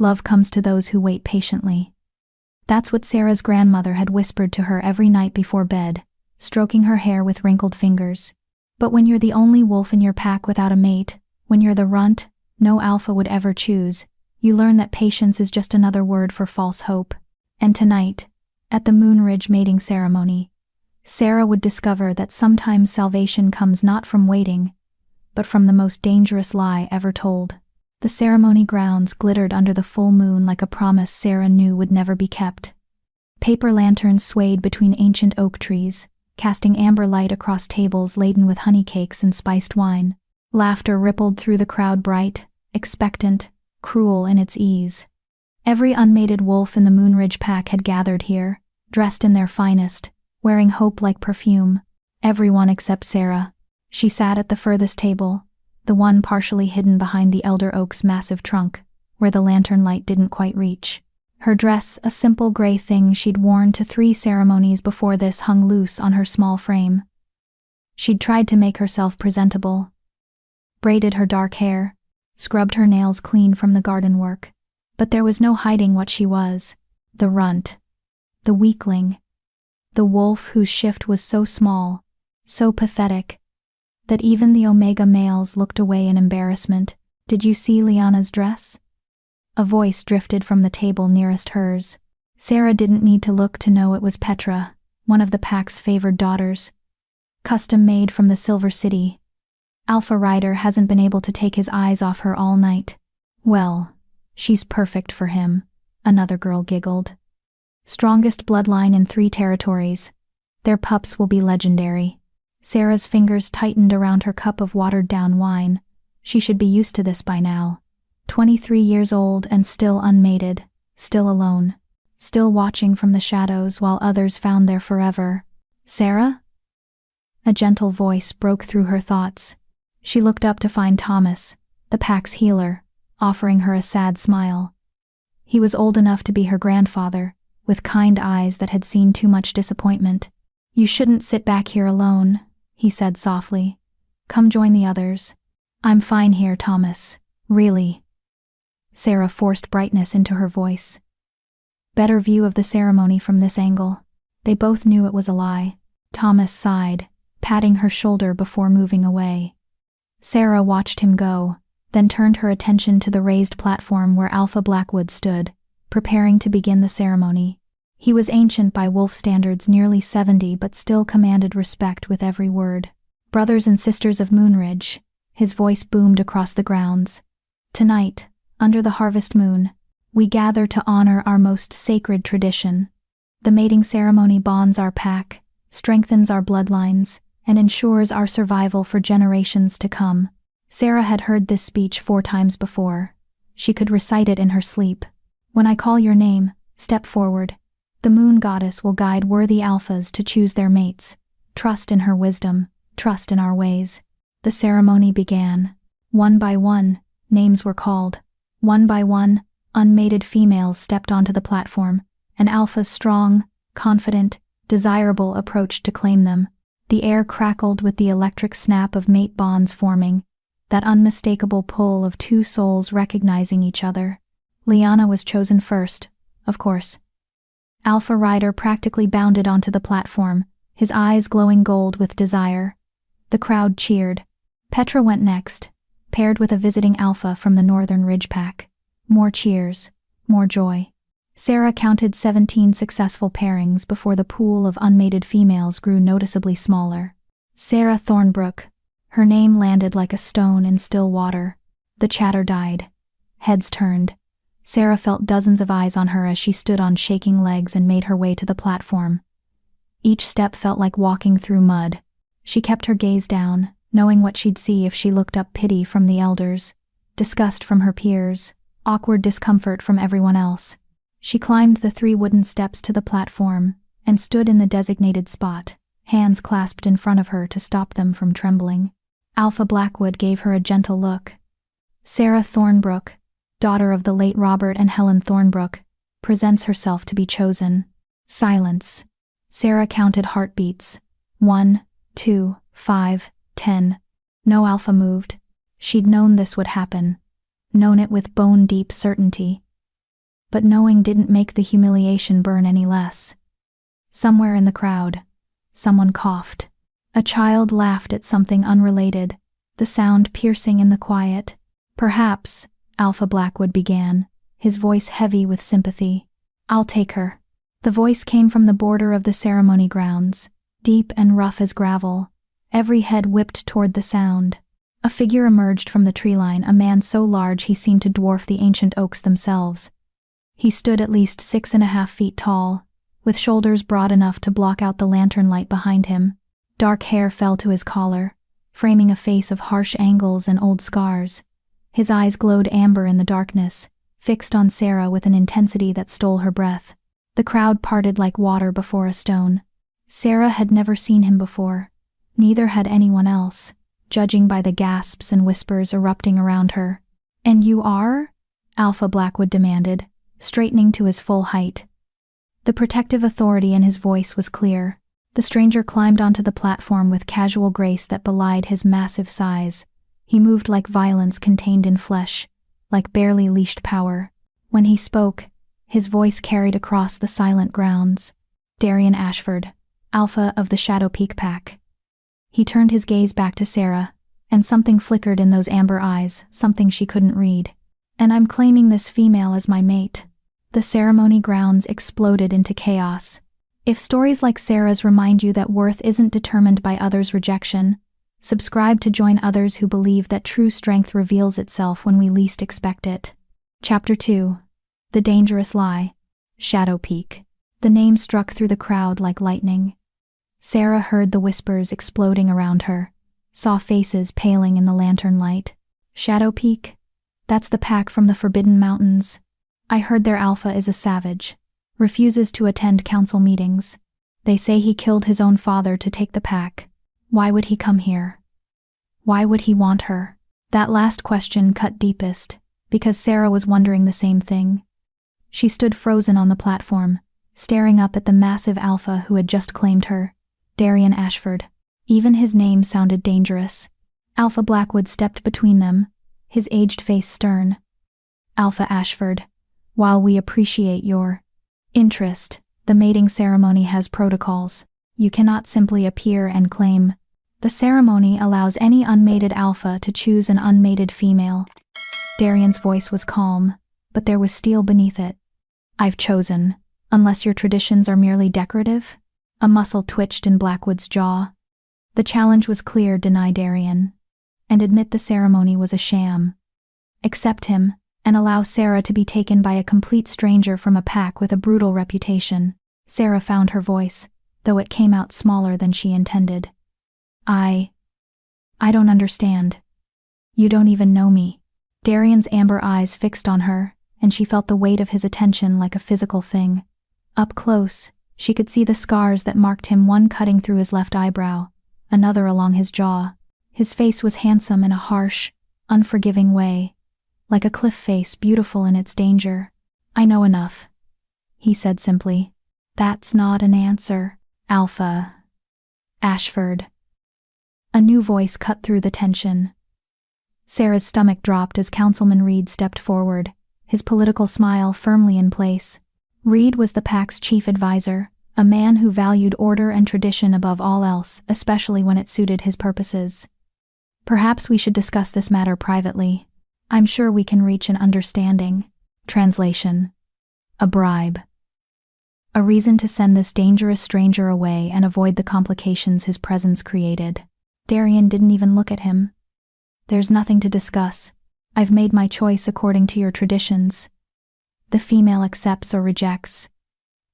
Love comes to those who wait patiently. That's what Sarah's grandmother had whispered to her every night before bed, stroking her hair with wrinkled fingers. But when you're the only wolf in your pack without a mate, when you're the runt no alpha would ever choose, you learn that patience is just another word for false hope. And tonight, at the Moonridge mating ceremony, Sarah would discover that sometimes salvation comes not from waiting, but from the most dangerous lie ever told. The ceremony grounds glittered under the full moon like a promise Sarah knew would never be kept. Paper lanterns swayed between ancient oak trees, casting amber light across tables laden with honey cakes and spiced wine. Laughter rippled through the crowd, bright, expectant, cruel in its ease. Every unmated wolf in the Moonridge pack had gathered here, dressed in their finest, wearing hope like perfume. Everyone except Sarah. She sat at the furthest table, the one partially hidden behind the elder oak's massive trunk, where the lantern light didn't quite reach. Her dress, a simple gray thing she'd worn to 3 ceremonies before this, hung loose on her small frame. She'd tried to make herself presentable, braided her dark hair, scrubbed her nails clean from the garden work, but there was no hiding what she was: the runt, the weakling, the wolf whose shift was so small, so pathetic, that even the Omega males looked away in embarrassment. "Did you see Liana's dress?" A voice drifted from the table nearest hers. Sarah didn't need to look to know it was Petra, one of the pack's favored daughters. Custom made from the Silver City. Alpha Rider hasn't been able to take his eyes off her all night. "Well, she's perfect for him," another girl giggled. "Strongest bloodline in 3 territories. Their pups will be legendary." Sarah's fingers tightened around her cup of watered-down wine. She should be used to this by now. 23 years old and still unmated, still alone, still watching from the shadows while others found their forever. "Sarah?" A gentle voice broke through her thoughts. She looked up to find Thomas, the pack's healer, offering her a sad smile. He was old enough to be her grandfather, with kind eyes that had seen too much disappointment. "You shouldn't sit back here alone," he said softly. "Come join the others." "I'm fine here, Thomas. Really." Sarah forced brightness into her voice. "Better view of the ceremony from this angle." They both knew it was a lie. Thomas sighed, patting her shoulder before moving away. Sarah watched him go, then turned her attention to the raised platform where Alpha Blackwood stood, preparing to begin the ceremony. He was ancient by wolf standards, nearly 70, but still commanded respect with every word. "Brothers and sisters of Moonridge," his voice boomed across the grounds. "Tonight, under the harvest moon, we gather to honor our most sacred tradition. The mating ceremony bonds our pack, strengthens our bloodlines, and ensures our survival for generations to come." Sarah had heard this speech 4 times before. She could recite it in her sleep. "When I call your name, step forward. The moon goddess will guide worthy alphas to choose their mates. Trust in her wisdom, trust in our ways." The ceremony began. One by one, names were called. One by one, unmated females stepped onto the platform, and alphas strong, confident, desirable approached to claim them. The air crackled with the electric snap of mate bonds forming, that unmistakable pull of 2 souls recognizing each other. Liana was chosen first, of course. Alpha Rider practically bounded onto the platform, his eyes glowing gold with desire. The crowd cheered. Petra went next, paired with a visiting alpha from the Northern Ridge Pack. More cheers, more joy. Sarah counted 17 successful pairings before the pool of unmated females grew noticeably smaller. Sarah Thornbrook. Her name landed like a stone in still water. The chatter died. Heads turned. Sarah felt dozens of eyes on her as she stood on shaking legs and made her way to the platform. Each step felt like walking through mud. She kept her gaze down, knowing what she'd see if she looked up: pity from the elders, disgust from her peers, awkward discomfort from everyone else. She climbed the 3 wooden steps to the platform and stood in the designated spot, hands clasped in front of her to stop them from trembling. Alpha Blackwood gave her a gentle look. Sarah Thornbrook, daughter of the late Robert and Helen Thornbrook, presents herself to be chosen. Silence. Sarah counted heartbeats. 1, 2, 5, 10. No alpha moved. She'd known this would happen. Known it with bone-deep certainty. but knowing didn't make the humiliation burn any less. Somewhere in the crowd, someone coughed. A child laughed at something unrelated, the sound piercing in the quiet. "Perhaps," Alpha Blackwood began, his voice heavy with sympathy. "I'll take her." The voice came from the border of the ceremony grounds, deep and rough as gravel. Every head whipped toward the sound. A figure emerged from the tree line, a man so large he seemed to dwarf the ancient oaks themselves. He stood at least 6.5 feet tall, with shoulders broad enough to block out the lantern light behind him. Dark hair fell to his collar, framing a face of harsh angles and old scars. His eyes glowed amber in the darkness, fixed on Sarah with an intensity that stole her breath. The crowd parted like water before a stone. Sarah had never seen him before. Neither had anyone else, judging by the gasps and whispers erupting around her. "And you are?" Alpha Blackwood demanded, straightening to his full height. The protective authority in his voice was clear. The stranger climbed onto the platform with casual grace that belied his massive size. He moved like violence contained in flesh, like barely leashed power. When he spoke, his voice carried across the silent grounds. "Darian Ashford, Alpha of the Shadow Peak Pack." He turned his gaze back to Sarah, and something flickered in those amber eyes, something she couldn't read. "And I'm claiming this female as my mate." The ceremony grounds exploded into chaos. If stories like Sarah's remind you that worth isn't determined by others' rejection, subscribe to join others who believe that true strength reveals itself when we least expect it. Chapter 2. The Dangerous Lie. Shadow Peak. The name struck through the crowd like lightning. Sarah heard the whispers exploding around her, saw faces paling in the lantern light. Shadow Peak? That's the pack from the Forbidden Mountains. I heard their alpha is a savage, refuses to attend council meetings. They say he killed his own father to take the pack. Why would he come here? Why would he want her? That last question cut deepest, because Sarah was wondering the same thing. She stood frozen on the platform, staring up at the massive alpha who had just claimed her, Darian Ashford. Even his name sounded dangerous. Alpha Blackwood stepped between them, his aged face stern. "Alpha Ashford, while we appreciate your interest, the mating ceremony has protocols. You cannot simply appear and claim. The ceremony allows any unmated alpha to choose an unmated female." Darian's voice was calm, but there was steel beneath it. "I've chosen, unless your traditions are merely decorative." A muscle twitched in Blackwood's jaw. The challenge was clear: deny Darian, and admit the ceremony was a sham. Accept him, and allow Sarah to be taken by a complete stranger from a pack with a brutal reputation. Sarah found her voice, though it came out smaller than she intended. I don't understand. You don't even know me." Darian's amber eyes fixed on her, and she felt the weight of his attention like a physical thing. Up close, she could see the scars that marked him, one cutting through his left eyebrow, another along his jaw. His face was handsome in a harsh, unforgiving way, like a cliff face, beautiful in its danger. "I know enough," he said simply. "That's not an answer, Alpha Ashford." A new voice cut through the tension. Sarah's stomach dropped as Councilman Reed stepped forward, his political smile firmly in place. Reed was the pack's chief advisor, a man who valued order and tradition above all else, especially when it suited his purposes. "Perhaps we should discuss this matter privately. I'm sure we can reach an understanding." Translation: a bribe. A reason to send this dangerous stranger away and avoid the complications his presence created. Darian didn't even look at him. "There's nothing to discuss. I've made my choice according to your traditions. The female accepts or rejects.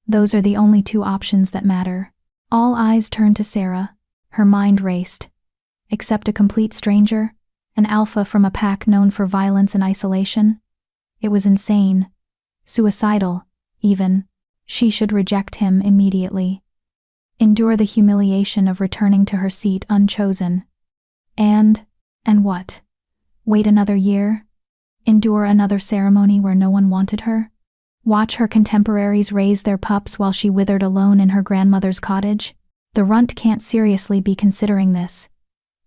Those are the only two options that matter." All eyes turned to Sarah. Her mind raced. Accept a complete stranger? An alpha from a pack known for violence and isolation? It was insane. Suicidal, even. She should reject him immediately. Endure the humiliation of returning to her seat unchosen. And what? Wait another year? Endure another ceremony where no one wanted her? Watch her contemporaries raise their pups while she withered alone in her grandmother's cottage? The runt can't seriously be considering this.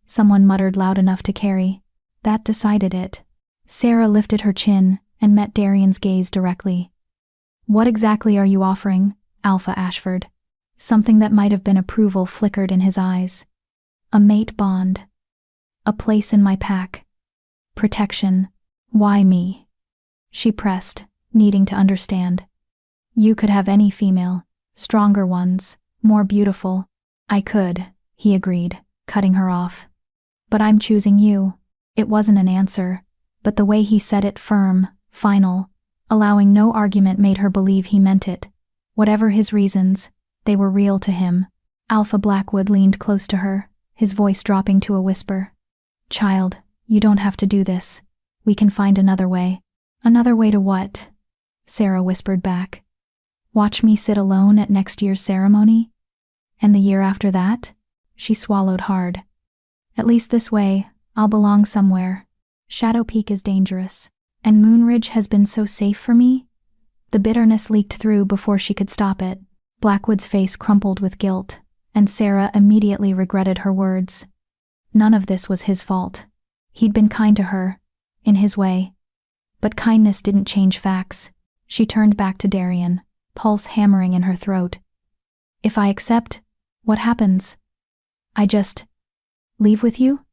Someone muttered loud enough to carry. That decided it. Sarah lifted her chin and met Darian's gaze directly. What exactly are you offering, Alpha Ashford? Something that might have been approval flickered in his eyes. A mate bond. A place in my pack. Protection. Why me? She pressed, needing to understand. You could have any female, stronger ones, more beautiful. I could, he agreed, cutting her off. But I'm choosing you. It wasn't an answer, but the way he said it firm, final, allowing no argument made her believe he meant it. Whatever his reasons, they were real to him. Alpha Blackwood leaned close to her, his voice dropping to a whisper. Child, you don't have to do this. We can find another way. Another way to what? Sarah whispered back. Watch me sit alone at next year's ceremony? And the year after that? She swallowed hard. At least this way, I'll belong somewhere. Shadow Peak is dangerous, and Moonridge has been so safe for me. The bitterness leaked through before she could stop it. Blackwood's face crumpled with guilt, and Sarah immediately regretted her words. None of this was his fault. He'd been kind to her, in his way. But kindness didn't change facts. She turned back to Darian, pulse hammering in her throat. If I accept, what happens? I just leave with you?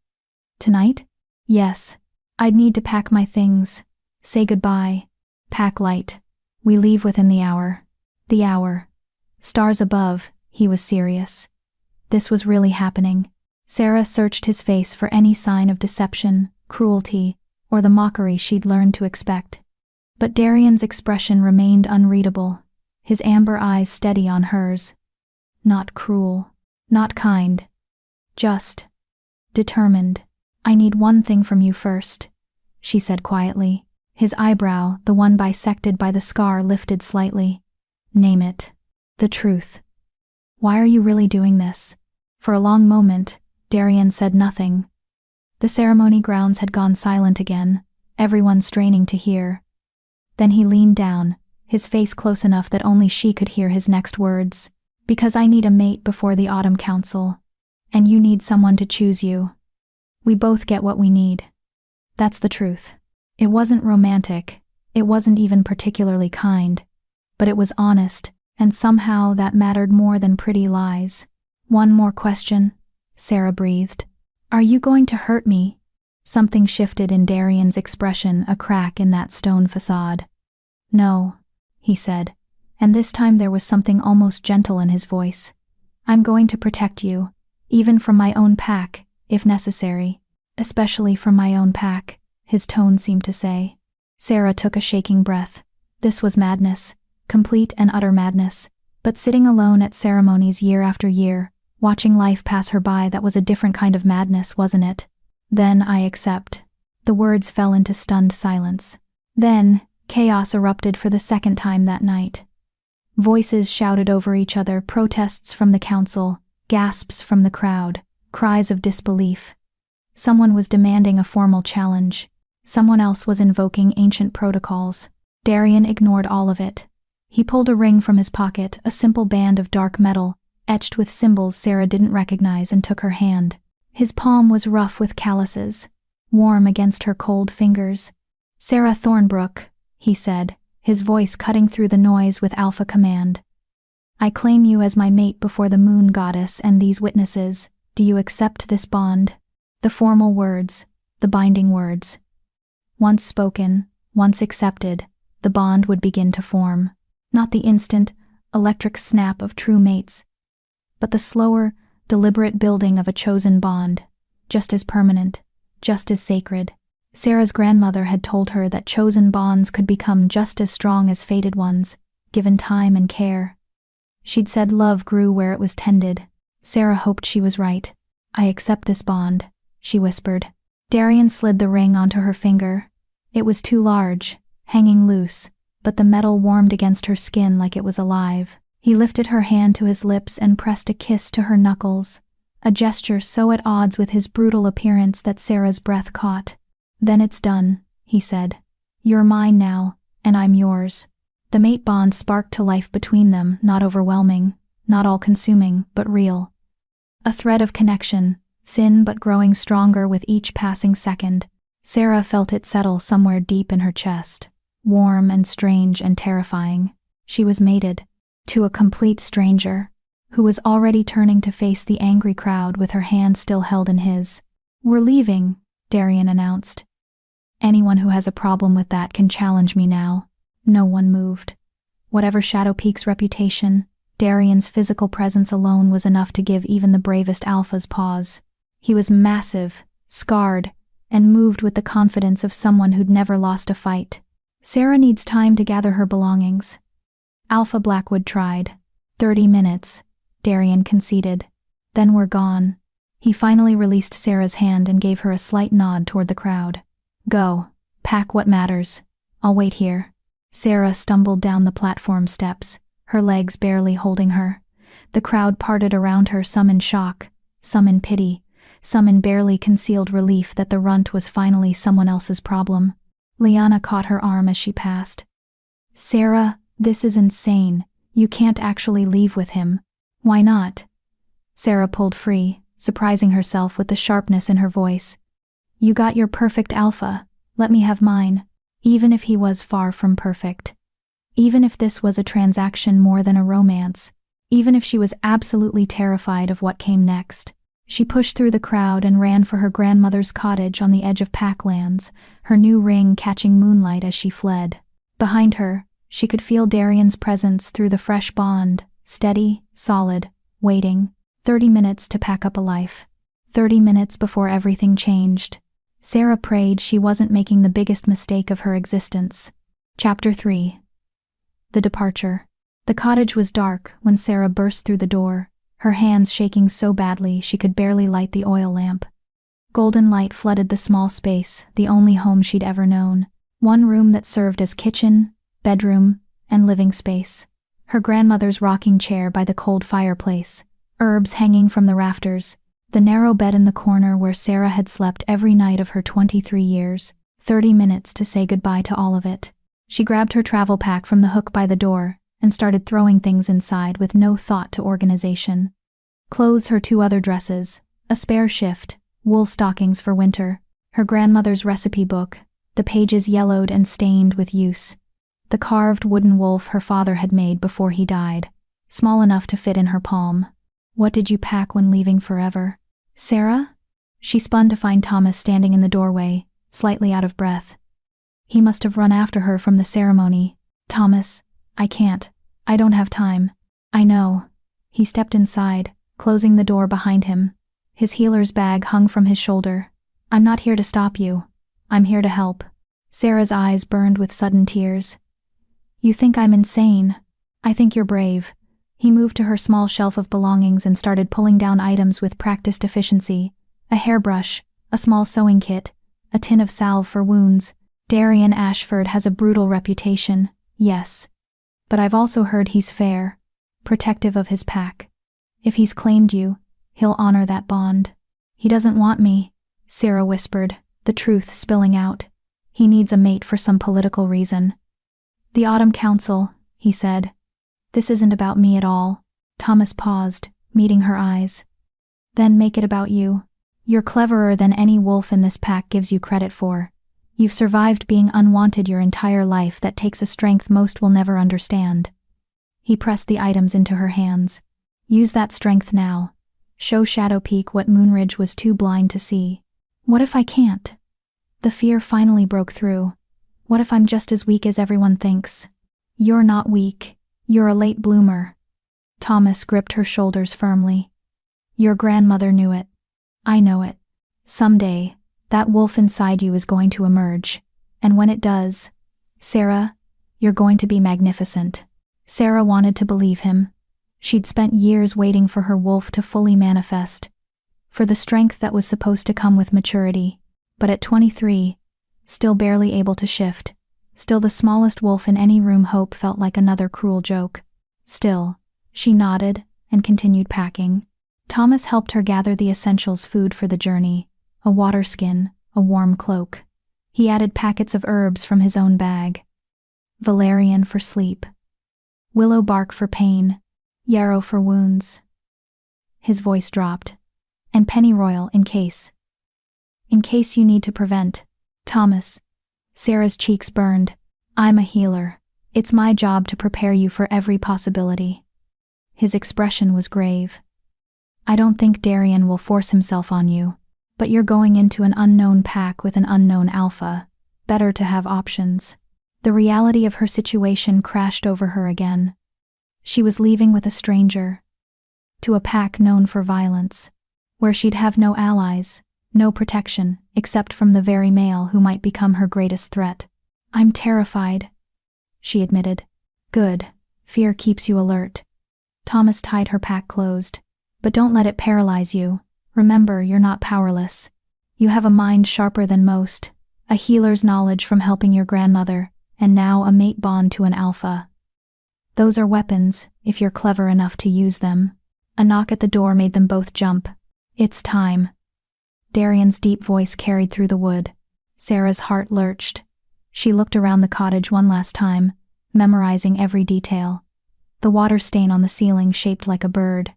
Tonight? Yes. I'd need to pack my things. Say goodbye. Pack light. We leave within the hour. The hour. Stars above, he was serious. This was really happening. Sarah searched his face for any sign of deception, cruelty, or the mockery she'd learned to expect. But Darian's expression remained unreadable, his amber eyes steady on hers. Not cruel. Not kind. Just determined. I need one thing from you first, she said quietly. His eyebrow, the one bisected by the scar, lifted slightly. Name it. The truth. Why are you really doing this? For a long moment, Darian said nothing. The ceremony grounds had gone silent again, everyone straining to hear. Then he leaned down, his face close enough that only she could hear his next words. Because I need a mate before the Autumn Council. And you need someone to choose you. We both get what we need. That's the truth. It wasn't romantic, it wasn't even particularly kind, but it was honest, and somehow that mattered more than pretty lies. One more question, Sarah breathed. Are you going to hurt me? Something shifted in Darian's expression, a crack in that stone facade. No, he said, and this time there was something almost gentle in his voice. I'm going to protect you, even from my own pack, if necessary. Especially from my own pack, his tone seemed to say. Sarah took a shaking breath. This was madness, complete and utter madness, but sitting alone at ceremonies year after year, watching life pass her by, that was a different kind of madness, wasn't it? Then I accept. The words fell into stunned silence. Then, chaos erupted for the second time that night. Voices shouted over each other, protests from the council, gasps from the crowd, cries of disbelief. Someone was demanding a formal challenge. Someone else was invoking ancient protocols. Darian ignored all of it. He pulled a ring from his pocket, a simple band of dark metal, etched with symbols Sarah didn't recognize, and took her hand. His palm was rough with calluses, warm against her cold fingers. Sarah Thornbrook, he said, his voice cutting through the noise with alpha command. I claim you as my mate before the moon goddess and these witnesses. Do you accept this bond? The formal words, the binding words. Once spoken, once accepted, the bond would begin to form. Not the instant, electric snap of true mates, but the slower, deliberate building of a chosen bond, just as permanent, just as sacred. Sarah's grandmother had told her that chosen bonds could become just as strong as fated ones, given time and care. She'd said love grew where it was tended. Sarah hoped she was right. I accept this bond, she whispered. Darian slid the ring onto her finger. It was too large, hanging loose, but the metal warmed against her skin like it was alive. He lifted her hand to his lips and pressed a kiss to her knuckles, a gesture so at odds with his brutal appearance that Sarah's breath caught. Then it's done, he said. You're mine now, and I'm yours. The mate bond sparked to life between them, not overwhelming, not all-consuming, but real. A thread of connection, thin but growing stronger with each passing second. Sarah felt it settle somewhere deep in her chest, warm and strange and terrifying. She was mated to a complete stranger, who was already turning to face the angry crowd with her hand still held in his. "We're leaving," Darian announced. "Anyone who has a problem with that can challenge me now." No one moved. Whatever Shadowpeak's reputation, Darian's physical presence alone was enough to give even the bravest alphas pause. He was massive, scarred, and moved with the confidence of someone who'd never lost a fight. "Sarah needs time to gather her belongings." Alpha Blackwood tried. 30 minutes, Darian conceded. "Then we're gone." He finally released Sarah's hand and gave her a slight nod toward the crowd. "Go, pack what matters. I'll wait here." Sarah stumbled down the platform steps, her legs barely holding her. The crowd parted around her, some in shock, some in pity, some in barely concealed relief that the runt was finally someone else's problem. Liana caught her arm as she passed. "Sarah, this is insane. You can't actually leave with him." "Why not?" Sarah pulled free, surprising herself with the sharpness in her voice. "You got your perfect alpha. Let me have mine." Even if he was far from perfect. Even if this was a transaction more than a romance. Even if she was absolutely terrified of what came next. She pushed through the crowd and ran for her grandmother's cottage on the edge of Packlands, her new ring catching moonlight as she fled. Behind her, she could feel Darian's presence through the fresh bond, steady, solid, waiting. 30 minutes to pack up a life. 30 minutes before everything changed. Sarah prayed she wasn't making the biggest mistake of her existence. Chapter 3. The Departure. The cottage was dark when Sarah burst through the door, her hands shaking so badly she could barely light the oil lamp. Golden light flooded the small space, the only home she'd ever known. One room that served as kitchen, bedroom, and living space. Her grandmother's rocking chair by the cold fireplace, herbs hanging from the rafters, the narrow bed in the corner where Sarah had slept every night of her 23 years. 30 minutes to say goodbye to all of it. She grabbed her travel pack from the hook by the door and started throwing things inside with no thought to organization. Clothes, her 2 other dresses, a spare shift, wool stockings for winter, her grandmother's recipe book, the pages yellowed and stained with use, the carved wooden wolf her father had made before he died, small enough to fit in her palm. "What did you pack when leaving forever?" "Sarah?" She spun to find Thomas standing in the doorway, slightly out of breath. He must have run after her from the ceremony. "Thomas, I can't. I don't have time." "I know." He stepped inside, closing the door behind him. His healer's bag hung from his shoulder. "I'm not here to stop you. I'm here to help." Sarah's eyes burned with sudden tears. "You think I'm insane. I think you're brave." He moved to her small shelf of belongings and started pulling down items with practiced efficiency. A hairbrush, a small sewing kit, a tin of salve for wounds. "Darian Ashford has a brutal reputation, yes. But I've also heard he's fair, protective of his pack. If he's claimed you, he'll honor that bond." "He doesn't want me," Sarah whispered, the truth spilling out. "He needs a mate for some political reason." "The Autumn Council," he said. "This isn't about me at all." Thomas paused, meeting her eyes. "Then make it about you. You're cleverer than any wolf in this pack gives you credit for. You've survived being unwanted your entire life. That takes a strength most will never understand." He pressed the items into her hands. "Use that strength now. Show Shadowpeak what Moonridge was too blind to see." "What if I can't?" The fear finally broke through. "What if I'm just as weak as everyone thinks?" "You're not weak. You're a late bloomer." Thomas gripped her shoulders firmly. "Your grandmother knew it. I know it. Someday, that wolf inside you is going to emerge. And when it does, Sarah, you're going to be magnificent." Sarah wanted to believe him. She'd spent years waiting for her wolf to fully manifest, for the strength that was supposed to come with maturity. But at 23, still barely able to shift, still the smallest wolf in any room, hope felt like another cruel joke. Still, she nodded and continued packing. Thomas helped her gather the essentials: food for the journey, a water skin, a warm cloak. He added packets of herbs from his own bag. Valerian for sleep, willow bark for pain, yarrow for wounds. His voice dropped. "And pennyroyal in case you need to prevent." "Thomas." Sarah's cheeks burned. "I'm a healer. It's my job to prepare you for every possibility." His expression was grave. "I don't think Darien will force himself on you, but you're going into an unknown pack with an unknown alpha. Better to have options." The reality of her situation crashed over her again. She was leaving with a stranger, to a pack known for violence, where she'd have no allies, no protection, except from the very male who might become her greatest threat. "I'm terrified," she admitted. "Good. Fear keeps you alert." Thomas tied her pack closed. "But don't let it paralyze you. Remember, you're not powerless. You have a mind sharper than most, a healer's knowledge from helping your grandmother, and now a mate bond to an alpha. Those are weapons, if you're clever enough to use them." A knock at the door made them both jump. "It's time." Darien's deep voice carried through the wood. Sarah's heart lurched. She looked around the cottage one last time, memorizing every detail. The water stain on the ceiling shaped like a bird,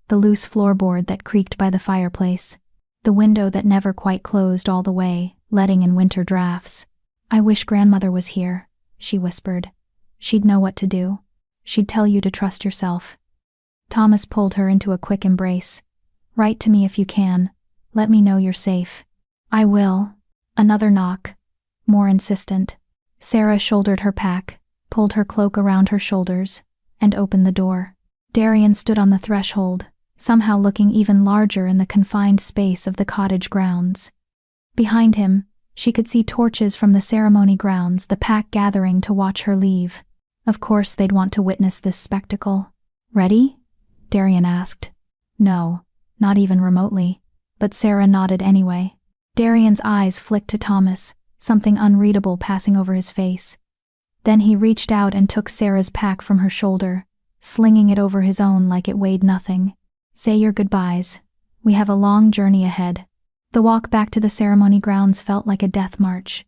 the loose floorboard that creaked by the fireplace, the window that never quite closed all the way, letting in winter drafts. "I wish grandmother was here," she whispered. "She'd know what to do. She'd tell you to trust yourself." Thomas pulled her into a quick embrace. "Write to me if you can. Let me know you're safe." "I will." Another knock, more insistent. Sarah shouldered her pack, pulled her cloak around her shoulders, and opened the door. Darien stood on the threshold, somehow looking even larger in the confined space of the cottage grounds. Behind him, she could see torches from the ceremony grounds, the pack gathering to watch her leave. Of course they'd want to witness this spectacle. "Ready?" Darien asked. No, not even remotely, but Sarah nodded anyway. Darien's eyes flicked to Thomas, something unreadable passing over his face. Then he reached out and took Sarah's pack from her shoulder, slinging it over his own like it weighed nothing. "Say your goodbyes. We have a long journey ahead." The walk back to the ceremony grounds felt like a death march.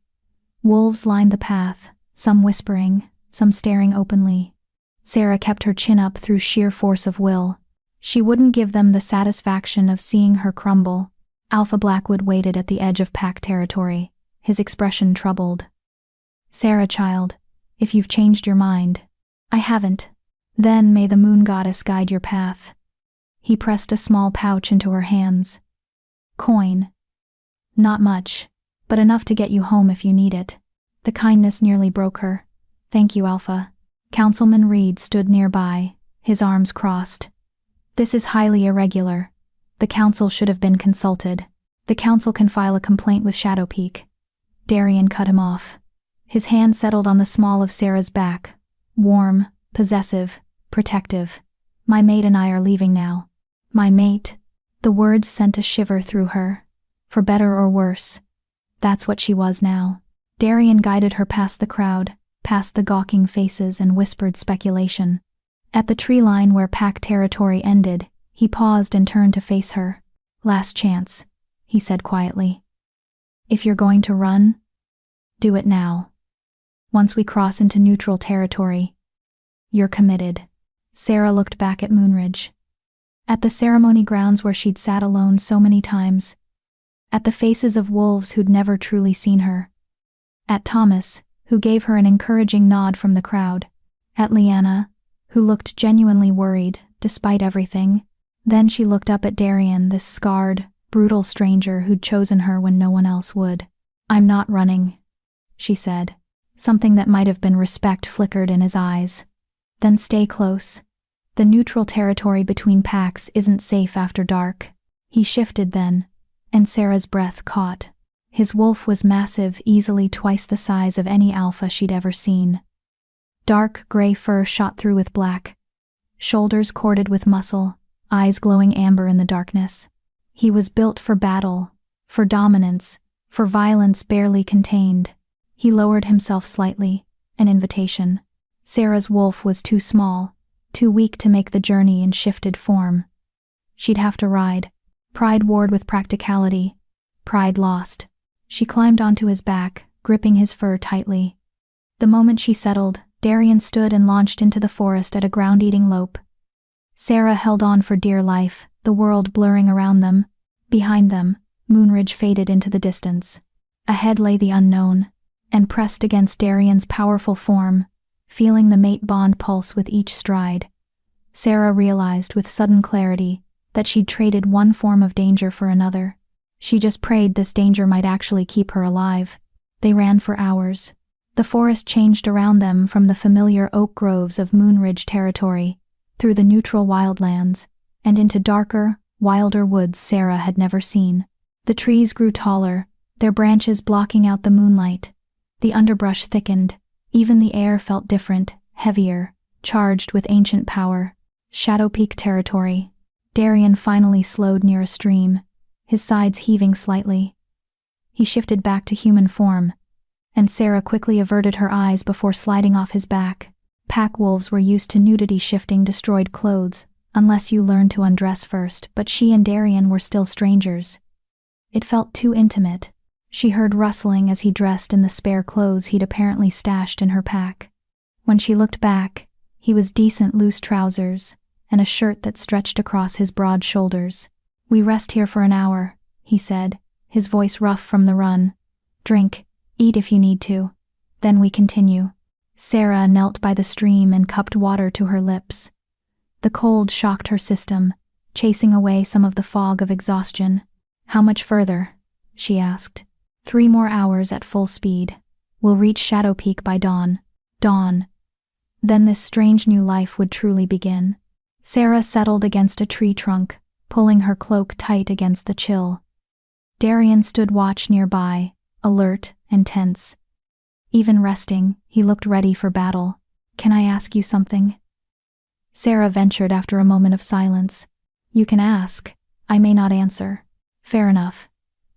Wolves lined the path, some whispering, some staring openly. Sarah kept her chin up through sheer force of will. She wouldn't give them the satisfaction of seeing her crumble. Alpha Blackwood waited at the edge of pack territory, his expression troubled. "Sarah, child, if you've changed your mind." "I haven't." "Then may the moon goddess guide your path." He pressed a small pouch into her hands. "Coin. Not much, but enough to get you home if you need it." The kindness nearly broke her. "Thank you, Alpha." Councilman Reed stood nearby, his arms crossed. "This is highly irregular. The council should have been consulted. The council can file a complaint with Shadowpeak." Darien cut him off. His hand settled on the small of Sarah's back, warm, possessive, protective. "My mate and I are leaving now." "My mate?" The words sent a shiver through her. For better or worse, that's what she was now. Darien guided her past the crowd, past the gawking faces and whispered speculation. At the tree line where pack territory ended, he paused and turned to face her. "Last chance," he said quietly. "If you're going to run, do it now. Once we cross into neutral territory, you're committed." Sarah looked back at Moonridge. At the ceremony grounds where she'd sat alone so many times. At the faces of wolves who'd never truly seen her. At Thomas, who gave her an encouraging nod from the crowd. At Leanna, who looked genuinely worried, despite everything. Then she looked up at Darien, this scarred, brutal stranger who'd chosen her when no one else would. "I'm not running," she said. Something that might have been respect flickered in his eyes. "Then stay close. The neutral territory between packs isn't safe after dark." He shifted then, and Sarah's breath caught. His wolf was massive, easily twice the size of any alpha she'd ever seen. Dark gray fur shot through with black, shoulders corded with muscle, eyes glowing amber in the darkness. He was built for battle, for dominance, for violence barely contained. He lowered himself slightly, an invitation. Sarah's wolf was too small, too weak to make the journey in shifted form. She'd have to ride. Pride warred with practicality. Pride lost. She climbed onto his back, gripping his fur tightly. The moment she settled, Darien stood and launched into the forest at a ground-eating lope. Sarah held on for dear life, the world blurring around them. Behind them, Moonridge faded into the distance. Ahead lay the unknown, and pressed against Darien's powerful form, feeling the mate bond pulse with each stride. Sarah realized with sudden clarity that she'd traded one form of danger for another. She just prayed this danger might actually keep her alive. They ran for hours. The forest changed around them from the familiar oak groves of Moonridge territory, through the neutral wildlands, and into darker, wilder woods Sarah had never seen. The trees grew taller, their branches blocking out the moonlight. The underbrush thickened. Even the air felt different, heavier, charged with ancient power. Shadow Peak territory. Darian finally slowed near a stream, his sides heaving slightly. He shifted back to human form, and Sarah quickly averted her eyes before sliding off his back. Pack wolves were used to nudity shifting destroyed clothes, unless you learned to undress first, but she and Darian were still strangers. It felt too intimate. She heard rustling as he dressed in the spare clothes he'd apparently stashed in her pack. When she looked back, he was decent loose trousers, and a shirt that stretched across his broad shoulders. "We rest here for an hour," he said, his voice rough from the run. "Drink, eat if you need to. Then we continue." Sarah knelt by the stream and cupped water to her lips. The cold shocked her system, chasing away some of the fog of exhaustion. "How much further?" she asked. 3 more hours at full speed. We'll reach Shadow Peak by dawn." Dawn. Then this strange new life would truly begin. Sarah settled against a tree trunk, pulling her cloak tight against the chill. Darian stood watch nearby, alert and tense. Even resting, he looked ready for battle. "Can I ask you something?" Sarah ventured after a moment of silence. "You can ask. I may not answer." "Fair enough.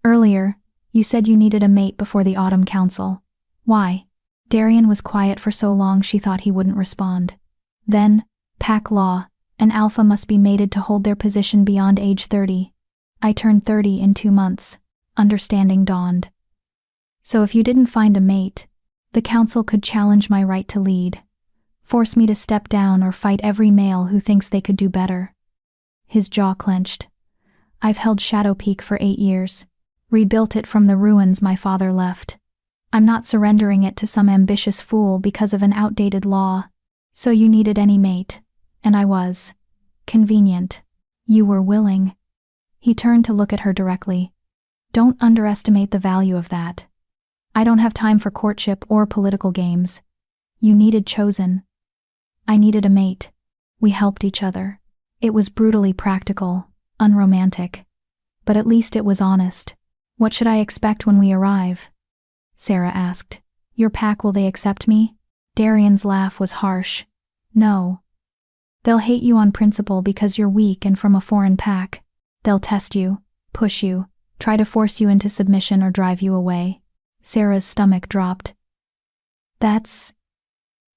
Earlier, you said you needed a mate before the Autumn Council. Why?" Darian was quiet for so long she thought he wouldn't respond. Then, pack law. An alpha must be mated to hold their position beyond age 30. I turned 30 in 2 months. Understanding dawned. "So if you didn't find a mate, the council could challenge my right to lead, force me to step down or fight every male who thinks they could do better." His jaw clenched. "I've held Shadow Peak for 8 years. Rebuilt it from the ruins my father left. I'm not surrendering it to some ambitious fool because of an outdated law. So you needed any mate. And I was. Convenient. You were willing." He turned to look at her directly. "Don't underestimate the value of that. I don't have time for courtship or political games. You needed chosen. I needed a mate. We helped each other. It was brutally practical, unromantic. But at least it was honest. What should I expect when we arrive?" Sarah asked. "Your pack, will they accept me?" Darian's laugh was harsh. "No. They'll hate you on principle because you're weak and from a foreign pack. They'll test you, push you, try to force you into submission or drive you away." Sarah's stomach dropped. "That's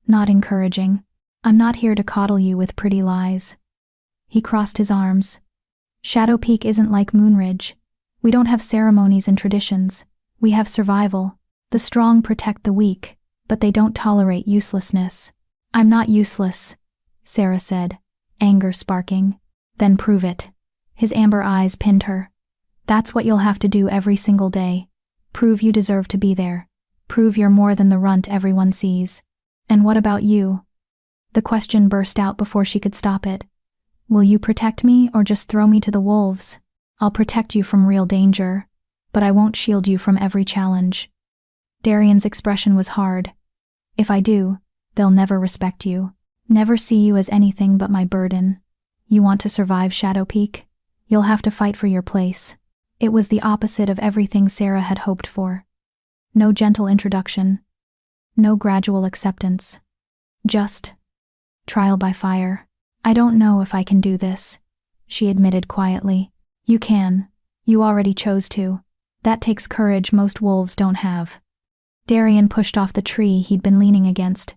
not encouraging. I'm not here to coddle you with pretty lies." He crossed his arms. "Shadow Peak isn't like Moonridge. We don't have ceremonies and traditions. We have survival. The strong protect the weak, but they don't tolerate uselessness." "I'm not useless," Sarah said, anger sparking. "Then prove it." His amber eyes pinned her. "That's what you'll have to do every single day. Prove you deserve to be there. Prove you're more than the runt everyone sees." "And what about you?" The question burst out before she could stop it. "Will you protect me or just throw me to the wolves?" "I'll protect you from real danger, but I won't shield you from every challenge." Darian's expression was hard. "If I do, they'll never respect you. Never see you as anything but my burden. You want to survive Shadow Peak? You'll have to fight for your place." It was the opposite of everything Sarah had hoped for. No gentle introduction. No gradual acceptance. Just trial by fire. "I don't know if I can do this," she admitted quietly. "You can. You already chose to. That takes courage most wolves don't have." Darian pushed off the tree he'd been leaning against.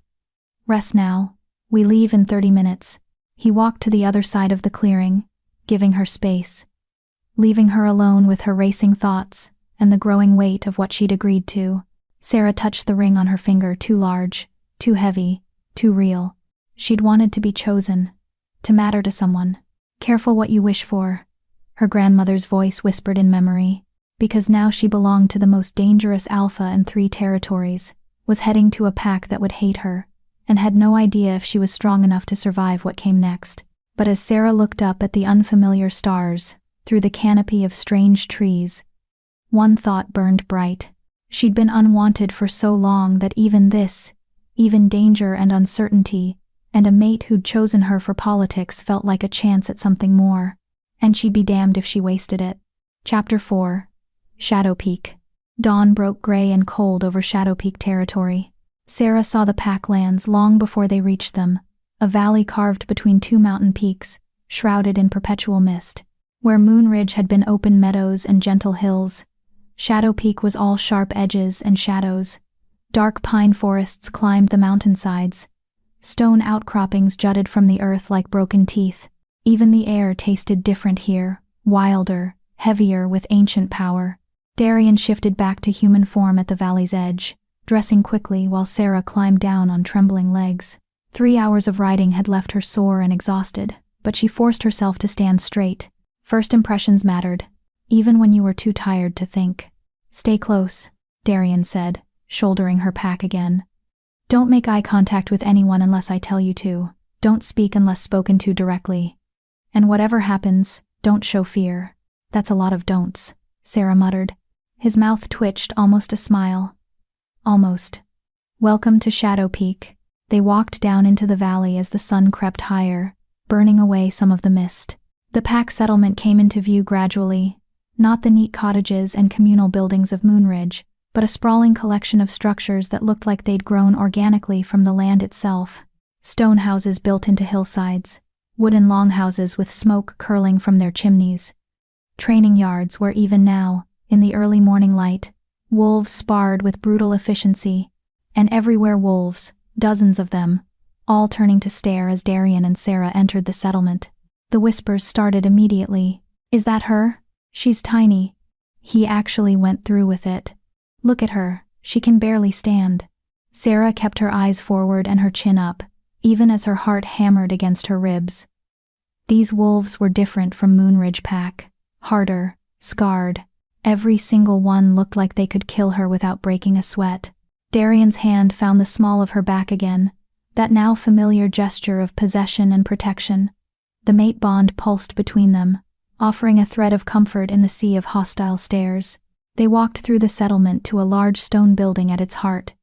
"Rest now. We leave in 30 minutes. He walked to the other side of the clearing, giving her space. Leaving her alone with her racing thoughts and the growing weight of what she'd agreed to. Sarah touched the ring on her finger, too large, too heavy, too real. She'd wanted to be chosen, to matter to someone. "Careful what you wish for," her grandmother's voice whispered in memory, because now she belonged to the most dangerous alpha in 3 territories, was heading to a pack that would hate her, and had no idea if she was strong enough to survive what came next. But as Sarah looked up at the unfamiliar stars, through the canopy of strange trees, one thought burned bright. She'd been unwanted for so long that even danger and uncertainty, and a mate who'd chosen her for politics felt like a chance at something more, and she'd be damned if she wasted it. Chapter 4. Shadow Peak. Dawn broke gray and cold over Shadow Peak territory. Sarah saw the pack lands long before they reached them, a valley carved between two mountain peaks, shrouded in perpetual mist. Where Moon Ridge had been open meadows and gentle hills, Shadow Peak was all sharp edges and shadows. Dark pine forests climbed the mountainsides. Stone outcroppings jutted from the earth like broken teeth. Even the air tasted different here, wilder, heavier with ancient power. Darian shifted back to human form at the valley's edge, dressing quickly while Sarah climbed down on trembling legs. 3 hours of riding had left her sore and exhausted, but she forced herself to stand straight. First impressions mattered, even when you were too tired to think. "Stay close," Darian said, shouldering her pack again. "Don't make eye contact with anyone unless I tell you to. Don't speak unless spoken to directly. And whatever happens, don't show fear." "That's a lot of don'ts," Sarah muttered. His mouth twitched, almost a smile. "Almost." Welcome to Shadow Peak. They walked down into the valley as the sun crept higher, burning away some of the mist. The pack settlement came into view gradually, not the neat cottages and communal buildings of Moon Ridge, but a sprawling collection of structures that looked like they'd grown organically from the land itself. Stone houses built into hillsides, wooden longhouses with smoke curling from their chimneys. Training yards where even now, in the early morning light, wolves sparred with brutal efficiency, and everywhere wolves, dozens of them, all turning to stare as Darian and Sarah entered the settlement. The whispers started immediately. "Is that her? She's tiny." He actually went through with it. "Look at her, she can barely stand." Sarah kept her eyes forward and her chin up, even as her heart hammered against her ribs. These wolves were different from Moon Ridge pack, harder, scarred. Every single one looked like they could kill her without breaking a sweat. Darian's hand found the small of her back again, that now familiar gesture of possession and protection. The mate bond pulsed between them, offering a thread of comfort in the sea of hostile stares. They walked through the settlement to a large stone building at its heart.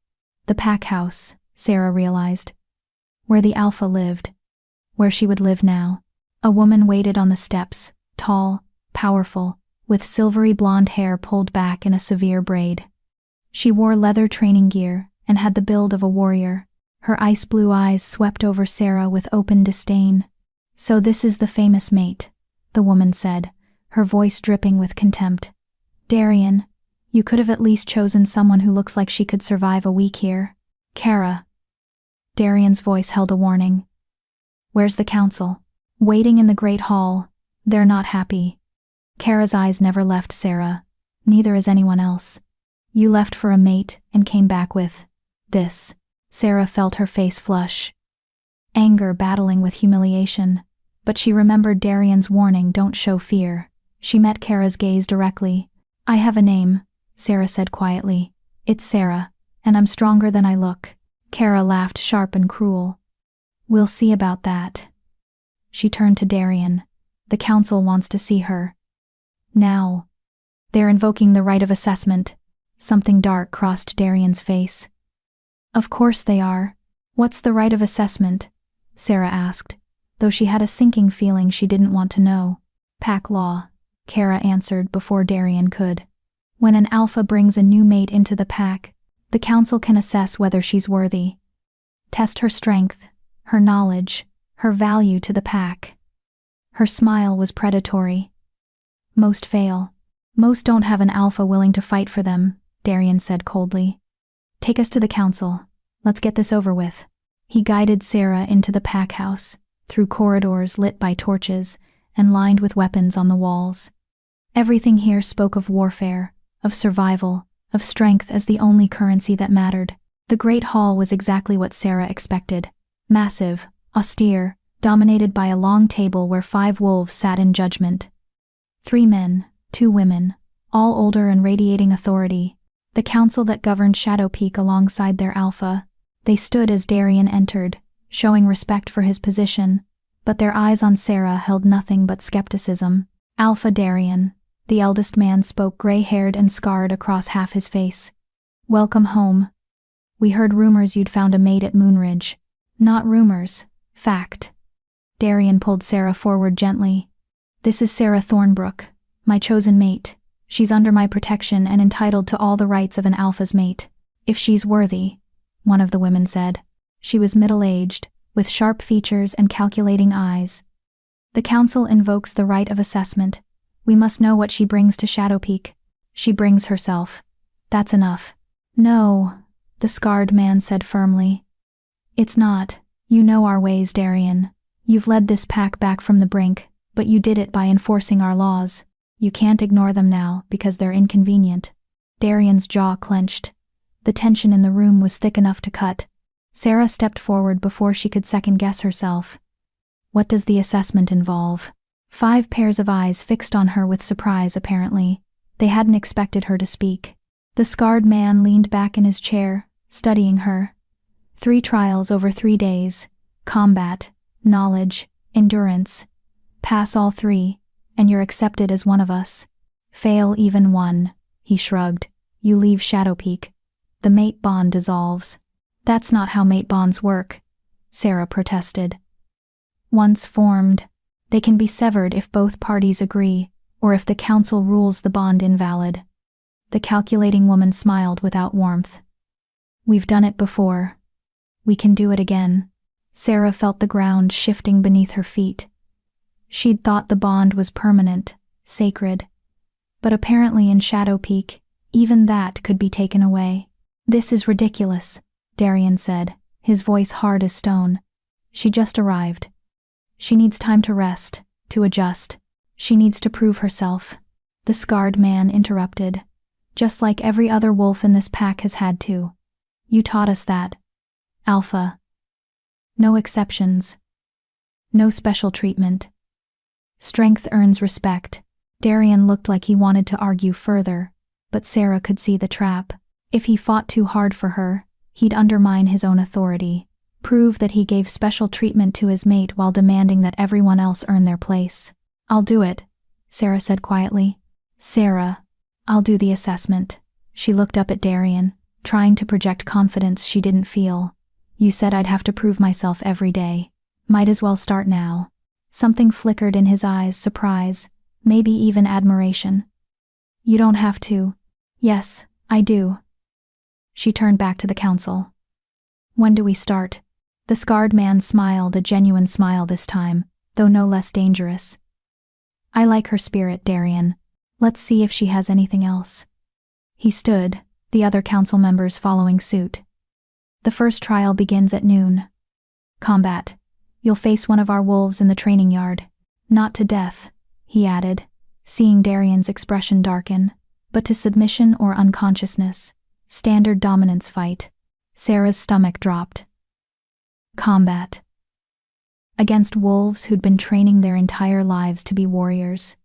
The pack house, Sarah realized. Where the alpha lived. Where she would live now. A woman waited on the steps, tall, powerful, with silvery blonde hair pulled back in a severe braid. She wore leather training gear and had the build of a warrior. Her ice blue eyes swept over Sarah with open disdain. "So this is the famous mate," the woman said, her voice dripping with contempt. "Darian, you could have at least chosen someone who looks like she could survive a week here." "Kara." Darian's voice held a warning. "Where's the council?" "Waiting in the great hall. They're not happy." Kara's eyes never left Sarah. "Neither is anyone else. You left for a mate and came back with this." Sarah felt her face flush. Anger battling with humiliation. But she remembered Darian's warning, "Don't show fear." She met Kara's gaze directly. "I have a name," Sarah said quietly. "It's Sarah, and I'm stronger than I look." Kara laughed sharp and cruel. "We'll see about that." She turned to Darian. "The council wants to see her. Now." "They're invoking the right of assessment." Something dark crossed Darian's face. "Of course they are. What's the right of assessment?" Sarah asked, though she had a sinking feeling she didn't want to know. "Pack law," Kara answered before Darian could. "When an alpha brings a new mate into the pack, the council can assess whether she's worthy. Test her strength, her knowledge, her value to the pack." Her smile was predatory. "Most fail. Most don't have an alpha willing to fight for them," Darian said coldly. "Take us to the council. Let's get this over with." He guided Sarah into the pack house, through corridors lit by torches and lined with weapons on the walls. Everything here spoke of warfare, of survival, of strength as the only currency that mattered. The great hall was exactly what Sarah expected. Massive, austere, dominated by a long table where 5 wolves sat in judgment. 3 men, 2 women, all older and radiating authority. The council that governed Shadow Peak alongside their alpha. They stood as Darien entered, showing respect for his position, but their eyes on Sarah held nothing but skepticism. Alpha Darien, the eldest man spoke, gray-haired and scarred across half his face. Welcome home. We heard rumors you'd found a mate at Moonridge. Not rumors, fact. Darien pulled Sarah forward gently. This is Sarah Thornbrook, my chosen mate. She's under my protection and entitled to all the rights of an alpha's mate. If she's worthy, one of the women said. She was middle-aged, with sharp features and calculating eyes. The council invokes the right of assessment. We must know what she brings to Shadow Peak. She brings herself. That's enough. No, the scarred man said firmly. It's not. You know our ways, Darien. You've led this pack back from the brink, but you did it by enforcing our laws. You can't ignore them now because they're inconvenient. Darien's jaw clenched. The tension in the room was thick enough to cut. Sarah stepped forward before she could second-guess herself. What does the assessment involve? 5 pairs of eyes fixed on her with surprise, apparently. They hadn't expected her to speak. The scarred man leaned back in his chair, studying her. 3 trials over 3 days. Combat, knowledge, endurance. Pass all 3, and you're accepted as one of us. Fail even 1, he shrugged. You leave Shadow Peak. The mate bond dissolves. That's not how mate bonds work, Sarah protested. Once formed, they can be severed if both parties agree, or if the council rules the bond invalid. The calculating woman smiled without warmth. We've done it before. We can do it again. Sarah felt the ground shifting beneath her feet. She'd thought the bond was permanent, sacred. But apparently in Shadow Peak, even that could be taken away. This is ridiculous, Darien said, his voice hard as stone. She just arrived. She needs time to rest, to adjust. She needs to prove herself. The scarred man interrupted. Just like every other wolf in this pack has had to. You taught us that. Alpha. No exceptions. No special treatment. Strength earns respect. Darien looked like he wanted to argue further, but Sarah could see the trap. If he fought too hard for her, he'd undermine his own authority, prove that he gave special treatment to his mate while demanding that everyone else earn their place. I'll do it, Sarah said quietly. Sarah, I'll do the assessment. She looked up at Darien, trying to project confidence she didn't feel. You said I'd have to prove myself every day. Might as well start now. Something flickered in his eyes, surprise, maybe even admiration. You don't have to. Yes, I do. She turned back to the council. When do we start? The scarred man smiled, a genuine smile this time, though no less dangerous. I like her spirit, Darien. Let's see if she has anything else. He stood, the other council members following suit. The first trial begins at noon. Combat. You'll face one of our wolves in the training yard. Not to death, he added, seeing Darien's expression darken, but to submission or unconsciousness. Standard dominance fight. Sarah's stomach dropped. Combat. Against wolves who'd been training their entire lives to be warriors.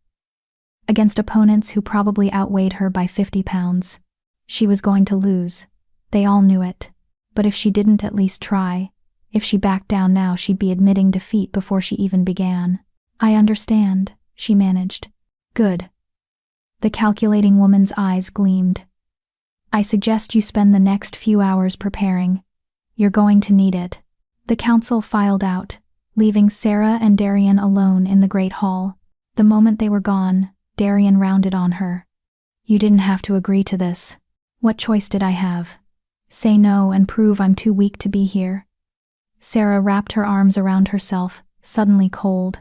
Against opponents who probably outweighed her by 50 pounds. She was going to lose. They all knew it. But if she didn't at least try, if she backed down now, she'd be admitting defeat before she even began. I understand, she managed. Good. The calculating woman's eyes gleamed. I suggest you spend the next few hours preparing. You're going to need it. The council filed out, leaving Sarah and Darien alone in the great hall. The moment they were gone, Darien rounded on her. You didn't have to agree to this. What choice did I have? Say no and prove I'm too weak to be here. Sarah wrapped her arms around herself, suddenly cold.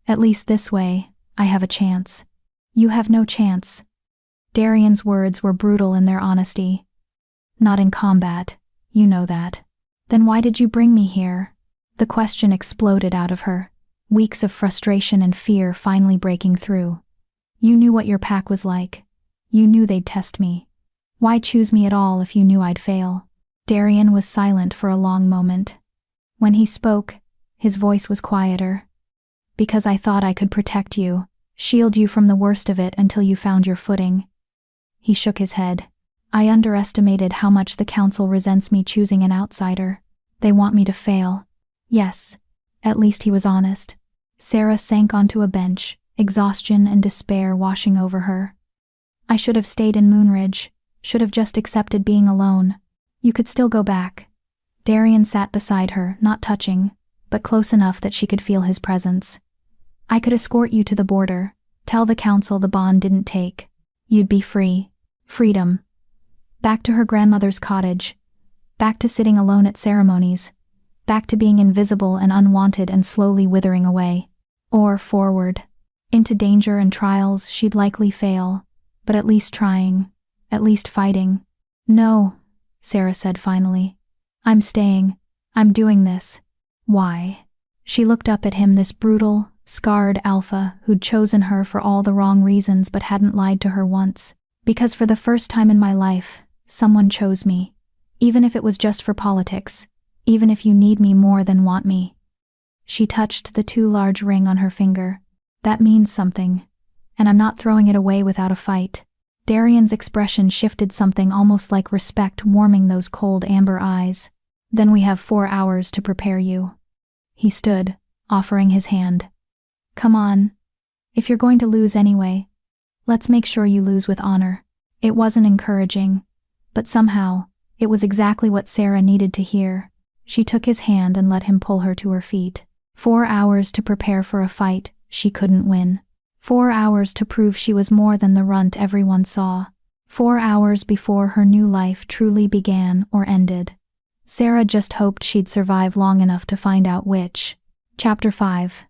At least this way, I have a chance. You have no chance. Darien's words were brutal in their honesty. Not in combat, you know that. Then why did you bring me here? The question exploded out of her, weeks of frustration and fear finally breaking through. You knew what your pack was like. You knew they'd test me. Why choose me at all if you knew I'd fail? Darien was silent for a long moment. When he spoke, his voice was quieter. Because I thought I could protect you, shield you from the worst of it until you found your footing. He shook his head. I underestimated how much the council resents me choosing an outsider. They want me to fail. Yes, at least he was honest. Sarah sank onto a bench, exhaustion and despair washing over her. I should have stayed in Moonridge, should have just accepted being alone. You could still go back. Darian sat beside her, not touching, but close enough that she could feel his presence. I could escort you to the border, tell the council the bond didn't take. You'd be free. Freedom. Back to her grandmother's cottage. Back to sitting alone at ceremonies. Back to being invisible and unwanted and slowly withering away. Or forward. Into danger and trials she'd likely fail, but at least trying. At least fighting. No, Sarah said finally. I'm staying. I'm doing this. Why? She looked up at him, this brutal, scarred alpha who'd chosen her for all the wrong reasons but hadn't lied to her once. Because for the first time in my life, someone chose me. Even if it was just for politics. Even if you need me more than want me. She touched the too large ring on her finger. That means something. And I'm not throwing it away without a fight. Darian's expression shifted, something almost like respect warming those cold amber eyes. Then we have 4 hours to prepare you. He stood, offering his hand. Come on. If you're going to lose anyway, let's make sure you lose with honor. It wasn't encouraging, but somehow, it was exactly what Sarah needed to hear. She took his hand and let him pull her to her feet. 4 hours to prepare for a fight she couldn't win. 4 hours to prove she was more than the runt everyone saw. 4 hours before her new life truly began or ended. Sarah just hoped she'd survive long enough to find out which. Chapter 5.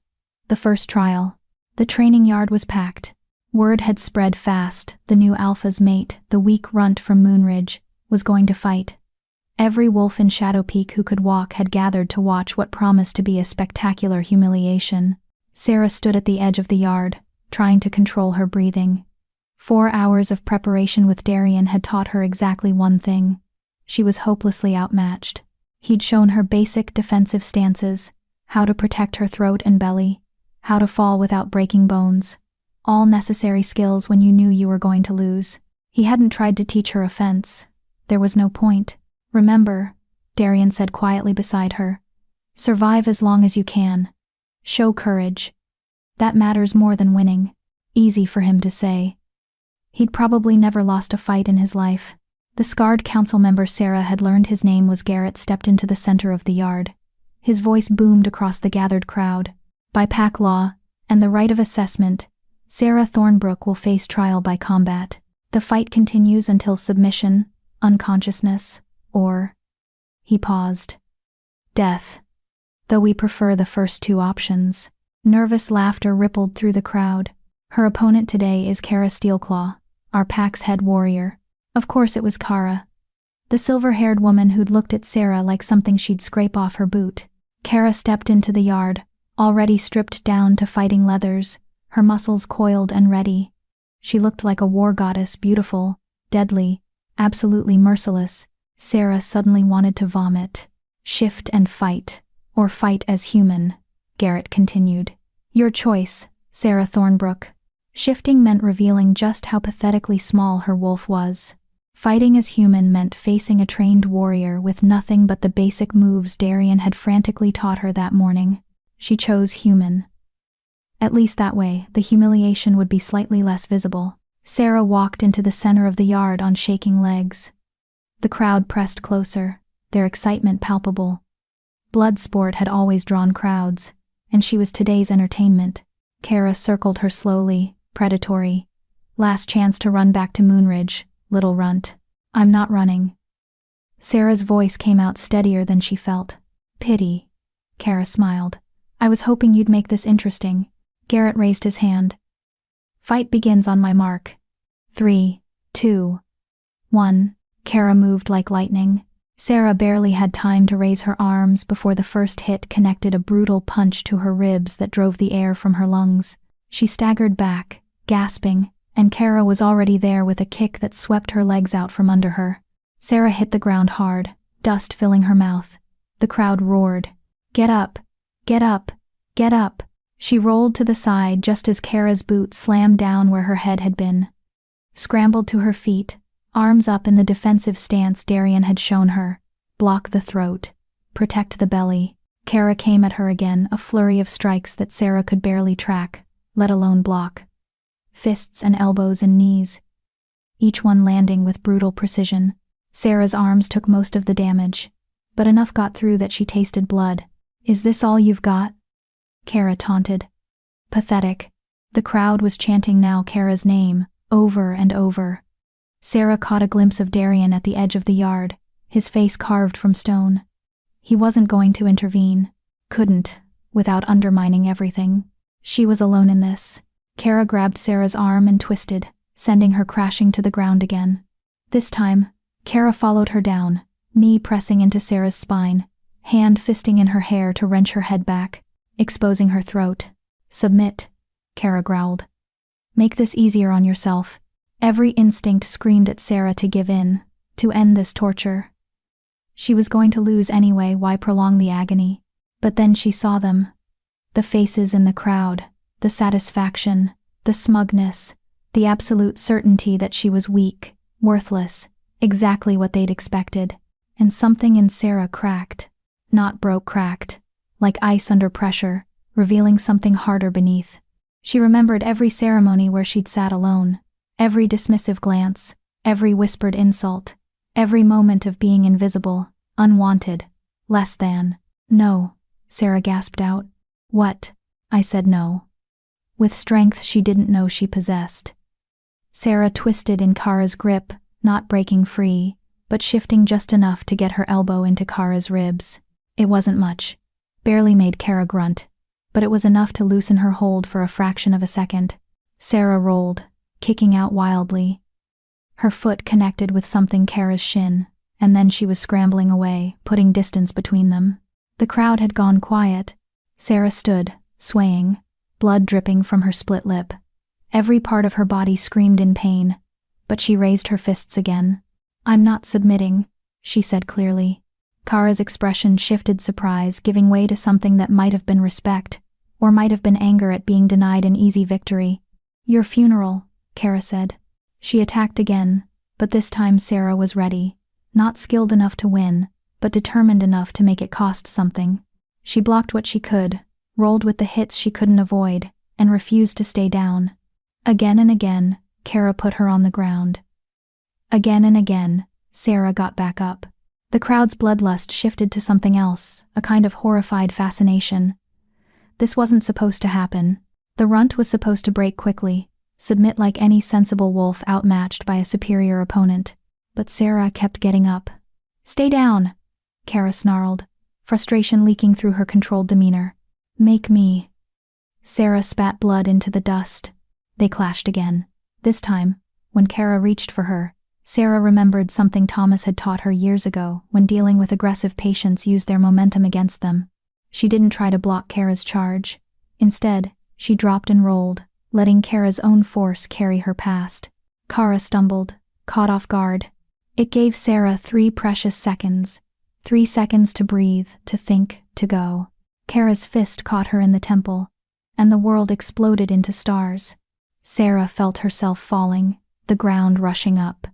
The first trial. The training yard was packed. Word had spread fast, the new alpha's mate, the weak runt from Moonridge, was going to fight. Every wolf in Shadow Peak who could walk had gathered to watch what promised to be a spectacular humiliation. Sarah stood at the edge of the yard, trying to control her breathing. 4 hours of preparation with Darian had taught her exactly one thing. She was hopelessly outmatched. He'd shown her basic defensive stances, how to protect her throat and belly, how to fall without breaking bones. All necessary skills when you knew you were going to lose. He hadn't tried to teach her offense. There was no point. Remember, Darian said quietly beside her. Survive as long as you can. Show courage. That matters more than winning. Easy for him to say. He'd probably never lost a fight in his life. The scarred council member Sarah had learned his name was Garrett stepped into the center of the yard. His voice boomed across the gathered crowd. By pack law, and the right of assessment, Sarah Thornbrook will face trial by combat. The fight continues until submission, unconsciousness, or... He paused. Death. Though we prefer the first 2 options. Nervous laughter rippled through the crowd. Her opponent today is Kara Steelclaw, our pack's head warrior. Of course it was Kara. The silver-haired woman who'd looked at Sarah like something she'd scrape off her boot. Kara stepped into the yard, already stripped down to fighting leathers, her muscles coiled and ready. She looked like a war goddess, beautiful, deadly, absolutely merciless. Sarah suddenly wanted to vomit. Shift and fight, or fight as human, Garrett continued. Your choice, Sarah Thornbrook. Shifting meant revealing just how pathetically small her wolf was. Fighting as human meant facing a trained warrior with nothing but the basic moves Darian had frantically taught her that morning. She chose human. At least that way, the humiliation would be slightly less visible. Sarah walked into the center of the yard on shaking legs. The crowd pressed closer, their excitement palpable. Blood sport had always drawn crowds, and she was today's entertainment. Kara circled her slowly, predatory. Last chance to run back to Moonridge, little runt. I'm not running. Sarah's voice came out steadier than she felt. Pity. Kara smiled. I was hoping you'd make this interesting. Garrett raised his hand. Fight begins on my mark. 3, 2, 1. Kara moved like lightning. Sarah barely had time to raise her arms before the first hit connected a brutal punch to her ribs that drove the air from her lungs. She staggered back, gasping, and Kara was already there with a kick that swept her legs out from under her. Sarah hit the ground hard, dust filling her mouth. The crowd roared. Get up! Get up! Get up! She rolled to the side just as Kara's boot slammed down where her head had been. Scrambled to her feet, Arms up in the defensive stance Darian had shown her. Block the throat. Protect the belly. Kara came at her again, a flurry of strikes that Sarah could barely track, let alone block. Fists and elbows and knees, each one landing with brutal precision. Sarah's arms took most of the damage, but enough got through that she tasted blood. "Is this all you've got?" Kara taunted. Pathetic. The crowd was chanting now Kara's name, over and over. Sarah caught a glimpse of Darian at the edge of the yard, his face carved from stone. He wasn't going to intervene. Couldn't, without undermining everything. She was alone in this. Kara grabbed Sarah's arm and twisted, sending her crashing to the ground again. This time, Kara followed her down, knee pressing into Sarah's spine, hand fisting in her hair to wrench her head back, exposing her throat. "Submit," Kara growled. "Make this easier on yourself." Every instinct screamed at Sarah to give in, to end this torture. She was going to lose anyway, why prolong the agony? But then she saw them. The faces in the crowd, the satisfaction, the smugness, the absolute certainty that she was weak, worthless, exactly what they'd expected. And something in Sarah cracked. Not broke, cracked. Like ice under pressure, revealing something harder beneath. She remembered every ceremony where she'd sat alone. Every dismissive glance, every whispered insult, every moment of being invisible, unwanted, less than. "No," Sarah gasped out. "What?" I said no. With strength she didn't know she possessed. Sarah twisted in Kara's grip, not breaking free, but shifting just enough to get her elbow into Kara's ribs. It wasn't much. Barely made Kara grunt, but it was enough to loosen her hold for a fraction of a second. Sarah rolled, kicking out wildly. Her foot connected with something Kara's shin, and then she was scrambling away, putting distance between them. The crowd had gone quiet. Sarah stood, swaying, blood dripping from her split lip. Every part of her body screamed in pain, but she raised her fists again. "I'm not submitting," she said clearly. Kara's expression shifted surprise, giving way to something that might have been respect, or might have been anger at being denied an easy victory. "Your funeral," Kara said. She attacked again, but this time Sarah was ready. Not skilled enough to win, but determined enough to make it cost something. She blocked what she could, rolled with the hits she couldn't avoid, and refused to stay down. Again and again, Kara put her on the ground. Again and again, Sarah got back up. The crowd's bloodlust shifted to something else, a kind of horrified fascination. This wasn't supposed to happen. The runt was supposed to break quickly, submit like any sensible wolf outmatched by a superior opponent. But Sarah kept getting up. "Stay down," Kara snarled, frustration leaking through her controlled demeanor. "Make me." Sarah spat blood into the dust. They clashed again. This time, when Kara reached for her, Sarah remembered something Thomas had taught her years ago when dealing with aggressive patients used their momentum against them. She didn't try to block Kara's charge. Instead, she dropped and rolled, letting Kara's own force carry her past. Kara stumbled, caught off guard. It gave Sarah 3 precious seconds. 3 seconds to breathe, to think, to go. Kara's fist caught her in the temple, and the world exploded into stars. Sarah felt herself falling, the ground rushing up.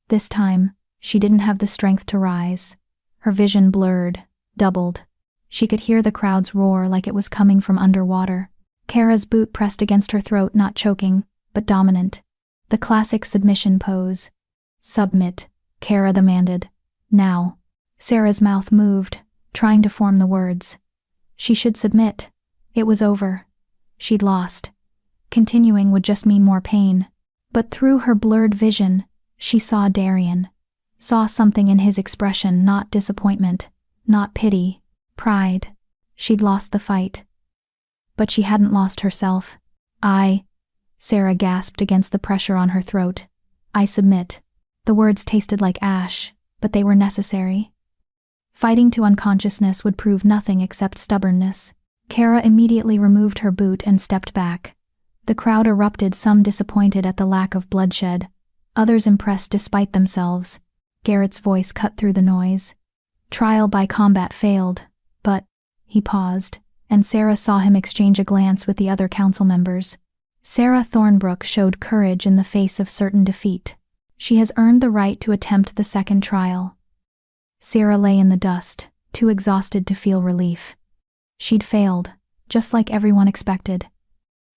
This time, she didn't have the strength to rise. Her vision blurred, doubled. She could hear the crowd's roar like it was coming from underwater. Kara's boot pressed against her throat, not choking, but dominant. The classic submission pose. "Submit," Kara demanded. "Now." Sarah's mouth moved, trying to form the words. She should submit. It was over. She'd lost. Continuing would just mean more pain. But through her blurred vision, she saw Darian. Saw something in his expression, not disappointment, not pity, pride. She'd lost the fight. But she hadn't lost herself. Sarah gasped against the pressure on her throat. "I submit." The words tasted like ash, but they were necessary. Fighting to unconsciousness would prove nothing except stubbornness. Kara immediately removed her boot and stepped back. The crowd erupted, some disappointed at the lack of bloodshed, others impressed despite themselves. Garrett's voice cut through the noise. Trial by combat failed, but... He paused, and Sarah saw him exchange a glance with the other council members. Sarah Thornbrook showed courage in the face of certain defeat. She has earned the right to attempt the second trial. Sarah lay in the dust, too exhausted to feel relief. She'd failed, just like everyone expected.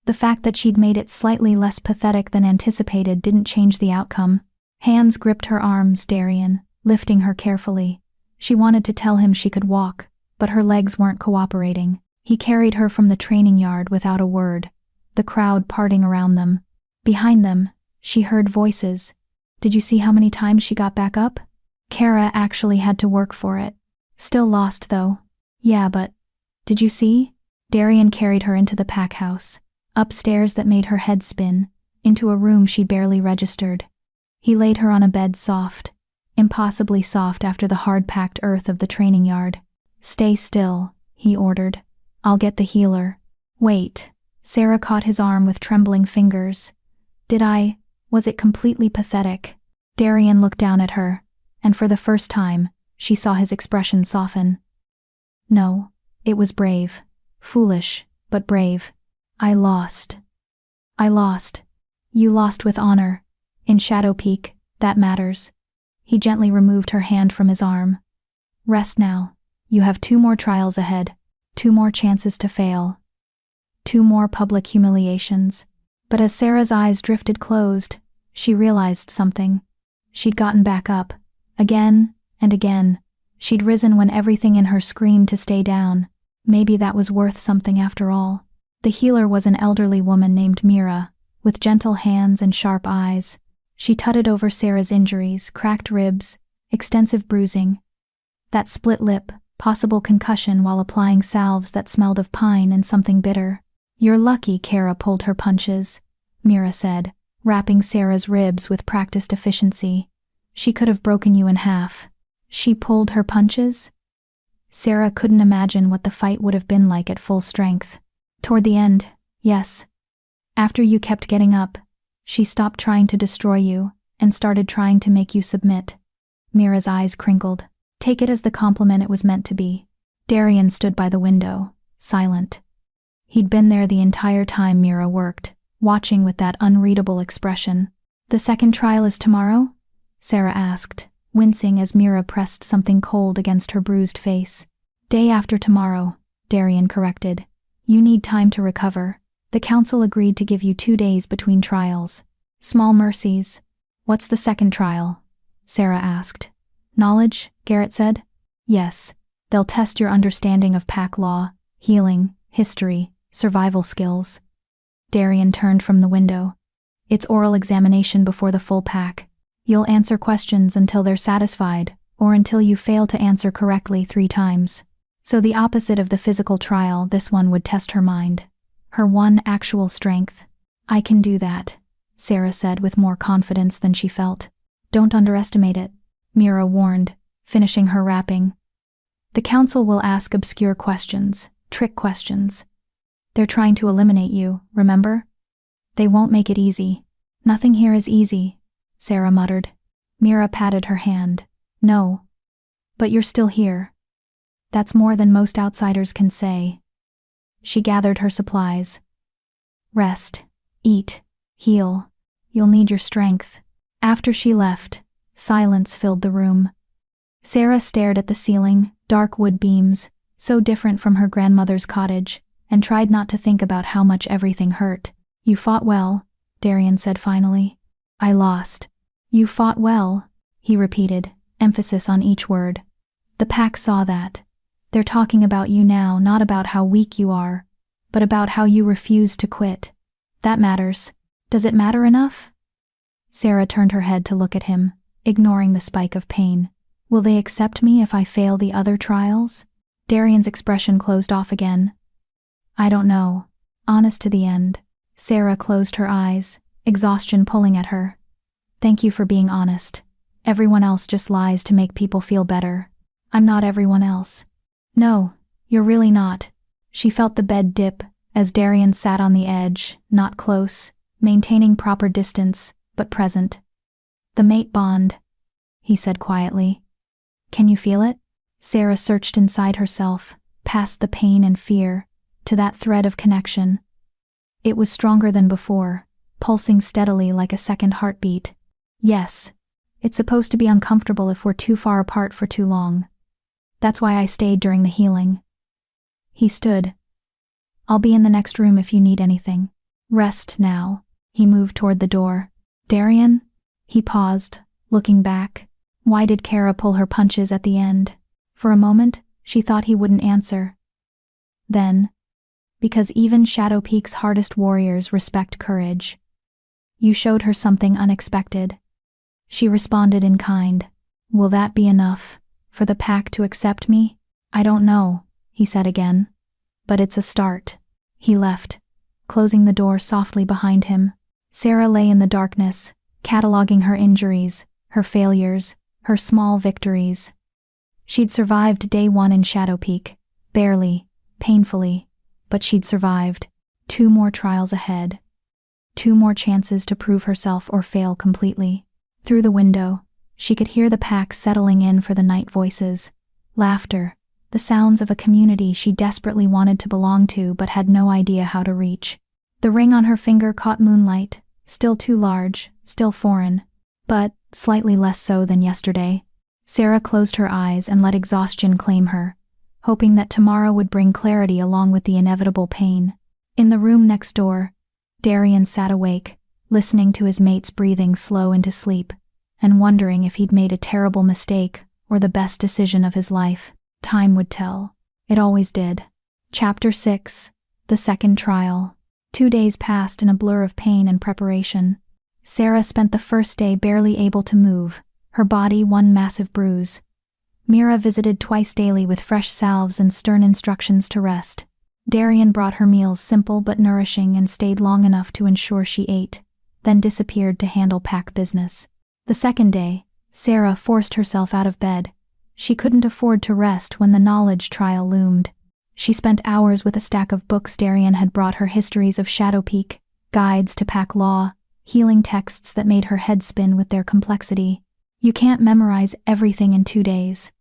The fact that she'd made it slightly less pathetic than anticipated didn't change the outcome. Hands gripped her arms, Darian, lifting her carefully. She wanted to tell him she could walk, but her legs weren't cooperating. He carried her from the training yard without a word, the crowd parting around them. Behind them, she heard voices. Did you see how many times she got back up? Kara actually had to work for it. Still lost, though. Yeah, but did you see? Darian carried her into the pack house, upstairs that made her head spin, into a room she barely registered. He laid her on a bed soft, impossibly soft after the hard-packed earth of the training yard. Stay still, he ordered. I'll get the healer. Wait. Sarah caught his arm with trembling fingers. Was it completely pathetic? Darian looked down at her, and for the first time, she saw his expression soften. No, it was brave. Foolish, but brave. I lost. You lost with honor. In Shadow Peak, that matters. He gently removed her hand from his arm. Rest now. You have 2 more trials ahead, 2 more chances to fail. 2 more public humiliations. But as Sarah's eyes drifted closed, she realized something. She'd gotten back up. Again and again. She'd risen when everything in her screamed to stay down. Maybe that was worth something after all. The healer was an elderly woman named Mira, with gentle hands and sharp eyes. She tutted over Sarah's injuries, cracked ribs, extensive bruising. That split lip, possible concussion while applying salves that smelled of pine and something bitter. You're lucky Kara pulled her punches, Mira said, wrapping Sarah's ribs with practiced efficiency. She could have broken you in half. She pulled her punches? Sarah couldn't imagine what the fight would have been like at full strength. Toward the end, yes. After you kept getting up, she stopped trying to destroy you and started trying to make you submit. Mira's eyes crinkled. Take it as the compliment it was meant to be. Darian stood by the window, silent. He'd been there the entire time Mira worked, watching with that unreadable expression. The second trial is tomorrow? Sarah asked, wincing as Mira pressed something cold against her bruised face. Day after tomorrow, Darian corrected. You need time to recover. The council agreed to give you 2 days between trials. Small mercies. What's the second trial? Sarah asked. Knowledge, Garrett said. Yes. They'll test your understanding of pack law, healing, history, survival skills. Darian turned from the window. It's oral examination before the full pack. You'll answer questions until they're satisfied, or until you fail to answer correctly 3 times. So the opposite of the physical trial, this one would test her mind. Her one actual strength. I can do that, Sarah said with more confidence than she felt. Don't underestimate it, Mira warned, finishing her wrapping. The council will ask obscure questions, trick questions. They're trying to eliminate you, remember? They won't make it easy. Nothing here is easy, Sarah muttered. Mira patted her hand. No. But you're still here. That's more than most outsiders can say. She gathered her supplies. Rest, eat, heal. You'll need your strength. After she left, silence filled the room. Sarah stared at the ceiling, dark wood beams, so different from her grandmother's cottage, and tried not to think about how much everything hurt. You fought well, Darian said finally. I lost. You fought well, he repeated, emphasis on each word. The pack saw that. They're talking about you now, not about how weak you are, but about how you refuse to quit. That matters. Does it matter enough? Sarah turned her head to look at him, ignoring the spike of pain. Will they accept me if I fail the other trials? Darian's expression closed off again. I don't know. Honest to the end. Sarah closed her eyes, exhaustion pulling at her. Thank you for being honest. Everyone else just lies to make people feel better. I'm not everyone else. No, you're really not. She felt the bed dip as Darian sat on the edge, not close, maintaining proper distance, but present. The mate bond, he said quietly. Can you feel it? Sarah searched inside herself, past the pain and fear, to that thread of connection. It was stronger than before, pulsing steadily like a second heartbeat. Yes. It's supposed to be uncomfortable if we're too far apart for too long. That's why I stayed during the healing. He stood. I'll be in the next room if you need anything. Rest now. He moved toward the door. Darian? He paused, looking back. Why did Kara pull her punches at the end? For a moment, she thought he wouldn't answer. Then, because even Shadow Peak's hardest warriors respect courage. You showed her something unexpected. She responded in kind. Will that be enough for the pack to accept me? I don't know, he said again. But it's a start. He left, closing the door softly behind him. Sarah lay in the darkness, cataloging her injuries, her failures, her small victories. She'd survived day 1 in Shadow Peak, barely, painfully, but she'd survived. 2 more trials ahead. 2 more chances to prove herself or fail completely. Through the window, she could hear the pack settling in for the night voices, laughter, the sounds of a community she desperately wanted to belong to but had no idea how to reach. The ring on her finger caught moonlight, still too large, still foreign, but slightly less so than yesterday. Sarah closed her eyes and let exhaustion claim her, hoping that tomorrow would bring clarity along with the inevitable pain. In the room next door, Darian sat awake, listening to his mate's breathing slow into sleep, and wondering if he'd made a terrible mistake or the best decision of his life. Time would tell. It always did. Chapter 6. The Second Trial. 2 days passed in a blur of pain and preparation. Sarah spent the first day barely able to move, her body one massive bruise. Mira visited twice daily with fresh salves and stern instructions to rest. Darian brought her meals simple but nourishing and stayed long enough to ensure she ate, then disappeared to handle pack business. The second day, Sarah forced herself out of bed. She couldn't afford to rest when the knowledge trial loomed. She spent hours with a stack of books Darian had brought her, histories of Shadow Peak, guides to pack law, healing texts that made her head spin with their complexity. You can't memorize everything in 2 days,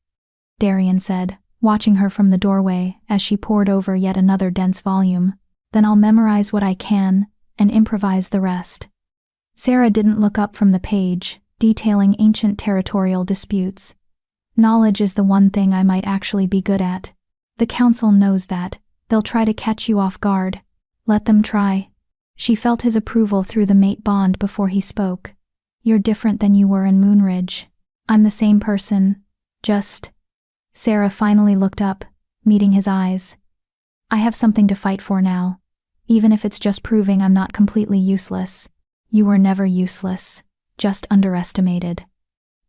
Darian said, watching her from the doorway as she pored over yet another dense volume. Then I'll memorize what I can and improvise the rest. Sarah didn't look up from the page, detailing ancient territorial disputes. Knowledge is the one thing I might actually be good at. The council knows that. They'll try to catch you off guard. Let them try. She felt his approval through the mate bond before he spoke. You're different than you were in Moonridge. I'm the same person. Just... Sarah finally looked up, meeting his eyes. I have something to fight for now. Even if it's just proving I'm not completely useless. You were never useless, just underestimated.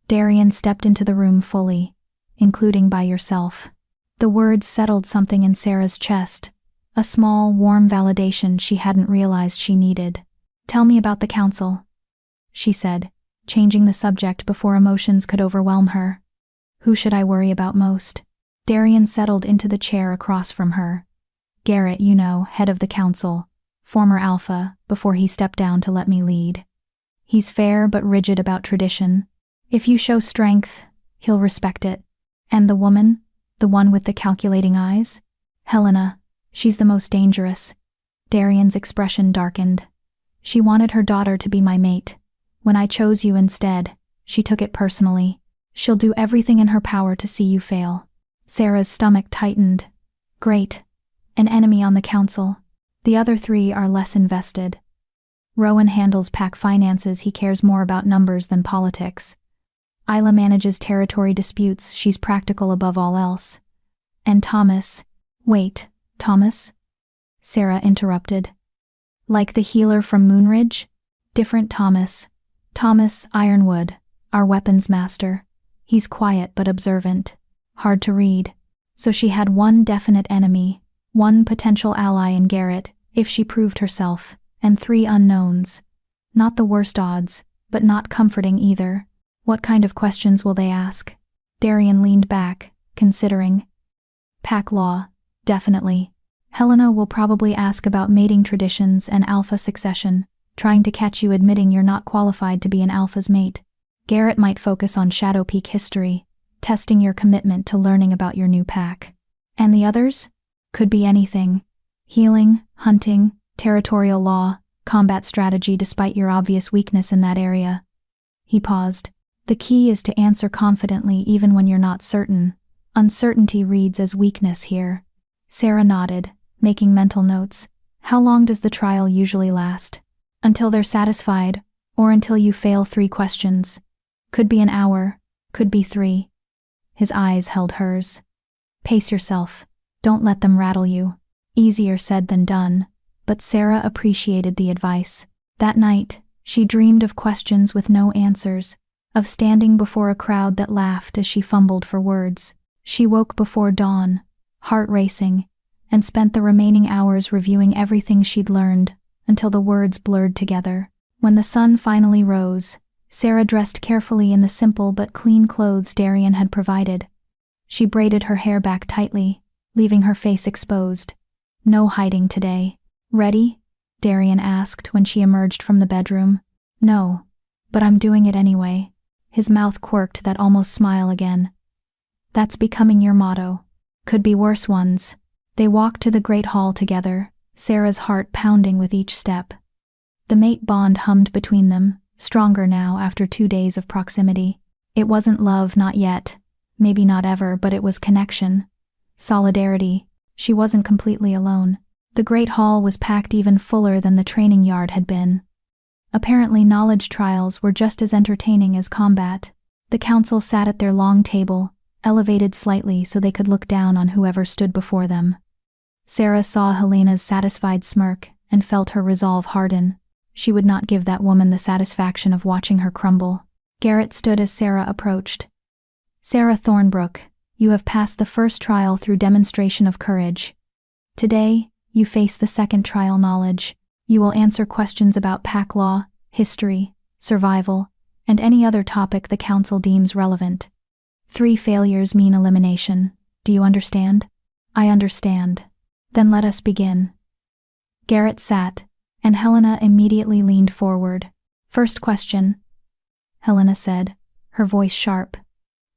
Darian stepped into the room fully, including by yourself. The words settled something in Sarah's chest, a small, warm validation she hadn't realized she needed. Tell me about the council, she said, changing the subject before emotions could overwhelm her. Who should I worry about most? Darian settled into the chair across from her. Garrett, you know, head of the council, former alpha, before he stepped down to let me lead. He's fair but rigid about tradition. If you show strength, he'll respect it. And the woman? The one with the calculating eyes? Helena. She's the most dangerous. Darian's expression darkened. She wanted her daughter to be my mate. When I chose you instead, she took it personally. She'll do everything in her power to see you fail. Sarah's stomach tightened. Great. An enemy on the council. The other 3 are less invested. Rowan handles pack finances, he cares more about numbers than politics. Isla manages territory disputes, she's practical above all else. And Thomas... Wait, Thomas? Sarah interrupted. Like the healer from Moonridge? Different Thomas. Thomas Ironwood, our weapons master. He's quiet but observant. Hard to read. So she had one definite enemy, one potential ally in Garrett, if she proved herself, and 3 unknowns. Not the worst odds, but not comforting either. What kind of questions will they ask? Darian leaned back, considering. Pack law, definitely. Helena will probably ask about mating traditions and alpha succession, trying to catch you admitting you're not qualified to be an alpha's mate. Garrett might focus on Shadow Peak history, testing your commitment to learning about your new pack. And the others? Could be anything. Healing, hunting, territorial law, combat strategy despite your obvious weakness in that area. He paused. The key is to answer confidently even when you're not certain. Uncertainty reads as weakness here. Sarah nodded, making mental notes. How long does the trial usually last? Until they're satisfied, or until you fail 3 questions. Could be an hour, could be 3. His eyes held hers. Pace yourself. Don't let them rattle you. Easier said than done, but Sarah appreciated the advice. That night, she dreamed of questions with no answers, of standing before a crowd that laughed as she fumbled for words. She woke before dawn, heart racing, and spent the remaining hours reviewing everything she'd learned, until the words blurred together. When the sun finally rose, Sarah dressed carefully in the simple but clean clothes Darian had provided. She braided her hair back tightly, leaving her face exposed. No hiding today. Ready? Darian asked when she emerged from the bedroom. No, but I'm doing it anyway. His mouth quirked that almost smile again. That's becoming your motto. Could be worse ones. They walked to the great hall together, Sarah's heart pounding with each step. The mate bond hummed between them, stronger now after 2 days of proximity. It wasn't love, not yet. Maybe not ever, but it was connection. Solidarity. She wasn't completely alone. The great hall was packed even fuller than the training yard had been. Apparently knowledge trials were just as entertaining as combat. The council sat at their long table, elevated slightly so they could look down on whoever stood before them. Sarah saw Helena's satisfied smirk and felt her resolve harden. She would not give that woman the satisfaction of watching her crumble. Garrett stood as Sarah approached. Sarah Thornbrook, you have passed the first trial through demonstration of courage. Today, you face the second trial, knowledge. You will answer questions about pack law, history, survival, and any other topic the council deems relevant. 3 failures mean elimination. Do you understand? I understand. Then let us begin. Garrett sat, and Helena immediately leaned forward. First question, Helena said, her voice sharp.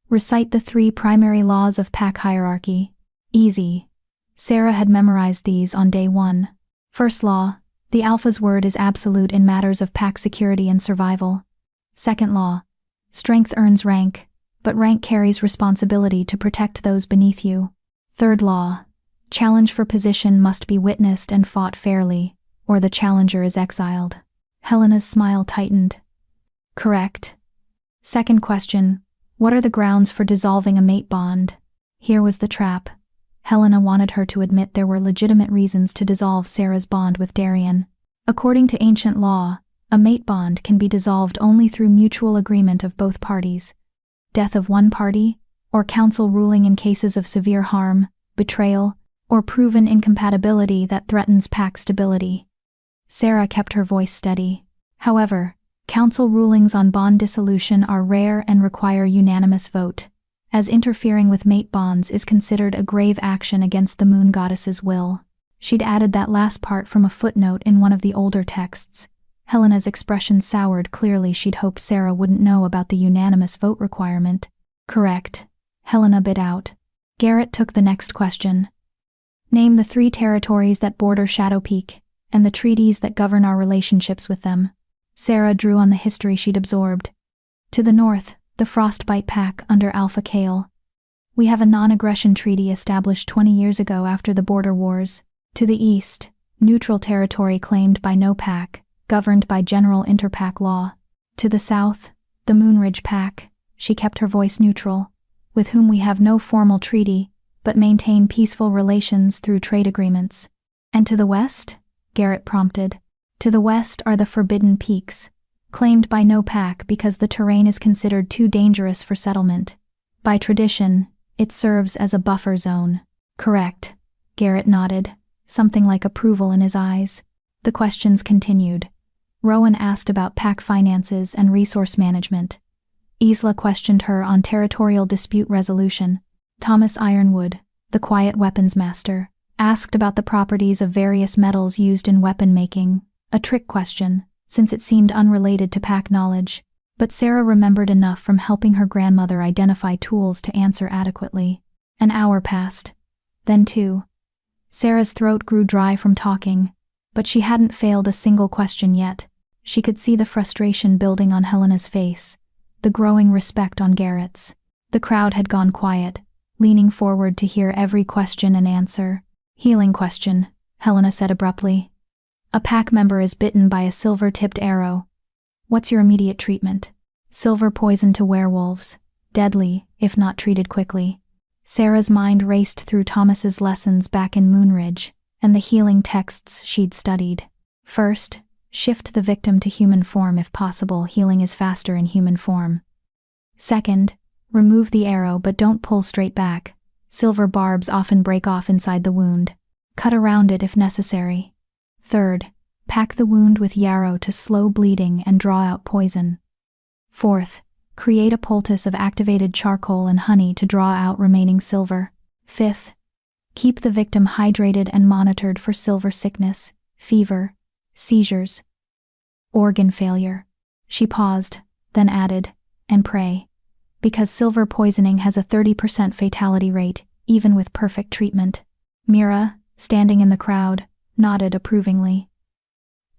Recite the 3 primary laws of pack hierarchy. Easy. Sarah had memorized these on day 1. First law, the alpha's word is absolute in matters of pack security and survival. Second law, strength earns rank, but rank carries responsibility to protect those beneath you. Third law, challenge for position must be witnessed and fought fairly, or the challenger is exiled. Helena's smile tightened. Correct. Second question, what are the grounds for dissolving a mate bond? Here was the trap. Helena wanted her to admit there were legitimate reasons to dissolve Sarah's bond with Darian. According to ancient law, a mate bond can be dissolved only through mutual agreement of both parties. Death of one party, or council ruling in cases of severe harm, betrayal, or proven incompatibility that threatens pack stability. Sarah kept her voice steady. However, council rulings on bond dissolution are rare and require unanimous vote, as interfering with mate bonds is considered a grave action against the moon goddess's will. She'd added that last part from a footnote in one of the older texts. Helena's expression soured. Clearly she'd hoped Sarah wouldn't know about the unanimous vote requirement. Correct. Helena bit out. Garrett took the next question. Name the 3 territories that border Shadow Peak, and the treaties that govern our relationships with them. Sarah drew on the history she'd absorbed. To the north, the Frostbite Pack under Alpha Cale. We have a non-aggression treaty established 20 years ago after the border wars. To the east, neutral territory claimed by no pack, governed by general interpack law. To the south, the Moonridge Pack, she kept her voice neutral, with whom we have no formal treaty, but maintain peaceful relations through trade agreements. And to the west? Garrett prompted. To the west are the Forbidden Peaks, claimed by no pack because the terrain is considered too dangerous for settlement. By tradition, it serves as a buffer zone. Correct. Garrett nodded, something like approval in his eyes. The questions continued. Rowan asked about pack finances and resource management. Isla questioned her on territorial dispute resolution. Thomas Ironwood, the quiet weapons master, asked about the properties of various metals used in weapon making, a trick question, since it seemed unrelated to pack knowledge, but Sarah remembered enough from helping her grandmother identify tools to answer adequately. An hour passed. Then 2. Sarah's throat grew dry from talking, but she hadn't failed a single question yet. She could see the frustration building on Helena's face, the growing respect on Garrett's. The crowd had gone quiet, leaning forward to hear every question and answer. "Healing question," Helena said abruptly. "A pack member is bitten by a silver-tipped arrow. What's your immediate treatment?" "Silver poison to werewolves. Deadly, if not treated quickly." Sarah's mind raced through Thomas's lessons back in Moonridge, and the healing texts she'd studied. First, shift the victim to human form if possible. Healing is faster in human form. Second, remove the arrow but don't pull straight back. Silver barbs often break off inside the wound. Cut around it if necessary. Third, pack the wound with yarrow to slow bleeding and draw out poison. Fourth, create a poultice of activated charcoal and honey to draw out remaining silver. Fifth, keep the victim hydrated and monitored for silver sickness, fever, seizures, organ failure. She paused, then added, and pray, because silver poisoning has a 30% fatality rate, even with perfect treatment. Mira, standing in the crowd, nodded approvingly.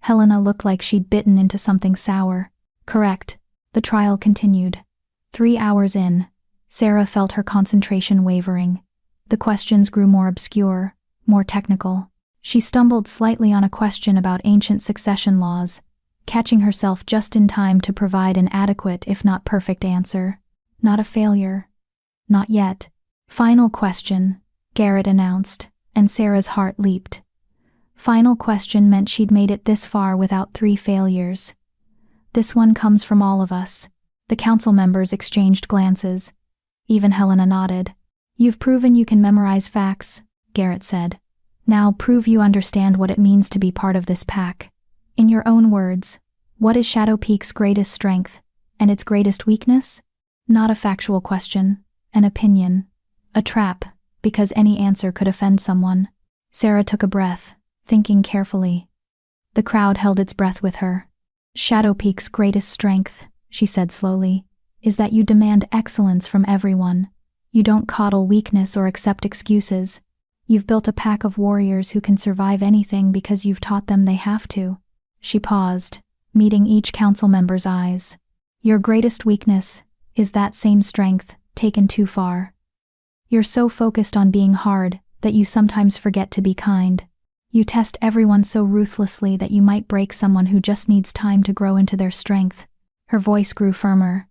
Helena looked like she'd bitten into something sour. Correct. The trial continued. 3 hours in, Sarah felt her concentration wavering. The questions grew more obscure, more technical. She stumbled slightly on a question about ancient succession laws, catching herself just in time to provide an adequate if not perfect answer. Not a failure. Not yet. "Final question," Garrett announced, and Sarah's heart leaped. Final question meant she'd made it this far without 3 failures. "This one comes from all of us." The council members exchanged glances. Even Helena nodded. "You've proven you can memorize facts," Garrett said. "Now prove you understand what it means to be part of this pack. In your own words, what is Shadow Peak's greatest strength, and its greatest weakness?" Not a factual question, an opinion. A trap, because any answer could offend someone. Sarah took a breath, thinking carefully. The crowd held its breath with her. "Shadow Peak's greatest strength," she said slowly, "is that you demand excellence from everyone. You don't coddle weakness or accept excuses. You've built a pack of warriors who can survive anything because you've taught them they have to." She paused, meeting each council member's eyes. "Your greatest weakness is that same strength, taken too far. You're so focused on being hard that you sometimes forget to be kind. You test everyone so ruthlessly that you might break someone who just needs time to grow into their strength." Her voice grew firmer.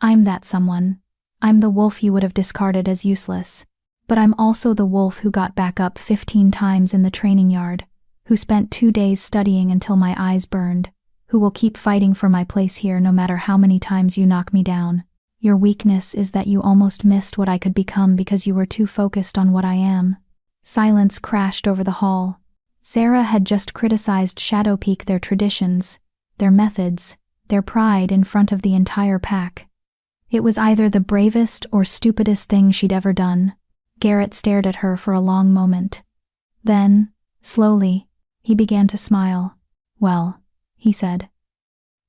"I'm that someone. I'm the wolf you would have discarded as useless. But I'm also the wolf who got back up 15 times in the training yard, who spent 2 days studying until my eyes burned, who will keep fighting for my place here no matter how many times you knock me down. Your weakness is that you almost missed what I could become because you were too focused on what I am." Silence crashed over the hall. Sarah had just criticized Shadow Peak, their traditions, their methods, their pride in front of the entire pack. It was either the bravest or stupidest thing she'd ever done. Garrett stared at her for a long moment. Then, slowly, he began to smile. "Well," he said.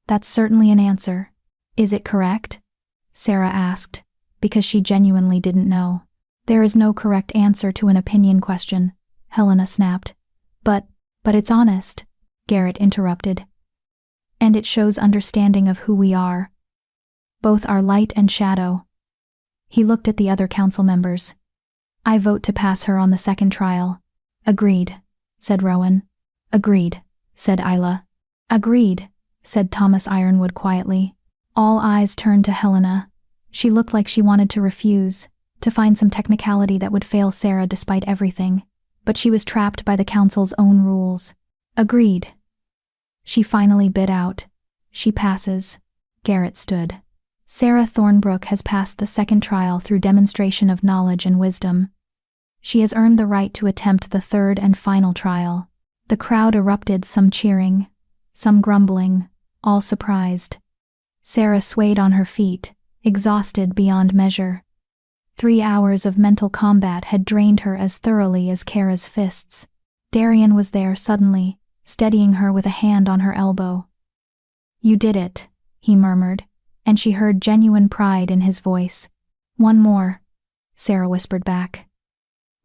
"That's certainly an answer. Is it correct?" Sarah asked, because she genuinely didn't know. "There is no correct answer to an opinion question," Helena snapped. But it's honest," Garrett interrupted. "And it shows understanding of who we are. Both are light and shadow." He looked at the other council members. "I vote to pass her on the second trial." "Agreed," said Rowan. "Agreed," said Isla. "Agreed," said Thomas Ironwood quietly. All eyes turned to Helena. She looked like she wanted to refuse, to find some technicality that would fail Sarah despite everything, but she was trapped by the council's own rules. "Agreed." She finally bit out. "She passes." Garrett stood. "Sarah Thornbrook has passed the second trial through demonstration of knowledge and wisdom. She has earned the right to attempt the third and final trial." The crowd erupted, some cheering, some grumbling, all surprised. Sarah swayed on her feet, exhausted beyond measure. 3 hours of mental combat had drained her as thoroughly as Kara's fists. Darian was there suddenly, steadying her with a hand on her elbow. "You did it," he murmured, and she heard genuine pride in his voice. "One more," Sarah whispered back.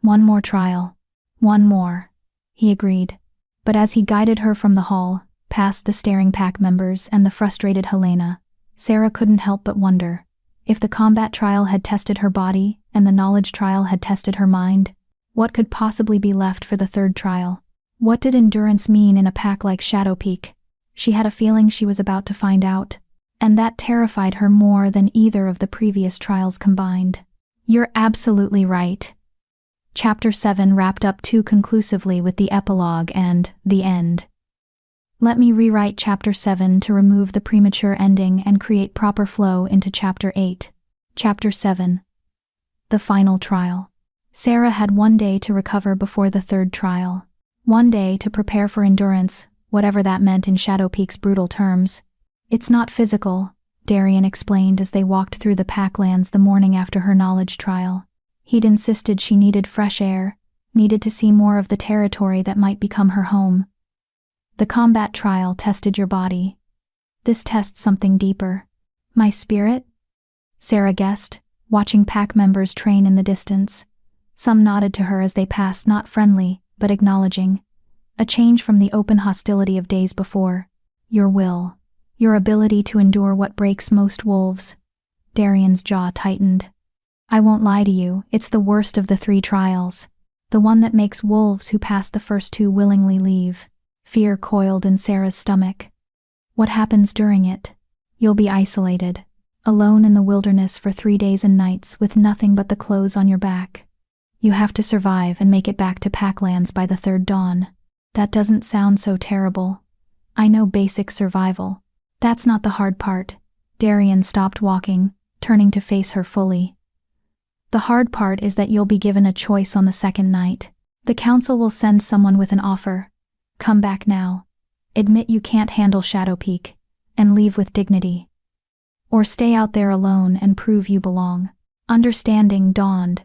"One more trial. One more," he agreed. But as he guided her from the hall, past the staring pack members and the frustrated Helena, Sarah couldn't help but wonder. If the combat trial had tested her body, and the knowledge trial had tested her mind, what could possibly be left for the third trial? What did endurance mean in a pack like Shadow Peak? She had a feeling she was about to find out, and that terrified her more than either of the previous trials combined. You're absolutely right. Chapter 7 wrapped up too conclusively with the epilogue and the end. Let me rewrite Chapter 7 to remove the premature ending and create proper flow into Chapter 8. Chapter 7. The final trial. Sarah had one day to recover before the third trial. One day to prepare for endurance, whatever that meant in Shadow Peak's brutal terms. It's not physical, Darian explained as they walked through the packlands the morning after her knowledge trial. He'd insisted she needed fresh air, needed to see more of the territory that might become her home. The combat trial tested your body. This tests something deeper. My spirit? Sarah guessed, watching pack members train in the distance. Some nodded to her as they passed, not friendly, but acknowledging. A change from the open hostility of days before. Your will. Your ability to endure what breaks most wolves. Darian's jaw tightened. I won't lie to you, it's the worst of the three trials. The one that makes wolves who pass the first two willingly leave. Fear coiled in Sarah's stomach. What happens during it? You'll be isolated, alone in the wilderness for 3 days and nights with nothing but the clothes on your back. You have to survive and make it back to Packlands by the third dawn. That doesn't sound so terrible. I know basic survival. That's not the hard part. Darian stopped walking, turning to face her fully. The hard part is that you'll be given a choice on the second night. The council will send someone with an offer. Come back now. Admit you can't handle Shadow Peak, and leave with dignity. Or stay out there alone and prove you belong. Understanding dawned.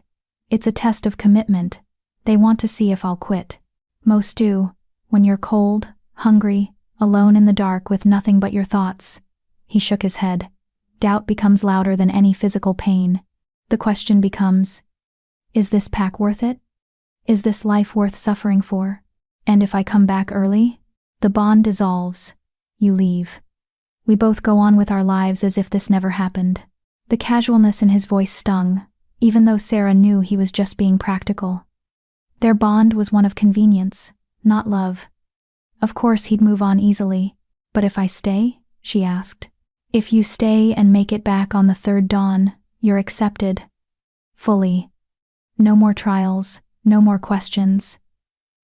It's a test of commitment. They want to see if I'll quit. Most do, when you're cold, hungry, alone in the dark with nothing but your thoughts. He shook his head. Doubt becomes louder than any physical pain. The question becomes, is this pack worth it? Is this life worth suffering for? And if I come back early? The bond dissolves. You leave. We both go on with our lives as if this never happened. The casualness in his voice stung, even though Sarah knew he was just being practical. Their bond was one of convenience, not love. Of course he'd move on easily, but if I stay? She asked. If you stay and make it back on the third dawn, you're accepted. Fully. No more trials, no more questions.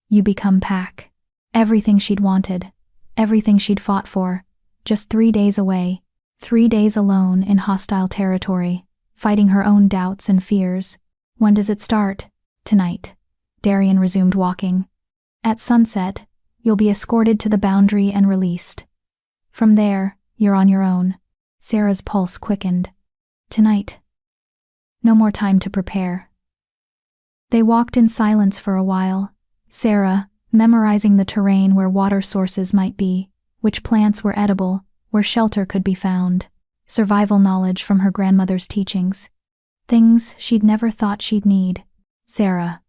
You become Pack. Everything she'd wanted, everything she'd fought for, just 3 days away, 3 days alone in hostile territory, fighting her own doubts and fears. When does it start? Tonight. Darian resumed walking. At sunset, you'll be escorted to the boundary and released. From there, you're on your own. Sarah's pulse quickened. Tonight. No more time to prepare. They walked in silence for a while. Sarah, memorizing the terrain where water sources might be, which plants were edible, where shelter could be found. Survival knowledge from her grandmother's teachings. Things she'd never thought she'd need. Sarah.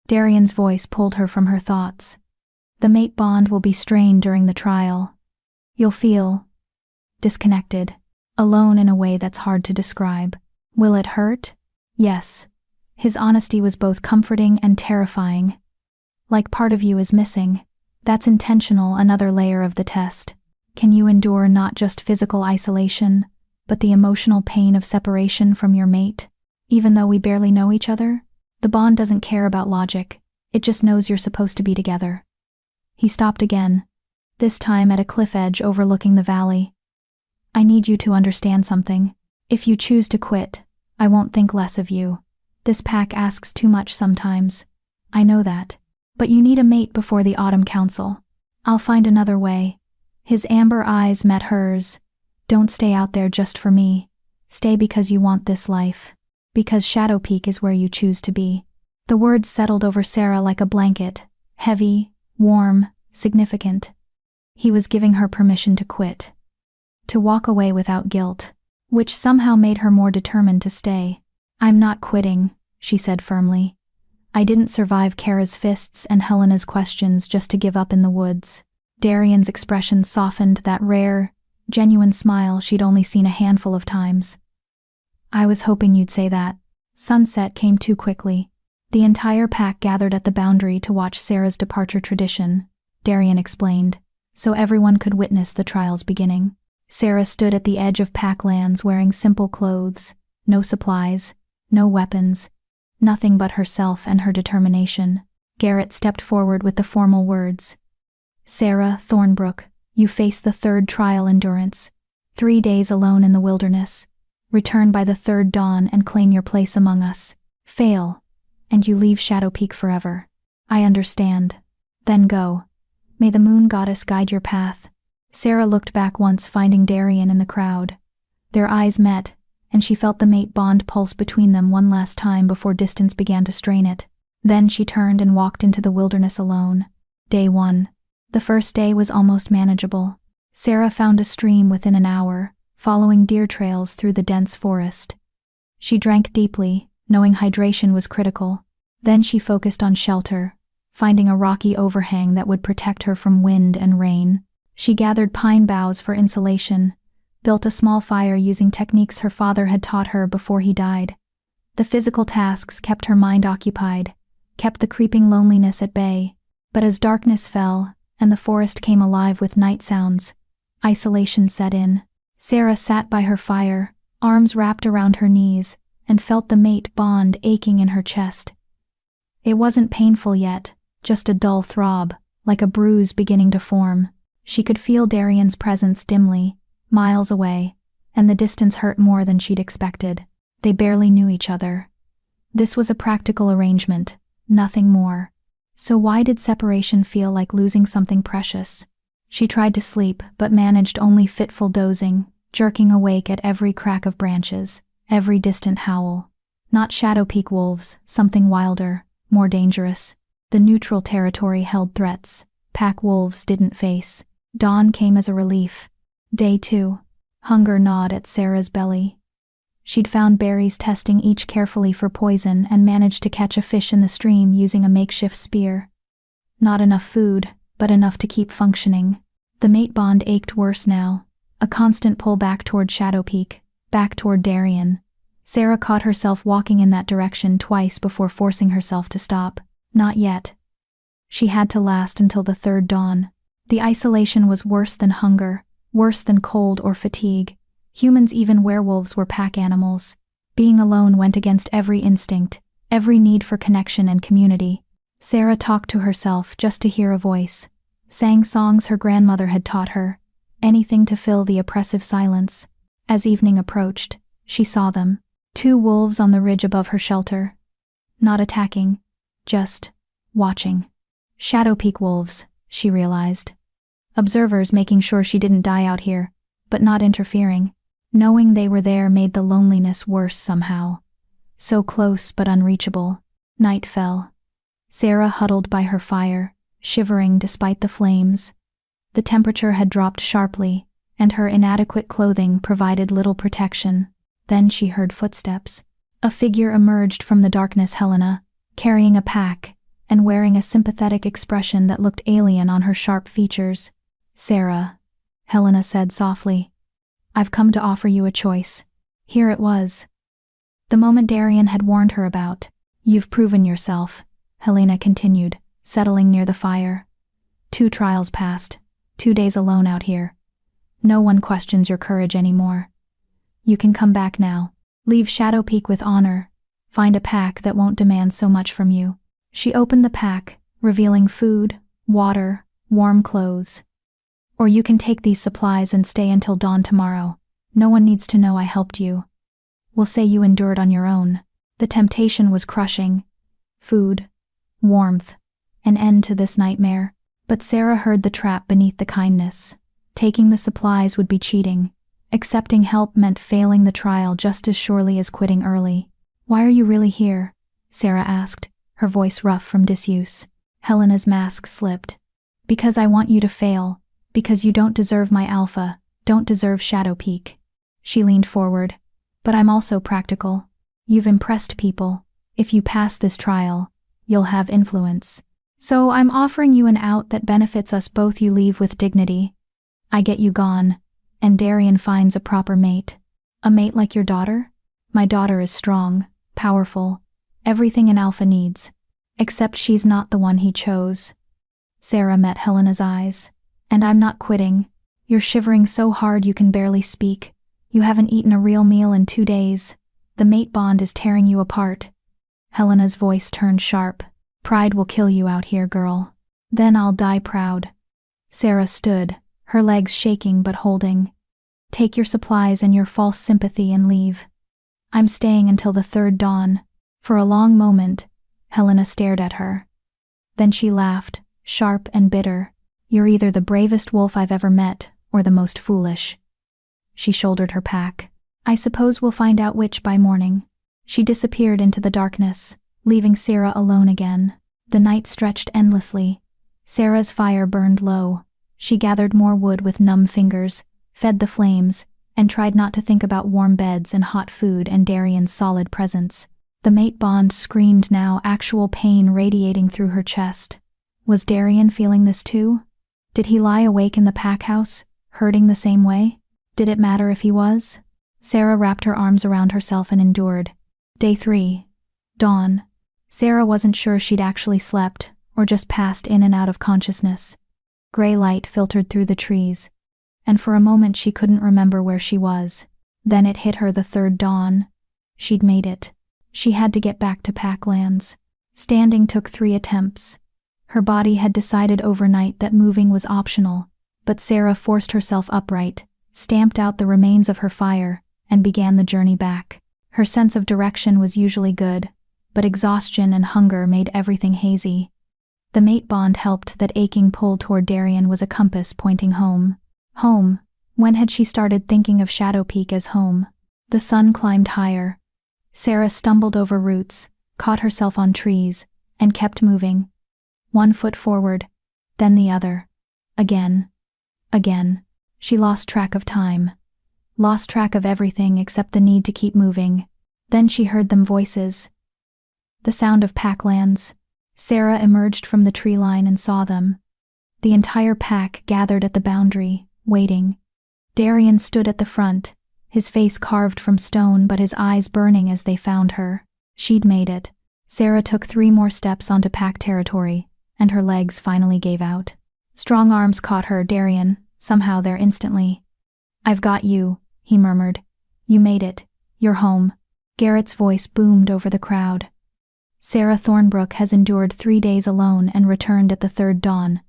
Darian's voice pulled her from her thoughts. The mate bond will be strained during the trial. You'll feel disconnected, alone in a way that's hard to describe. Will it hurt? Yes. His honesty was both comforting and terrifying. Like part of you is missing. That's intentional, another layer of the test. Can you endure not just physical isolation, but the emotional pain of separation from your mate? Even though we barely know each other? The bond doesn't care about logic. It just knows you're supposed to be together. He stopped again, this time at a cliff edge overlooking the valley. I need you to understand something. If you choose to quit, I won't think less of you. This pack asks too much sometimes. I know that. But you need a mate before the Autumn Council. I'll find another way. His amber eyes met hers. Don't stay out there just for me. Stay because you want this life. Because Shadow Peak is where you choose to be. The words settled over Sarah like a blanket, heavy, warm, significant. He was giving her permission to quit. To walk away without guilt, which somehow made her more determined to stay. I'm not quitting, she said firmly. I didn't survive Kara's fists and Helena's questions just to give up in the woods. Darian's expression softened, that rare, genuine smile she'd only seen a handful of times. I was hoping you'd say that. Sunset came too quickly. The entire pack gathered at the boundary to watch Sarah's departure tradition, Darian explained, so everyone could witness the trial's beginning. Sarah stood at the edge of pack lands wearing simple clothes, no supplies, no weapons, nothing but herself and her determination. Garrett stepped forward with the formal words. Sarah Thornbrook, you face the third trial endurance. 3 days alone in the wilderness. Return by the third dawn and claim your place among us. Fail, and you leave Shadow Peak forever. I understand. Then go. May the moon goddess guide your path. Sarah looked back once, finding Darian in the crowd. Their eyes met, and she felt the mate bond pulse between them one last time before distance began to strain it. Then she turned and walked into the wilderness alone. Day 1. The first day was almost manageable. Sarah found a stream within an hour, following deer trails through the dense forest. She drank deeply, knowing hydration was critical. Then she focused on shelter, finding a rocky overhang that would protect her from wind and rain. She gathered pine boughs for insulation, built a small fire using techniques her father had taught her before he died. The physical tasks kept her mind occupied, kept the creeping loneliness at bay. But as darkness fell, and the forest came alive with night sounds, isolation set in. Sarah sat by her fire, arms wrapped around her knees, and felt the mate bond aching in her chest. It wasn't painful yet, just a dull throb, like a bruise beginning to form. She could feel Darian's presence dimly, miles away, and the distance hurt more than she'd expected. They barely knew each other. This was a practical arrangement, nothing more. So why did separation feel like losing something precious? She tried to sleep, but managed only fitful dozing, jerking awake at every crack of branches, every distant howl. Not Shadow Peak wolves, something wilder, more dangerous. The neutral territory held threats pack wolves didn't face. Dawn came as a relief. Day 2. Hunger gnawed at Sarah's belly. She'd found berries, testing each carefully for poison, and managed to catch a fish in the stream using a makeshift spear. Not enough food, but enough to keep functioning. The mate bond ached worse now, a constant pull back toward Shadow Peak, back toward Darian. Sarah caught herself walking in that direction twice before forcing herself to stop. Not yet. She had to last until the third dawn. The isolation was worse than hunger, worse than cold or fatigue. Humans, even werewolves, were pack animals. Being alone went against every instinct, every need for connection and community. Sarah talked to herself just to hear a voice, sang songs her grandmother had taught her, anything to fill the oppressive silence. As evening approached, she saw them, 2 wolves on the ridge above her shelter. Not attacking, just watching. Shadow Peak wolves, she realized. Observers, making sure she didn't die out here, but not interfering. Knowing they were there made the loneliness worse somehow. So close but unreachable. Night fell. Sarah huddled by her fire, shivering despite the flames. The temperature had dropped sharply, and her inadequate clothing provided little protection. Then she heard footsteps. A figure emerged from the darkness, Helena, carrying a pack, and wearing a sympathetic expression that looked alien on her sharp features. Sarah, Helena said softly, I've come to offer you a choice. Here it was. The moment Darian had warned her about. You've proven yourself, Helena continued, settling near the fire. 2 trials passed, 2 days alone out here. No one questions your courage anymore. You can come back now. Leave Shadow Peak with honor. Find a pack that won't demand so much from you. She opened the pack, revealing food, water, warm clothes. Or you can take these supplies and stay until dawn tomorrow. No one needs to know I helped you. We'll say you endured on your own. The temptation was crushing. Food, warmth, an end to this nightmare. But Sarah heard the trap beneath the kindness. Taking the supplies would be cheating. Accepting help meant failing the trial just as surely as quitting early. Why are you really here? Sarah asked, her voice rough from disuse. Helena's mask slipped. Because I want you to fail. Because you don't deserve my alpha, don't deserve Shadow Peak. She leaned forward. But I'm also practical. You've impressed people. If you pass this trial, you'll have influence. So I'm offering you an out that benefits us both. You leave with dignity. I get you gone. and Darian finds a proper mate. A mate like your daughter? My daughter is strong, powerful, everything an alpha needs. Except she's not the one he chose. Sarah met Helena's eyes. And I'm not quitting. You're shivering so hard you can barely speak. You haven't eaten a real meal in 2 days. The mate bond is tearing you apart. Helena's voice turned sharp. Pride will kill you out here, girl. Then I'll die proud. Sarah stood, her legs shaking but holding. Take your supplies and your false sympathy and leave. I'm staying until the 3rd dawn. For a long moment, Helena stared at her. Then she laughed, sharp and bitter. You're either the bravest wolf I've ever met, or the most foolish. She shouldered her pack. I suppose we'll find out which by morning. She disappeared into the darkness, leaving Sarah alone again. The night stretched endlessly. Sarah's fire burned low. She gathered more wood with numb fingers, fed the flames, and tried not to think about warm beds and hot food and Darian's solid presence. The mate bond screamed now, actual pain radiating through her chest. Was Darian feeling this too? Did he lie awake in the pack house, hurting the same way? Did it matter if he was? Sarah wrapped her arms around herself and endured. Day 3. Dawn. Sarah wasn't sure she'd actually slept, or just passed in and out of consciousness. Gray light filtered through the trees, and for a moment she couldn't remember where she was. Then it hit her, the 3rd dawn. She'd made it. She had to get back to Packlands. Standing took 3 attempts. Her body had decided overnight that moving was optional, but Sarah forced herself upright, stamped out the remains of her fire, and began the journey back. Her sense of direction was usually good, but exhaustion and hunger made everything hazy. The mate bond helped. That aching pull toward Darian was a compass pointing home. Home. When had she started thinking of Shadow Peak as home? The sun climbed higher. Sarah stumbled over roots, caught herself on trees, and kept moving. 1 foot forward, then the other. Again. Again. She lost track of time. Lost track of everything except the need to keep moving. Then she heard them voices. The sound of Packlands. Sarah emerged from the tree line and saw them. The entire pack gathered at the boundary, waiting. Darian stood at the front, his face carved from stone but his eyes burning as they found her. She'd made it. Sarah took 3 more steps onto pack territory, and her legs finally gave out. Strong arms caught her. Darian, somehow there instantly. I've got you, he murmured. You made it. You're home. Garrett's voice boomed over the crowd. Sarah Thornbrook has endured 3 days alone and returned at the 3rd dawn.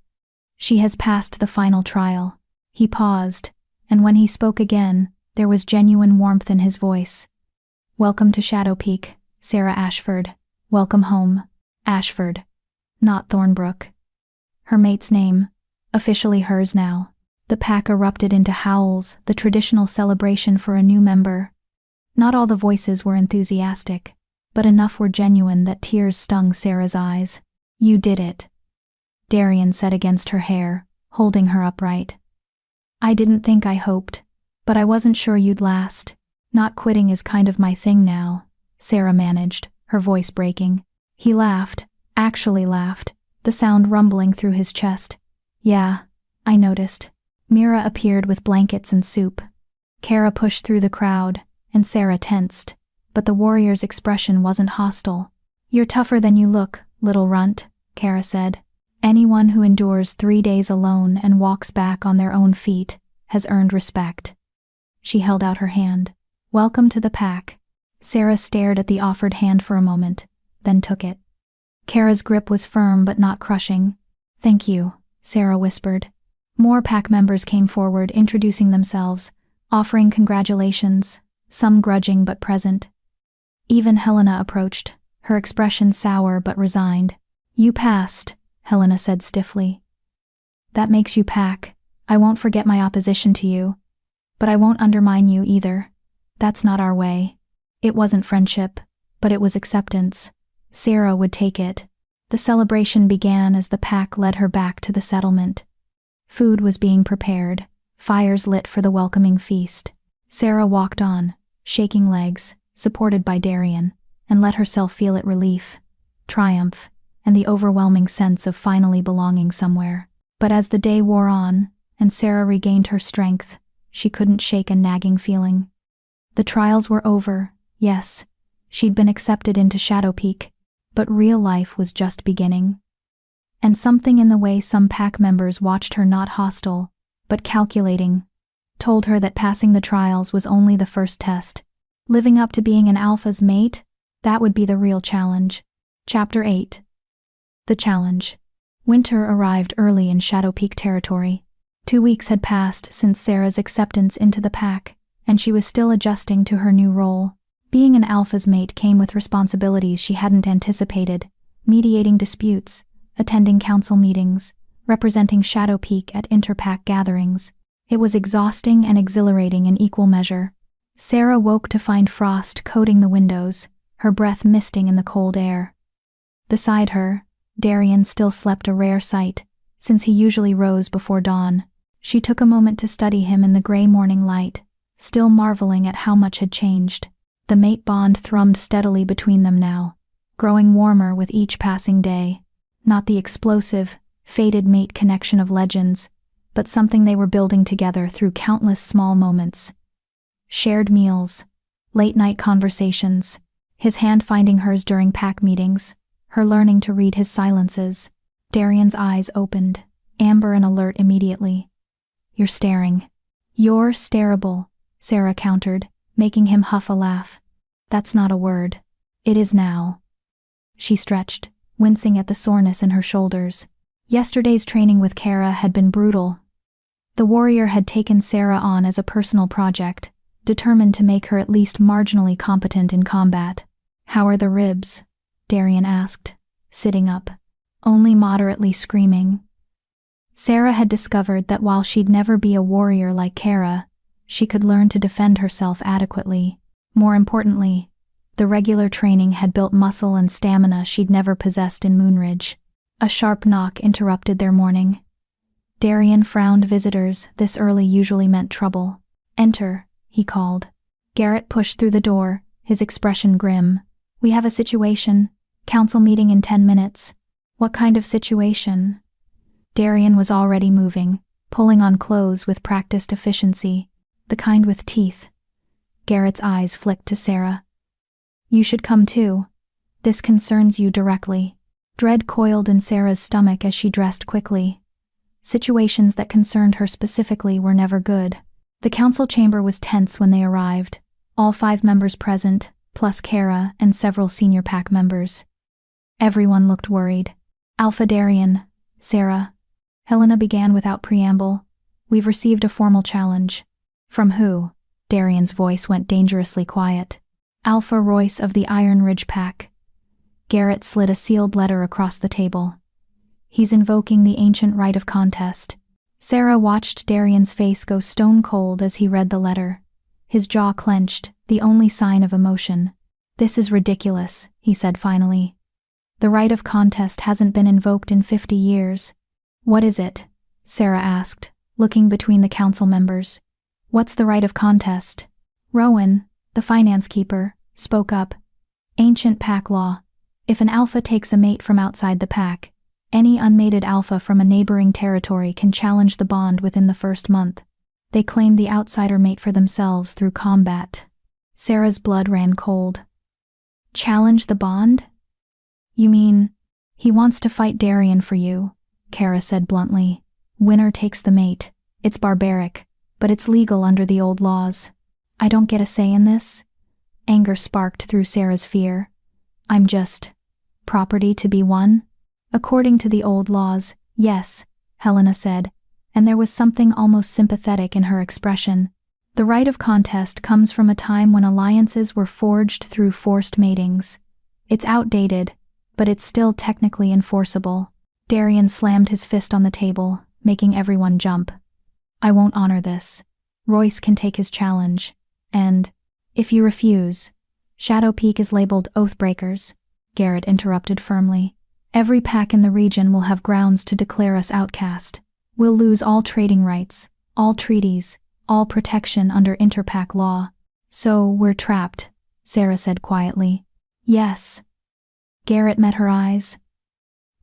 She has passed the final trial. He paused, and when he spoke again, there was genuine warmth in his voice. Welcome to Shadow Peak, Sarah Ashford. Welcome home, Ashford. Not Thornbrook. Her mate's name, officially hers now. The pack erupted into howls, the traditional celebration for a new member. Not all the voices were enthusiastic, but enough were genuine that tears stung Sarah's eyes. You did it, Darian said against her hair, holding her upright. I didn't think I hoped, but I wasn't sure you'd last. Not quitting is kind of my thing now, Sarah managed, her voice breaking. He laughed, actually laughed, the sound rumbling through his chest. Yeah, I noticed. Mira appeared with blankets and soup. Kara pushed through the crowd, and Sarah tensed, but the warrior's expression wasn't hostile. You're tougher than you look, little runt, Kara said. Anyone who endures 3 days alone and walks back on their own feet has earned respect. She held out her hand. Welcome to the pack. Sarah stared at the offered hand for a moment, then took it. Kara's grip was firm but not crushing. Thank you, Sarah whispered. More pack members came forward, introducing themselves, offering congratulations, some grudging but present. Even Helena approached, her expression sour but resigned. You passed, Helena said stiffly. That makes you pack. I won't forget my opposition to you. But I won't undermine you either. That's not our way. It wasn't friendship, but it was acceptance. Sarah would take it. The celebration began as the pack led her back to the settlement. Food was being prepared, fires lit for the welcoming feast. Sarah walked on, shaking legs, supported by Darian, and let herself feel it relief, triumph, and the overwhelming sense of finally belonging somewhere. But as the day wore on, and Sarah regained her strength, she couldn't shake a nagging feeling. The trials were over, yes. She'd been accepted into Shadow Peak, but real life was just beginning. And something in the way some pack members watched her, not hostile, but calculating, told her that passing the trials was only the first test. Living up to being an alpha's mate, that would be the real challenge. Chapter 8. The Challenge. Winter arrived early in Shadow Peak territory. 2 weeks had passed since Sarah's acceptance into the pack, and she was still adjusting to her new role. Being an alpha's mate came with responsibilities she hadn't anticipated: mediating disputes, attending council meetings, representing Shadow Peak at interpack gatherings. It was exhausting and exhilarating in equal measure. Sarah woke to find frost coating the windows, her breath misting in the cold air. Beside her, Darian still slept, a rare sight, since he usually rose before dawn. She took a moment to study him in the gray morning light, still marveling at how much had changed. The mate bond thrummed steadily between them now, growing warmer with each passing day. Not the explosive, fated mate connection of legends, but something they were building together through countless small moments. Shared meals, late-night conversations, his hand finding hers during pack meetings, her learning to read his silences. Darian's eyes opened, amber and alert immediately. "You're staring." "You're stareable," Sarah countered, making him huff a laugh. "That's not a word. It is now." She stretched, wincing at the soreness in her shoulders. Yesterday's training with Kara had been brutal. The warrior had taken Sarah on as a personal project, determined to make her at least marginally competent in combat. "How are the ribs?" Darian asked, sitting up. "Only moderately screaming." Sarah had discovered that while she'd never be a warrior like Kara, she could learn to defend herself adequately. More importantly, the regular training had built muscle and stamina she'd never possessed in Moonridge. A sharp knock interrupted their morning. Darian frowned. Visitors this early usually meant trouble. "Enter," he called. Garrett pushed through the door, his expression grim. "We have a situation. Council meeting in 10 minutes. "What kind of situation?" Darian was already moving, pulling on clothes with practiced efficiency. "The kind with teeth." Garrett's eyes flicked to Sarah. "You should come too. This concerns you directly." Dread coiled in Sarah's stomach as she dressed quickly. Situations that concerned her specifically were never good. The council chamber was tense when they arrived, all 5 members present, plus Kara and several senior pack members. Everyone looked worried. "Alpha Darian, Sarah," Helena began without preamble, "we've received a formal challenge." "From who?" Darian's voice went dangerously quiet. "Alpha Royce of the Iron Ridge Pack." Garrett slid a sealed letter across the table. "He's invoking the ancient right of contest." Sarah watched Darian's face go stone cold as he read the letter. His jaw clenched, the only sign of emotion. "This is ridiculous," he said finally. "The right of contest hasn't been invoked in 50 years. "What is it?" Sarah asked, looking between the council members. "What's the right of contest?" Rowan, the finance keeper, spoke up. "Ancient pack law. If an alpha takes a mate from outside the pack, any unmated alpha from a neighboring territory can challenge the bond within the first month. They claim the outsider mate for themselves through combat." Sarah's blood ran cold. "Challenge the bond? You mean, he wants to fight Darian for you," Kara said bluntly. "Winner takes the mate. It's barbaric, but it's legal under the old laws." "I don't get a say in this?" Anger sparked through Sarah's fear. "I'm just property to be won?" "According to the old laws, yes," Helena said, and there was something almost sympathetic in her expression. "The right of contest comes from a time when alliances were forged through forced matings. It's outdated, but it's still technically enforceable." Darian slammed his fist on the table, making everyone jump. "I won't honor this. Royce can take his challenge. And, if you refuse, Shadow Peak is labeled Oathbreakers," Garrett interrupted firmly. "Every pack in the region will have grounds to declare us outcast. We'll lose all trading rights, all treaties, all protection under interpack law. So we're trapped," Sarah said quietly. "Yes." Garrett met her eyes.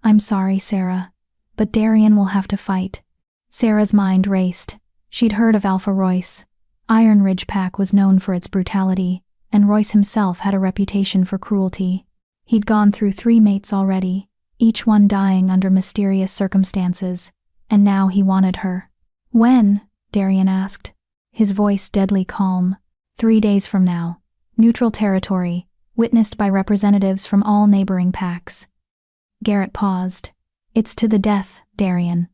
"I'm sorry, Sarah, but Darian will have to fight." Sarah's mind raced. She'd heard of Alpha Royce. Iron Ridge Pack was known for its brutality, and Royce himself had a reputation for cruelty. He'd gone through 3 mates already, each one dying under mysterious circumstances, and now he wanted her. When? Darian asked, his voice deadly calm. 3 days from now. Neutral territory, witnessed by representatives from all neighboring packs. Garrett paused. It's to the death, Darian.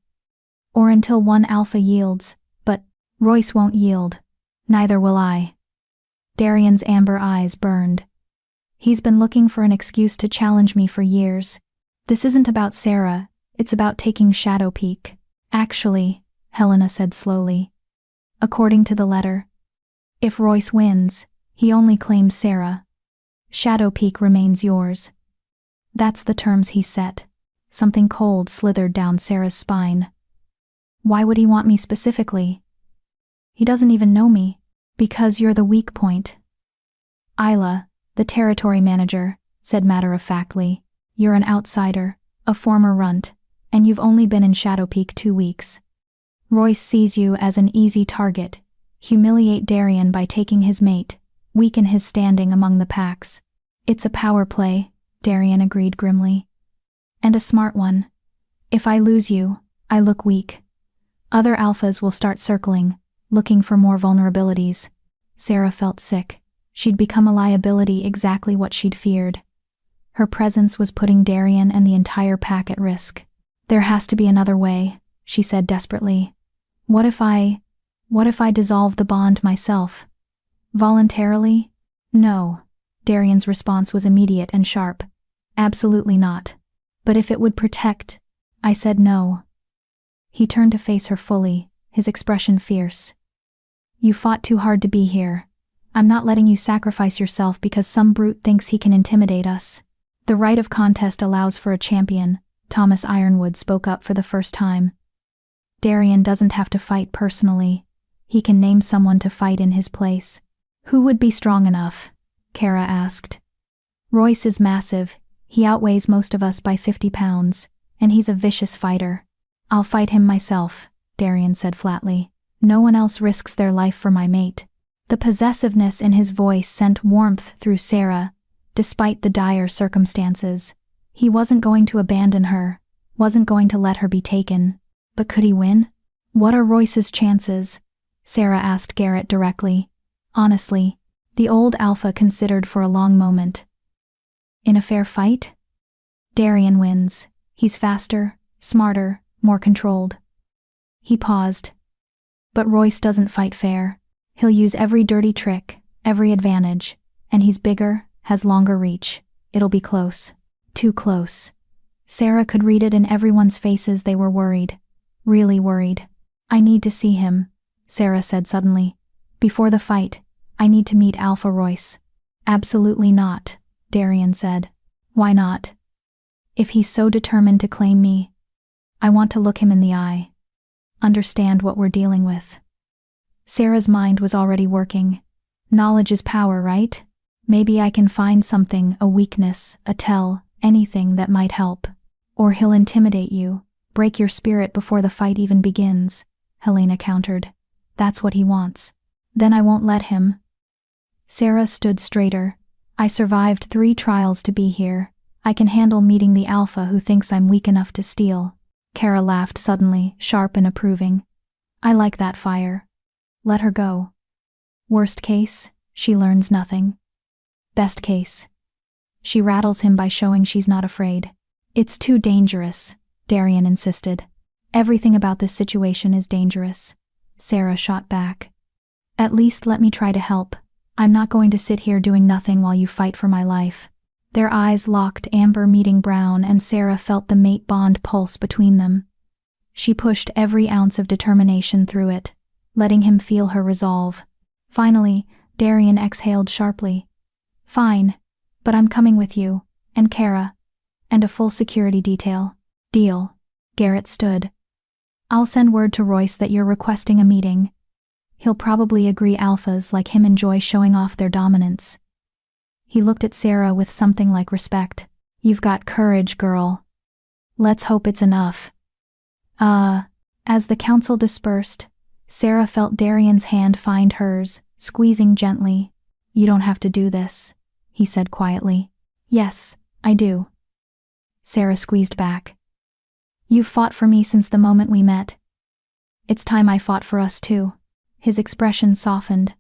Or until one alpha yields, but Royce won't yield. Neither will I. Darian's amber eyes burned. He's been looking for an excuse to challenge me for years. This isn't about Sarah, it's about taking Shadow Peak. Actually, Helena said slowly. According to the letter, if Royce wins, he only claims Sarah. Shadow Peak remains yours. That's the terms he set. Something cold slithered down Sarah's spine. Why would he want me specifically? He doesn't even know me. Because you're the weak point. Isla, the territory manager, said matter-of-factly, you're an outsider, a former runt, and you've only been in Shadow Peak 2 weeks. Royce sees you as an easy target. Humiliate Darian by taking his mate, weaken his standing among the packs. It's a power play, Darian agreed grimly. And a smart one. If I lose you, I look weak. Other alphas will start circling, looking for more vulnerabilities. Sarah felt sick. She'd become a liability, exactly what she'd feared. Her presence was putting Darian and the entire pack at risk. There has to be another way, she said desperately. What if I dissolve the bond myself? Voluntarily? No. Darian's response was immediate and sharp. Absolutely not. But if it would protect, I said no. He turned to face her fully, his expression fierce. You fought too hard to be here. I'm not letting you sacrifice yourself because some brute thinks he can intimidate us. The right of contest allows for a champion, Thomas Ironwood spoke up for the first time. Darian doesn't have to fight personally. He can name someone to fight in his place. Who would be strong enough? Kara asked. Royce is massive. He outweighs most of us by 50 pounds, and he's a vicious fighter. I'll fight him myself, Darian said flatly. No one else risks their life for my mate. The possessiveness in his voice sent warmth through Sarah, despite the dire circumstances. He wasn't going to abandon her, wasn't going to let her be taken. But could he win? What are Royce's chances? Sarah asked Garrett directly. Honestly, the old alpha considered for a long moment. In a fair fight? Darian wins. He's faster, smarter, more controlled. He paused. But Royce doesn't fight fair. He'll use every dirty trick, every advantage, and he's bigger, has longer reach. It'll be close. Too close. Sarah could read it in everyone's faces. They were worried. Really worried. I need to see him, Sarah said suddenly. Before the fight, I need to meet Alpha Royce. Absolutely not, Darian said. Why not? If he's so determined to claim me, I want to look him in the eye. Understand what we're dealing with. Sarah's mind was already working. Knowledge is power, right? Maybe I can find something, a weakness, a tell, anything that might help. Or he'll intimidate you, break your spirit before the fight even begins, Helena countered. That's what he wants. Then I won't let him. Sarah stood straighter. I survived 3 trials to be here. I can handle meeting the alpha who thinks I'm weak enough to steal. Kara laughed suddenly, sharp and approving. I like that fire. Let her go. Worst case, she learns nothing. Best case, she rattles him by showing she's not afraid. It's too dangerous, Darian insisted. Everything about this situation is dangerous. Sarah shot back. At least let me try to help. I'm not going to sit here doing nothing while you fight for my life. Their eyes locked, amber meeting brown, and Sarah felt the mate bond pulse between them. She pushed every ounce of determination through it, letting him feel her resolve. Finally, Darian exhaled sharply. Fine, but I'm coming with you, and Kara, and a full security detail. Deal. Garrett stood. I'll send word to Royce that you're requesting a meeting. He'll probably agree. Alphas like him enjoy showing off their dominance. He looked at Sarah with something like respect. You've got courage, girl. Let's hope it's enough. As the council dispersed, Sarah felt Darian's hand find hers, squeezing gently. "You don't have to do this," he said quietly. "Yes, I do." Sarah squeezed back. "You've fought for me since the moment we met. It's time I fought for us too." His expression softened.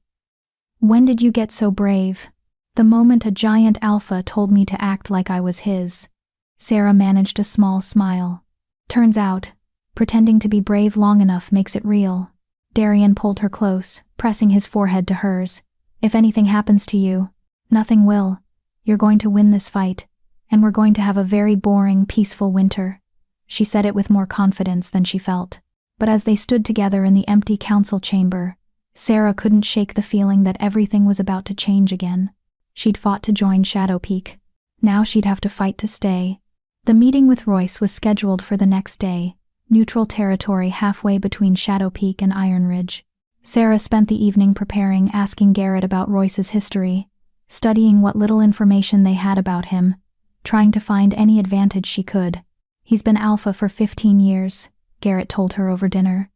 "When did you get so brave?" "The moment a giant alpha told me to act like I was his." Sarah managed a small smile. "Turns out, pretending to be brave long enough makes it real." Darian pulled her close, pressing his forehead to hers. "If anything happens to you, nothing will. You're going to win this fight, and we're going to have a very boring, peaceful winter." She said it with more confidence than she felt. But as they stood together in the empty council chamber, Sarah couldn't shake the feeling that everything was about to change again. She'd fought to join Shadow Peak. Now she'd have to fight to stay. The meeting with Royce was scheduled for the next day, neutral territory halfway between Shadow Peak and Iron Ridge. Sarah spent the evening preparing, asking Garrett about Royce's history, studying what little information they had about him, trying to find any advantage she could. "He's been alpha for 15 years, Garrett told her over dinner.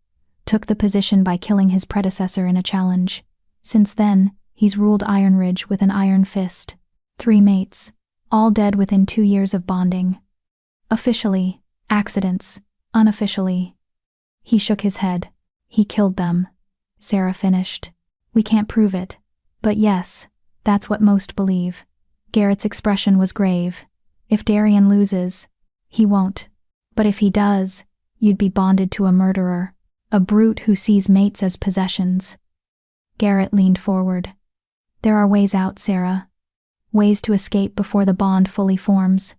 "Took the position by killing his predecessor in a challenge. Since then, he's ruled Iron Ridge with an iron fist. 3 mates, all dead within 2 years of bonding. Officially, accidents. Unofficially." He shook his head. "He killed them," Sarah finished. "We can't prove it, but yes, that's what most believe." Garrett's expression was grave. "If Darian loses, he won't. But if he does, you'd be bonded to a murderer, a brute who sees mates as possessions." Garrett leaned forward. "There are ways out, Sarah. Ways to escape before the bond fully forms.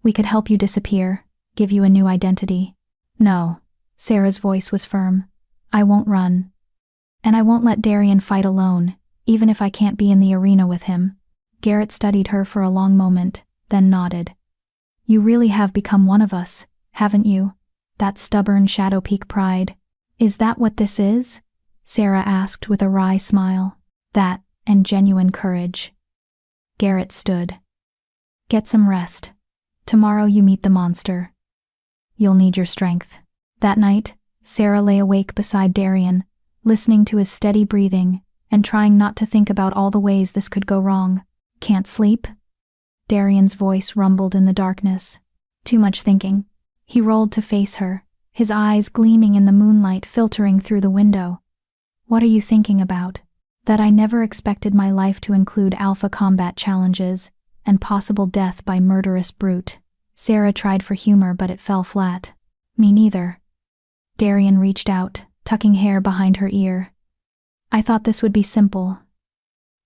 We could help you disappear, give you a new identity." "No," Sarah's voice was firm. "I won't run. And I won't let Darian fight alone, even if I can't be in the arena with him." Garrett studied her for a long moment, then nodded. "You really have become one of us, haven't you? That stubborn Shadow Peak pride. Is that what this is?" Sarah asked with a wry smile. "That, and genuine courage." Garrett stood. "Get some rest. Tomorrow you meet the monster. You'll need your strength." That night, Sarah lay awake beside Darian, listening to his steady breathing, and trying not to think about all the ways this could go wrong. "Can't sleep?" Darian's voice rumbled in the darkness. "Too much thinking." He rolled to face her, his eyes gleaming in the moonlight filtering through the window. "What are you thinking about?" "That I never expected my life to include alpha combat challenges, and possible death by murderous brute." Sarah tried for humor, but it fell flat. "Me neither." Darian reached out, tucking hair behind her ear. "I thought this would be simple.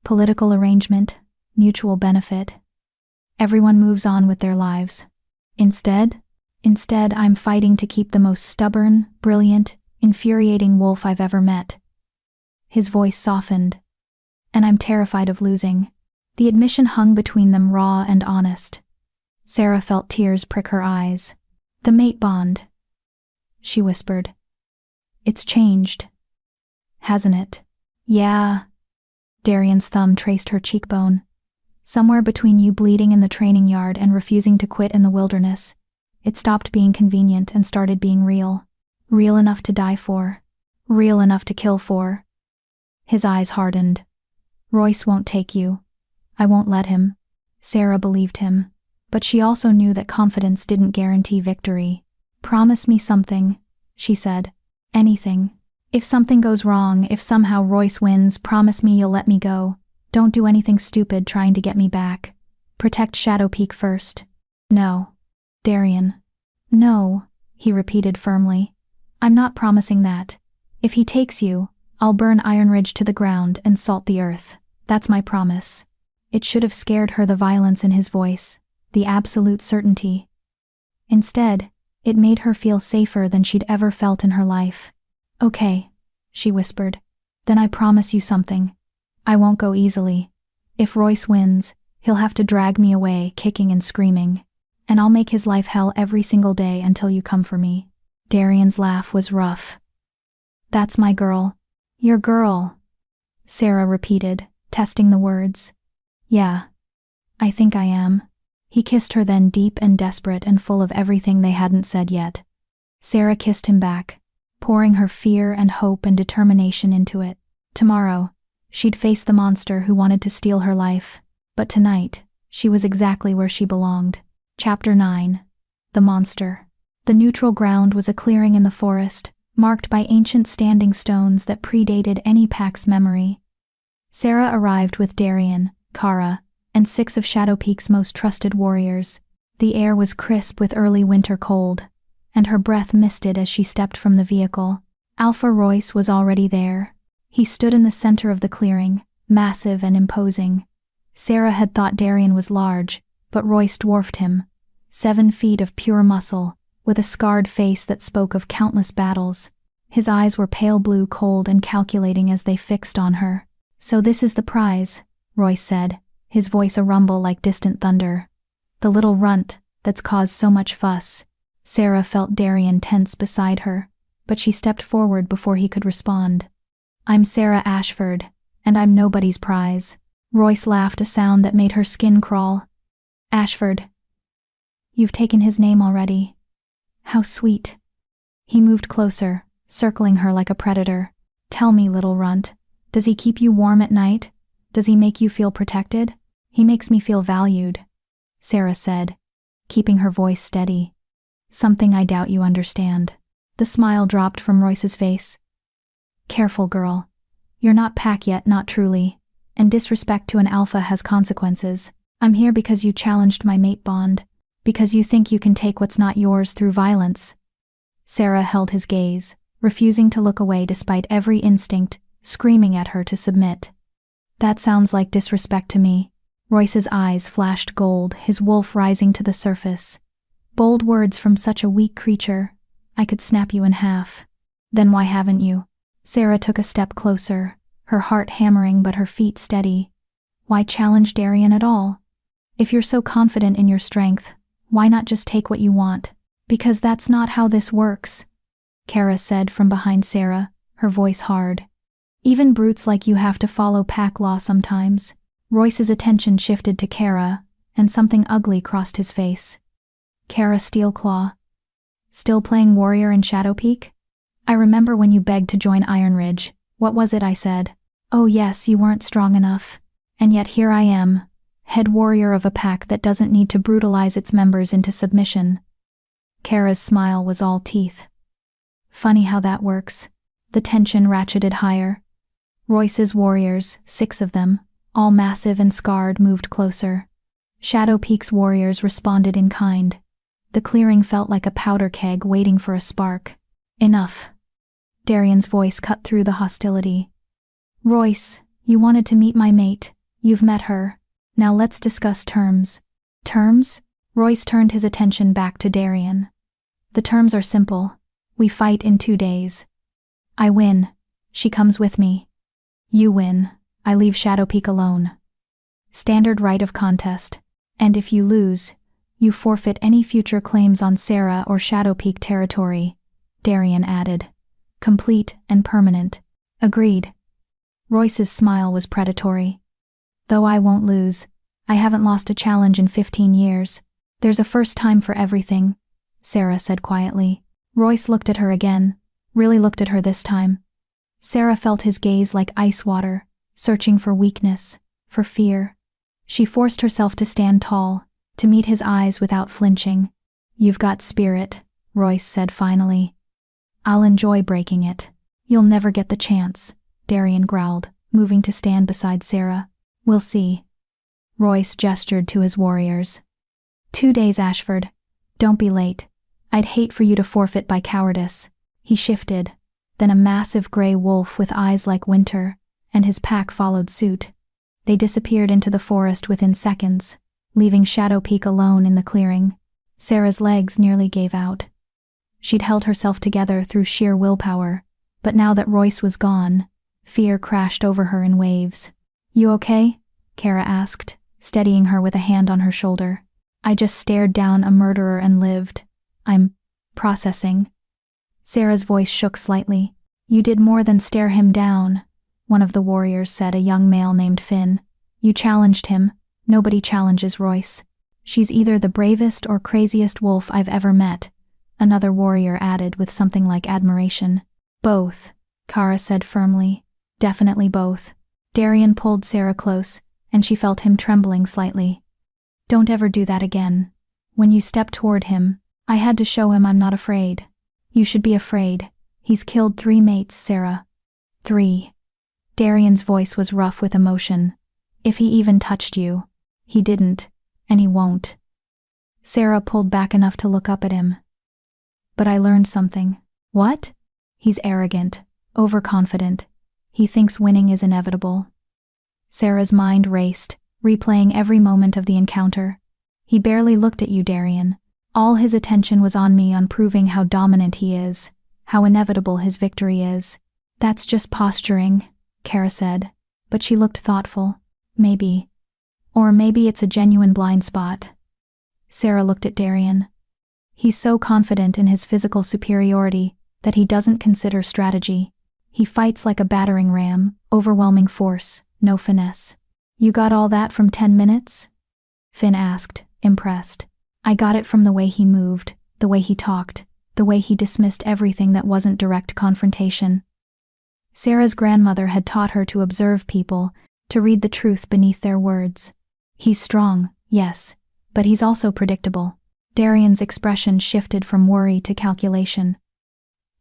Political arrangement, mutual benefit. Everyone moves on with their lives. Instead, I'm fighting to keep the most stubborn, brilliant, infuriating wolf I've ever met." His voice softened. "And I'm terrified of losing." The admission hung between them, raw and honest. Sarah felt tears prick her eyes. "The mate bond," she whispered. "It's changed, hasn't it?" "Yeah." Darian's thumb traced her cheekbone. "Somewhere between you bleeding in the training yard and refusing to quit in the wilderness, it stopped being convenient and started being real. Real enough to die for. Real enough to kill for." His eyes hardened. "Royce won't take you. I won't let him." Sarah believed him, but she also knew that confidence didn't guarantee victory. "Promise me something," she said. "Anything. If something goes wrong, if somehow Royce wins, promise me you'll let me go. Don't do anything stupid trying to get me back. Protect Shadow Peak first." "No." "Darian." "No," he repeated firmly. "I'm not promising that. If he takes you, I'll burn Iron Ridge to the ground and salt the earth. That's my promise." It should have scared her, the violence in his voice, the absolute certainty. Instead, it made her feel safer than she'd ever felt in her life. "Okay," she whispered. "Then I promise you something. I won't go easily. If Royce wins, he'll have to drag me away, kicking and screaming. And I'll make his life hell every single day until you come for me." Darian's laugh was rough. "That's my girl." "Your girl," Sarah repeated, testing the words. "Yeah, I think I am." He kissed her then, deep and desperate and full of everything they hadn't said yet. Sarah kissed him back. pouring her fear and hope and determination into it. Tomorrow, she'd face the monster who wanted to steal her life, but tonight, she was exactly where she belonged. Chapter 9. The Monster. The neutral ground was a clearing in the forest, marked by ancient standing stones that predated any pack's memory. Sarah arrived with Darian, Kara, and 6 of Shadowpeak's most trusted warriors. The air was crisp with early winter cold, and her breath misted as she stepped from the vehicle. Alpha Royce was already there. He stood in the center of the clearing, massive and imposing. Sarah had thought Darian was large, but Royce dwarfed him. 7 feet of pure muscle, with a scarred face that spoke of countless battles. His eyes were pale blue, cold and calculating as they fixed on her. "So this is the prize," Royce said, his voice a rumble like distant thunder. "The little runt that's caused so much fuss." Sarah felt Darian tense beside her, but she stepped forward before he could respond. "I'm Sarah Ashford, and I'm nobody's prize." Royce laughed, a sound that made her skin crawl. "Ashford. You've taken his name already. How sweet." He moved closer, circling her like a predator. "Tell me, little runt, does he keep you warm at night? Does he make you feel protected?" "He makes me feel valued," Sarah said, keeping her voice steady. "Something I doubt you understand." The smile dropped from Royce's face. "Careful, girl. You're not pack yet, not truly, and disrespect to an alpha has consequences. I'm here because you challenged my mate bond, because you think you can take what's not yours through violence." Sarah held his gaze, refusing to look away despite every instinct screaming at her to submit. "That sounds like disrespect to me." Royce's eyes flashed gold, his wolf rising to the surface. "Bold words from such a weak creature. I could snap you in half." "Then why haven't you?" Sarah took a step closer, her heart hammering but her feet steady. "Why challenge Darian at all? If you're so confident in your strength, why not just take what you want?" "Because that's not how this works," Kara said from behind Sarah, her voice hard. "Even brutes like you have to follow pack law sometimes." Royce's attention shifted to Kara, and something ugly crossed his face. "Kara Steelclaw. Still playing warrior in Shadowpeak? I remember when you begged to join Iron Ridge. What was it I said? Oh yes, you weren't strong enough. And yet here I am, head warrior of a pack that doesn't need to brutalize its members into submission." Kara's smile was all teeth. "Funny how that works." The tension ratcheted higher. Royce's warriors, 6 of them, all massive and scarred, moved closer. Shadowpeak's warriors responded in kind. The clearing felt like a powder keg waiting for a spark. "Enough." Darian's voice cut through the hostility. "Royce, you wanted to meet my mate. You've met her. Now let's discuss terms." "Terms?" Royce turned his attention back to Darian. "The terms are simple. We fight in 2 days. I win. She comes with me. You win. I leave Shadowpeak alone. Standard right of contest. And if you lose, you forfeit any future claims on Sarah or Shadowpeak territory," Darian added. "Complete and permanent." "Agreed." Royce's smile was predatory. "Though I won't lose. I haven't lost a challenge in 15 years. There's a first time for everything," Sarah said quietly. Royce looked at her again, really looked at her this time. Sarah felt his gaze like ice water, searching for weakness, for fear. She forced herself to stand tall, to meet his eyes without flinching. "You've got spirit," Royce said finally. "I'll enjoy breaking it." "You'll never get the chance," Darian growled, moving to stand beside Sarah. "We'll see." Royce gestured to his warriors. 2 days, Ashford. Don't be late. I'd hate for you to forfeit by cowardice." He shifted, then a massive gray wolf with eyes like winter, and his pack followed suit. They disappeared into the forest within seconds, leaving Shadowpeak alone in the clearing. Sarah's legs nearly gave out. She'd held herself together through sheer willpower, but now that Royce was gone, fear crashed over her in waves. "You okay?" Kara asked, steadying her with a hand on her shoulder. "I just stared down a murderer and lived. I'm processing." Sarah's voice shook slightly. "You did more than stare him down," one of the warriors said, a young male named Finn. "You challenged him. Nobody challenges Royce." "She's either the bravest or craziest wolf I've ever met," another warrior added with something like admiration. Both, Kara said firmly. Definitely both. Darian pulled Sarah close, and she felt him trembling slightly. Don't ever do that again. When you stepped toward him, I had to show him I'm not afraid. You should be afraid. He's killed 3 mates, Sarah. 3. Darian's voice was rough with emotion. If he even touched you. He didn't, and he won't. Sarah pulled back enough to look up at him. But I learned something. What? He's arrogant, overconfident. He thinks winning is inevitable. Sarah's mind raced, replaying every moment of the encounter. He barely looked at you, Darian. All his attention was on me, on proving how dominant he is, how inevitable his victory is. That's just posturing, Kara said, but she looked thoughtful. Maybe. Or maybe it's a genuine blind spot. Sarah looked at Darian. He's so confident in his physical superiority that he doesn't consider strategy. He fights like a battering ram, overwhelming force, no finesse. You got all that from 10 minutes? Finn asked, impressed. I got it from the way he moved, the way he talked, the way he dismissed everything that wasn't direct confrontation. Sarah's grandmother had taught her to observe people, to read the truth beneath their words. He's strong, yes, but he's also predictable. Darian's expression shifted from worry to calculation.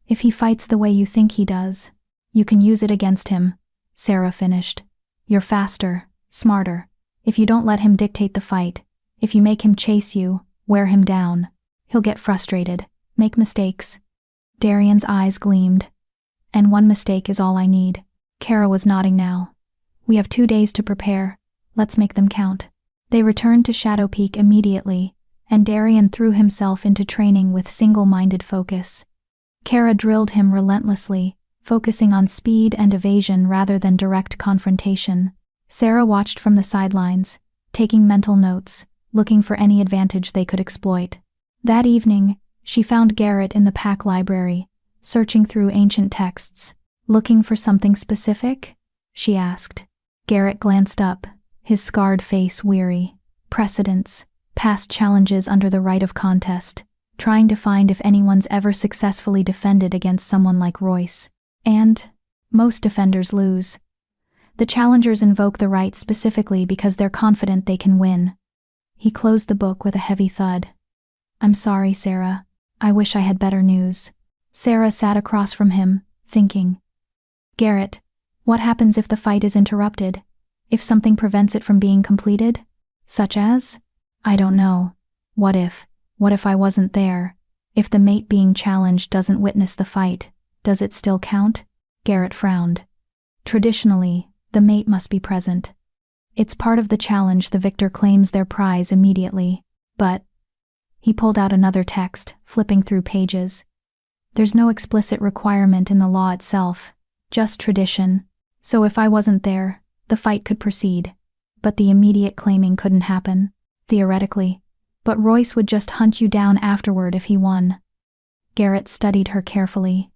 If he fights the way you think he does, you can use it against him, Sarah finished. You're faster, smarter. If you don't let him dictate the fight, if you make him chase you, wear him down, he'll get frustrated, make mistakes. Darian's eyes gleamed. And 1 mistake is all I need. Kara was nodding now. We have 2 days to prepare. Let's make them count. They returned to Shadow Peak immediately, and Darian threw himself into training with single-minded focus. Kara drilled him relentlessly, focusing on speed and evasion rather than direct confrontation. Sarah watched from the sidelines, taking mental notes, looking for any advantage they could exploit. That evening, she found Garrett in the pack library, searching through ancient texts. Looking for something specific? She asked. Garrett glanced up, his scarred face weary. Precedents, past challenges under the right of contest, trying to find if anyone's ever successfully defended against someone like Royce. And most defenders lose. The challengers invoke the right specifically because they're confident they can win. He closed the book with a heavy thud. I'm sorry, Sarah. I wish I had better news. Sarah sat across from him, thinking. Garrett, what happens if the fight is interrupted? If something prevents it from being completed? Such as? I don't know. What if I wasn't there? If the mate being challenged doesn't witness the fight, does it still count? Garrett frowned. Traditionally, the mate must be present. It's part of the challenge the victor claims their prize immediately, but… He pulled out another text, flipping through pages. There's no explicit requirement in the law itself, just tradition. So if I wasn't there, the fight could proceed. But the immediate claiming couldn't happen, theoretically. But Royce would just hunt you down afterward if he won. Garrett studied her carefully.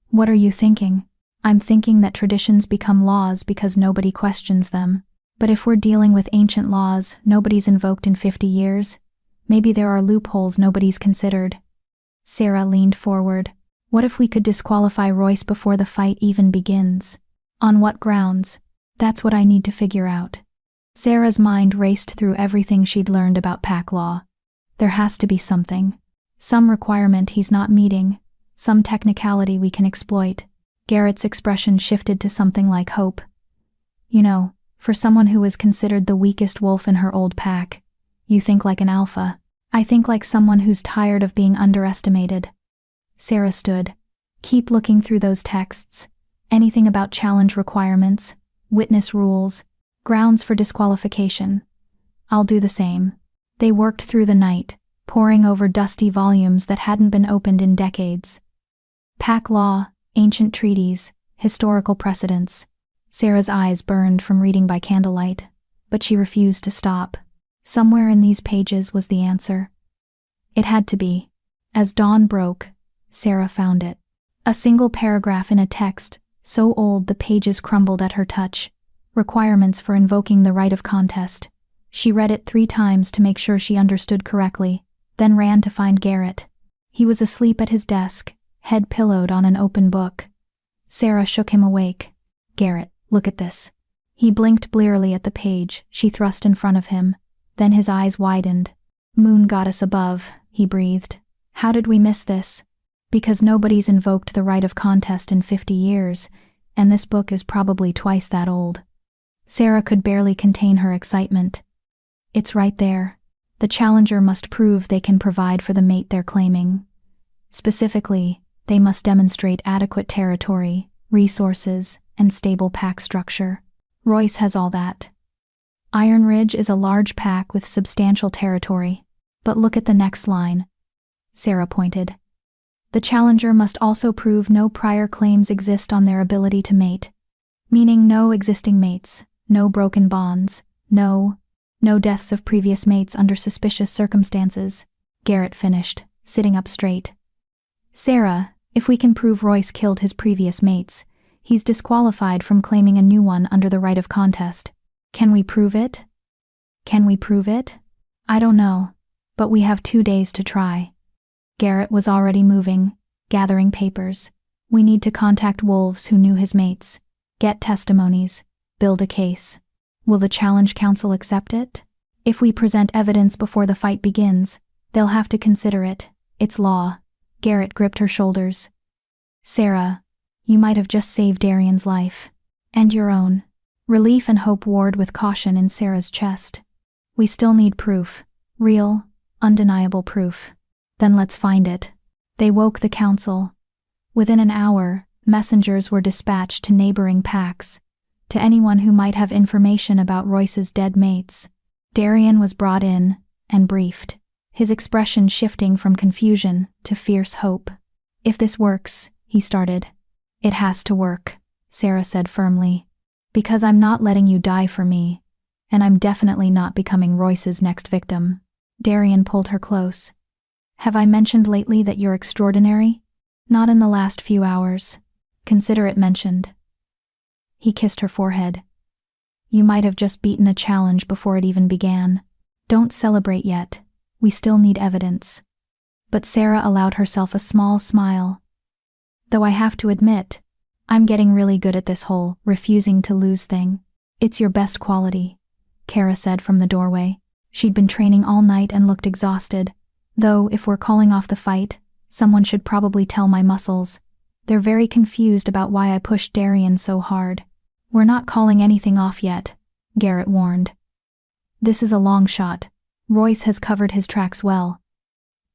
What are you thinking? I'm thinking that traditions become laws because nobody questions them. But if we're dealing with ancient laws nobody's invoked in 50 years, maybe there are loopholes nobody's considered. Sarah leaned forward. What if we could disqualify Royce before the fight even begins? On what grounds? That's what I need to figure out. Sarah's mind raced through everything she'd learned about pack law. There has to be something. Some requirement he's not meeting. Some technicality we can exploit. Garrett's expression shifted to something like hope. You know, for someone who was considered the weakest wolf in her old pack, you think like an alpha. I think like someone who's tired of being underestimated. Sarah stood. Keep looking through those texts. Anything about challenge requirements, witness rules, grounds for disqualification. I'll do the same. They worked through the night, poring over dusty volumes that hadn't been opened in decades. Pack law, ancient treaties, historical precedents. Sarah's eyes burned from reading by candlelight, but she refused to stop. Somewhere in these pages was the answer. It had to be. As dawn broke, Sarah found it. A single paragraph in a text, so old the pages crumbled at her touch. Requirements for invoking the right of contest. She read it 3 times to make sure she understood correctly, then ran to find Garrett. He was asleep at his desk, head pillowed on an open book. Sarah shook him awake. "Garrett, look at this." He blinked blearily at the page she thrust in front of him, then his eyes widened. "Moon goddess above," he breathed. "How did we miss this?" "Because nobody's invoked the right of contest in 50 years, and this book is probably twice that old." Sarah could barely contain her excitement. "It's right there. The challenger must prove they can provide for the mate they're claiming. Specifically, they must demonstrate adequate territory, resources, and stable pack structure. Royce has all that. Iron Ridge is a large pack with substantial territory. But look at the next line." Sarah pointed. "The challenger must also prove no prior claims exist on their ability to mate. Meaning no existing mates, no broken bonds, no deaths of previous mates under suspicious circumstances," Garrett finished, sitting up straight. "Sarah, if we can prove Royce killed his previous mates, he's disqualified from claiming a new one under the right of contest. Can we prove it?" "Can we prove it? I don't know. But we have 2 days to try." Garrett was already moving, gathering papers. "We need to contact wolves who knew his mates, get testimonies, build a case. Will the Challenge Council accept it? If we present evidence before the fight begins, they'll have to consider it. It's law." Garrett gripped her shoulders. "Sarah, you might have just saved Darian's life. And your own." Relief and hope warred with caution in Sarah's chest. "We still need proof. Real, undeniable proof." "Then let's find it." They woke the council. Within an hour, messengers were dispatched to neighboring packs, to anyone who might have information about Royce's dead mates. Darian was brought in and briefed, his expression shifting from confusion to fierce hope. "If this works," he started. "It has to work," Sarah said firmly. "Because I'm not letting you die for me, and I'm definitely not becoming Royce's next victim." Darian pulled her close. "Have I mentioned lately that you're extraordinary? Not in the last few hours. Consider it mentioned." He kissed her forehead. "You might have just beaten a challenge before it even began. Don't celebrate yet. We still need evidence." But Sarah allowed herself a small smile. "Though I have to admit, I'm getting really good at this whole refusing to lose thing." "It's your best quality," Kara said from the doorway. She'd been training all night and looked exhausted. "Though, if we're calling off the fight, someone should probably tell my muscles. They're very confused about why I pushed Darian so hard." "We're not calling anything off yet," Garrett warned. "This is a long shot. Royce has covered his tracks well.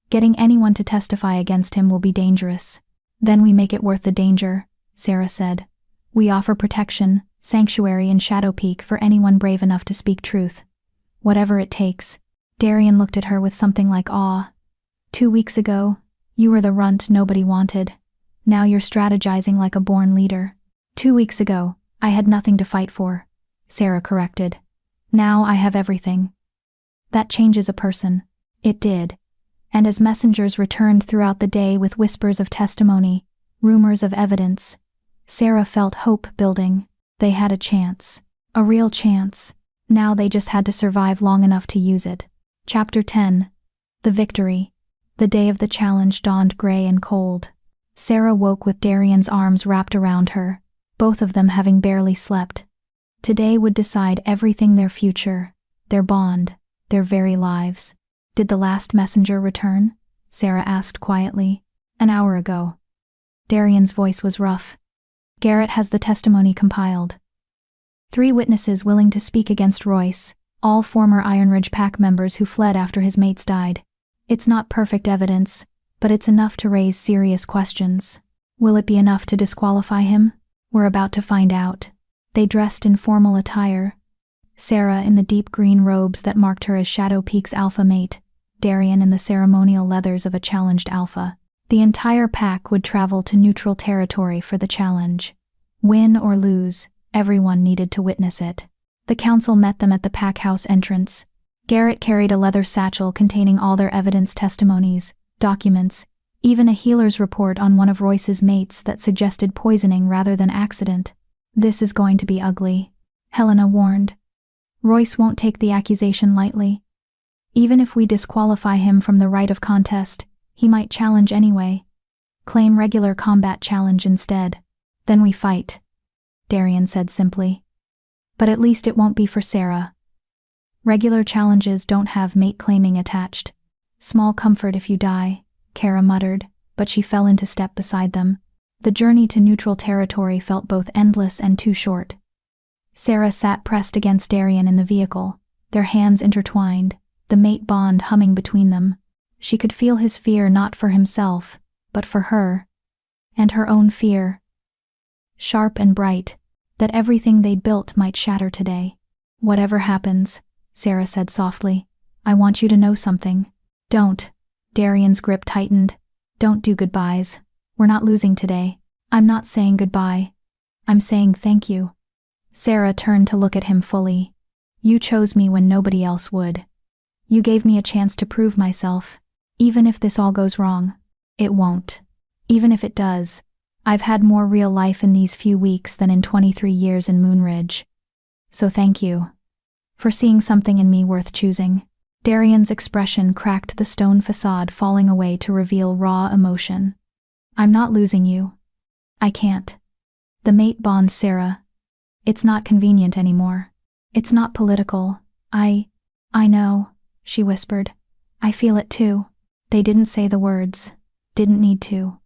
Getting anyone to testify against him will be dangerous." "Then we make it worth the danger," Sarah said. "We offer protection, sanctuary in Shadow Peak for anyone brave enough to speak truth. Whatever it takes." Darian looked at her with something like awe. 2 weeks ago, you were the runt nobody wanted. Now you're strategizing like a born leader." 2 weeks ago, I had nothing to fight for," Sarah corrected. "Now I have everything." "That changes a person." It did. And as messengers returned throughout the day with whispers of testimony, rumors of evidence, Sarah felt hope building. They had a chance. A real chance. Now they just had to survive long enough to use it. Chapter 10. The Victory. The day of the challenge dawned gray and cold. Sarah woke with Darian's arms wrapped around her, both of them having barely slept. Today would decide everything: their future, their bond, their very lives. "Did the last messenger return?" Sarah asked quietly. "An hour ago." Darian's voice was rough. "Garrett has the testimony compiled. 3 witnesses willing to speak against Royce, all former Iron Ridge Pack members who fled after his mates died. It's not perfect evidence, but it's enough to raise serious questions. Will it be enough to disqualify him? We're about to find out." They dressed in formal attire. Sarah in the deep green robes that marked her as Shadow Peak's alpha mate, Darian in the ceremonial leathers of a challenged alpha. The entire pack would travel to neutral territory for the challenge. Win or lose, everyone needed to witness it. The council met them at the pack house entrance. Garrett carried a leather satchel containing all their evidence, testimonies, documents, even a healer's report on one of Royce's mates that suggested poisoning rather than accident. "This is going to be ugly," Helena warned. "Royce won't take the accusation lightly. Even if we disqualify him from the right of contest, he might challenge anyway. Claim regular combat challenge instead. Then we fight, Darian said simply. But at least it won't be for Sarah. Regular challenges don't have mate claiming attached. Small comfort if you die, Kara muttered, but she fell into step beside them. The journey to neutral territory felt both endless and too short. Sarah sat pressed against Darian in the vehicle, their hands intertwined, the mate bond humming between them. She could feel his fear not for himself, but for her. And her own fear. Sharp and bright, that everything they'd built might shatter today. Whatever happens, Sarah said softly, I want you to know something. Don't. Darian's grip tightened. Don't do goodbyes. We're not losing today. I'm not saying goodbye. I'm saying thank you. Sarah turned to look at him fully. You chose me when nobody else would. You gave me a chance to prove myself. Even if this all goes wrong. It won't. Even if it does. I've had more real life in these few weeks than in 23 years in Moonridge. So thank you. For seeing something in me worth choosing. Darian's expression cracked the stone facade, falling away to reveal raw emotion. I'm not losing you. I can't. The mate bonds Sarah. It's not convenient anymore. It's not political. I know, she whispered. I feel it too. They didn't say the words. Didn't need to.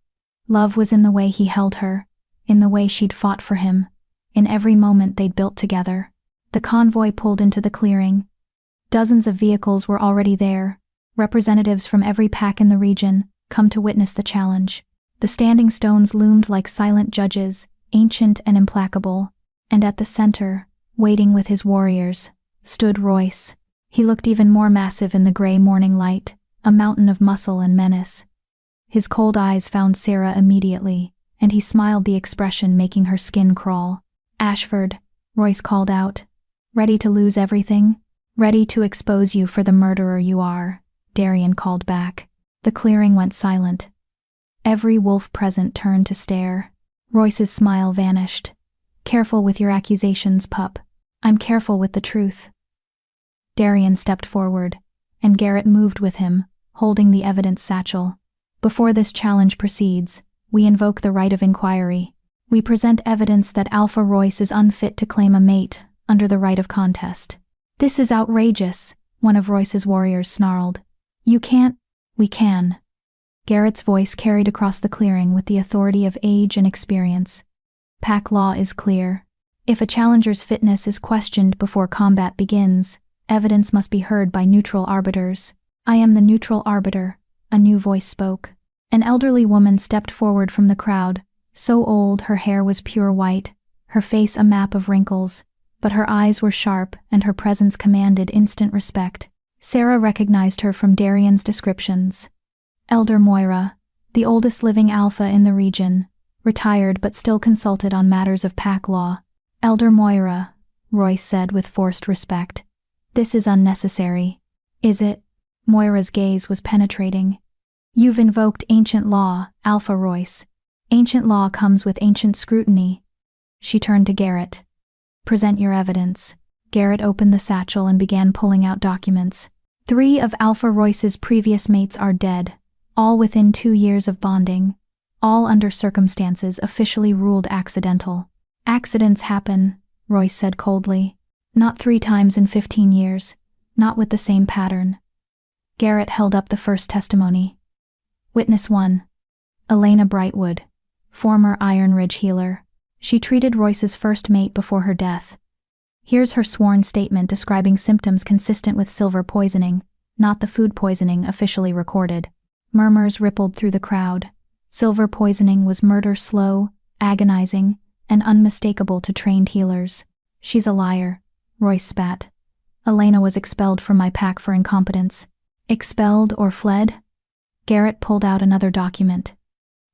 Love was in the way he held her, in the way she'd fought for him, in every moment they'd built together. The convoy pulled into the clearing. Dozens of vehicles were already there, representatives from every pack in the region, come to witness the challenge. The standing stones loomed like silent judges, ancient and implacable, and at the center, waiting with his warriors, stood Royce. He looked even more massive in the gray morning light, a mountain of muscle and menace. His cold eyes found Sarah immediately, and he smiled, the expression making her skin crawl. Ashford, Royce called out. Ready to lose everything? Ready to expose you for the murderer you are, Darian called back. The clearing went silent. Every wolf present turned to stare. Royce's smile vanished. Careful with your accusations, pup. I'm careful with the truth. Darian stepped forward, and Garrett moved with him, holding the evidence satchel. Before this challenge proceeds, we invoke the right of inquiry. We present evidence that Alpha Royce is unfit to claim a mate under the right of contest. This is outrageous, one of Royce's warriors snarled. You can't. We can. Garrett's voice carried across the clearing with the authority of age and experience. Pack law is clear. If a challenger's fitness is questioned before combat begins, evidence must be heard by neutral arbiters. I am the neutral arbiter, a new voice spoke. An elderly woman stepped forward from the crowd, so old her hair was pure white, her face a map of wrinkles, but her eyes were sharp and her presence commanded instant respect. Sarah recognized her from Darian's descriptions. Elder Moira, the oldest living alpha in the region, retired but still consulted on matters of pack law. Elder Moira, Royce said with forced respect. This is unnecessary. Is it? Moira's gaze was penetrating. You've invoked ancient law, Alpha Royce. Ancient law comes with ancient scrutiny. She turned to Garrett. Present your evidence. Garrett opened the satchel and began pulling out documents. 3 of Alpha Royce's previous mates are dead, all within 2 years of bonding, all under circumstances officially ruled accidental. Accidents happen, Royce said coldly. Not 3 times in 15 years, not with the same pattern. Garrett held up the first testimony. Witness 1. Elena Brightwood, former Iron Ridge healer. She treated Royce's first mate before her death. Here's her sworn statement describing symptoms consistent with silver poisoning, not the food poisoning officially recorded. Murmurs rippled through the crowd. Silver poisoning was murder slow, agonizing, and unmistakable to trained healers. She's a liar, Royce spat. Elena was expelled from my pack for incompetence. Expelled or fled? Garrett pulled out another document.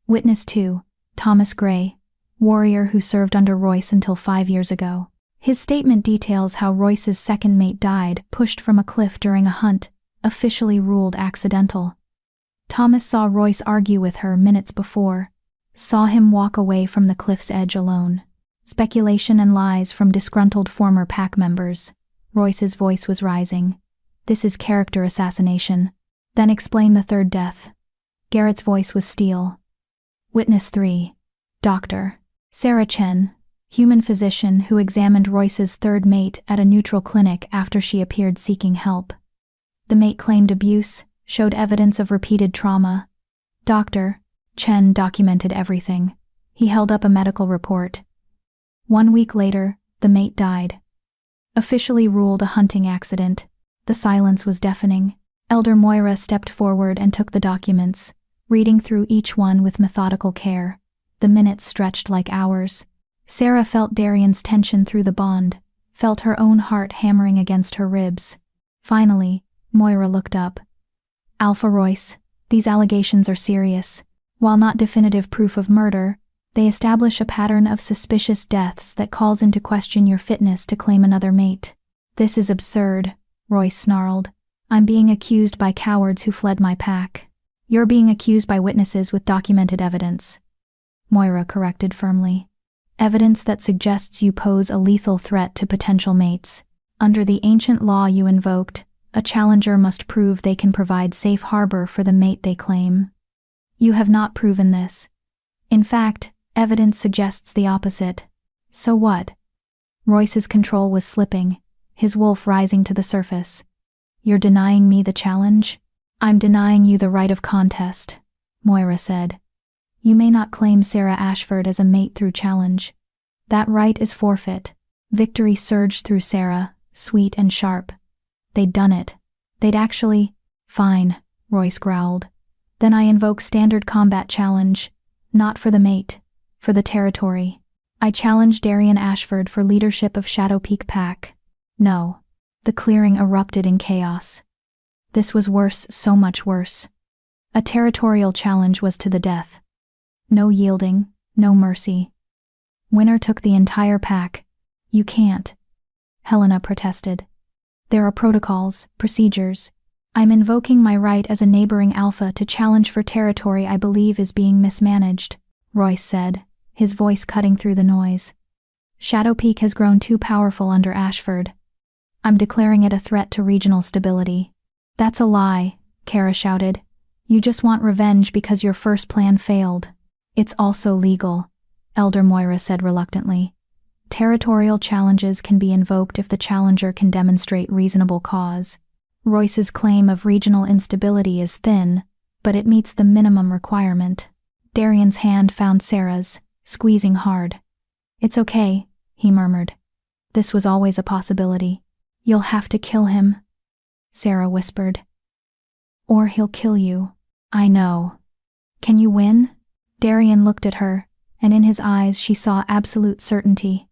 Witness 2, Thomas Gray, warrior who served under Royce until 5 years ago. His statement details how Royce's second mate died, pushed from a cliff during a hunt, officially ruled accidental. Thomas saw Royce argue with her minutes before, saw him walk away from the cliff's edge alone. Speculation and lies from disgruntled former pack members. Royce's voice was rising. This is character assassination. Then explain the third death. Garrett's voice was steel. Witness 3. Dr. Sarah Chen, human physician who examined Royce's third mate at a neutral clinic after she appeared seeking help. The mate claimed abuse, showed evidence of repeated trauma. Dr. Chen documented everything. He held up a medical report. 1 week later, the mate died. Officially ruled a hunting accident. The silence was deafening. Elder Moira stepped forward and took the documents, reading through each one with methodical care. The minutes stretched like hours. Sarah felt Darian's tension through the bond, felt her own heart hammering against her ribs. Finally, Moira looked up. Alpha Royce, these allegations are serious. While not definitive proof of murder, they establish a pattern of suspicious deaths that calls into question your fitness to claim another mate. This is absurd, Royce snarled. I'm being accused by cowards who fled my pack. You're being accused by witnesses with documented evidence, Moira corrected firmly. Evidence that suggests you pose a lethal threat to potential mates. Under the ancient law you invoked, a challenger must prove they can provide safe harbor for the mate they claim. You have not proven this. In fact, evidence suggests the opposite. So what? Royce's control was slipping, his wolf rising to the surface. You're denying me the challenge? I'm denying you the right of contest, Moira said. You may not claim Sarah Ashford as a mate through challenge. That right is forfeit. Victory surged through Sarah, sweet and sharp. They'd done it. They'd actually— Fine, Royce growled. Then I invoke standard combat challenge. Not for the mate, for the territory. I challenge Darian Ashford for leadership of Shadow Peak Pack. No. The clearing erupted in chaos. This was worse, so much worse. A territorial challenge was to the death. No yielding, no mercy. Winner took the entire pack. You can't. Helena protested. There are protocols, procedures. I'm invoking my right as a neighboring alpha to challenge for territory I believe is being mismanaged, Royce said, his voice cutting through the noise. Shadow Peak has grown too powerful under Ashford. I'm declaring it a threat to regional stability. That's a lie, Kara shouted. You just want revenge because your first plan failed. It's also legal, Elder Moira said reluctantly. Territorial challenges can be invoked if the challenger can demonstrate reasonable cause. Royce's claim of regional instability is thin, but it meets the minimum requirement. Darian's hand found Sarah's, squeezing hard. It's okay, he murmured. This was always a possibility. You'll have to kill him, Sarah whispered. Or he'll kill you. I know. Can you win? Darian looked at her, and in his eyes she saw absolute certainty.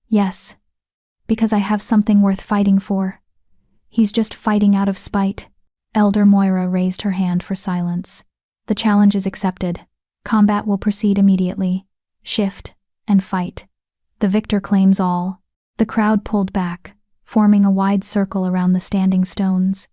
Yes. Because I have something worth fighting for. He's just fighting out of spite. Elder Moira raised her hand for silence. The challenge is accepted. Combat will proceed immediately. Shift and fight. The victor claims all. The crowd pulled back, forming a wide circle around the standing stones.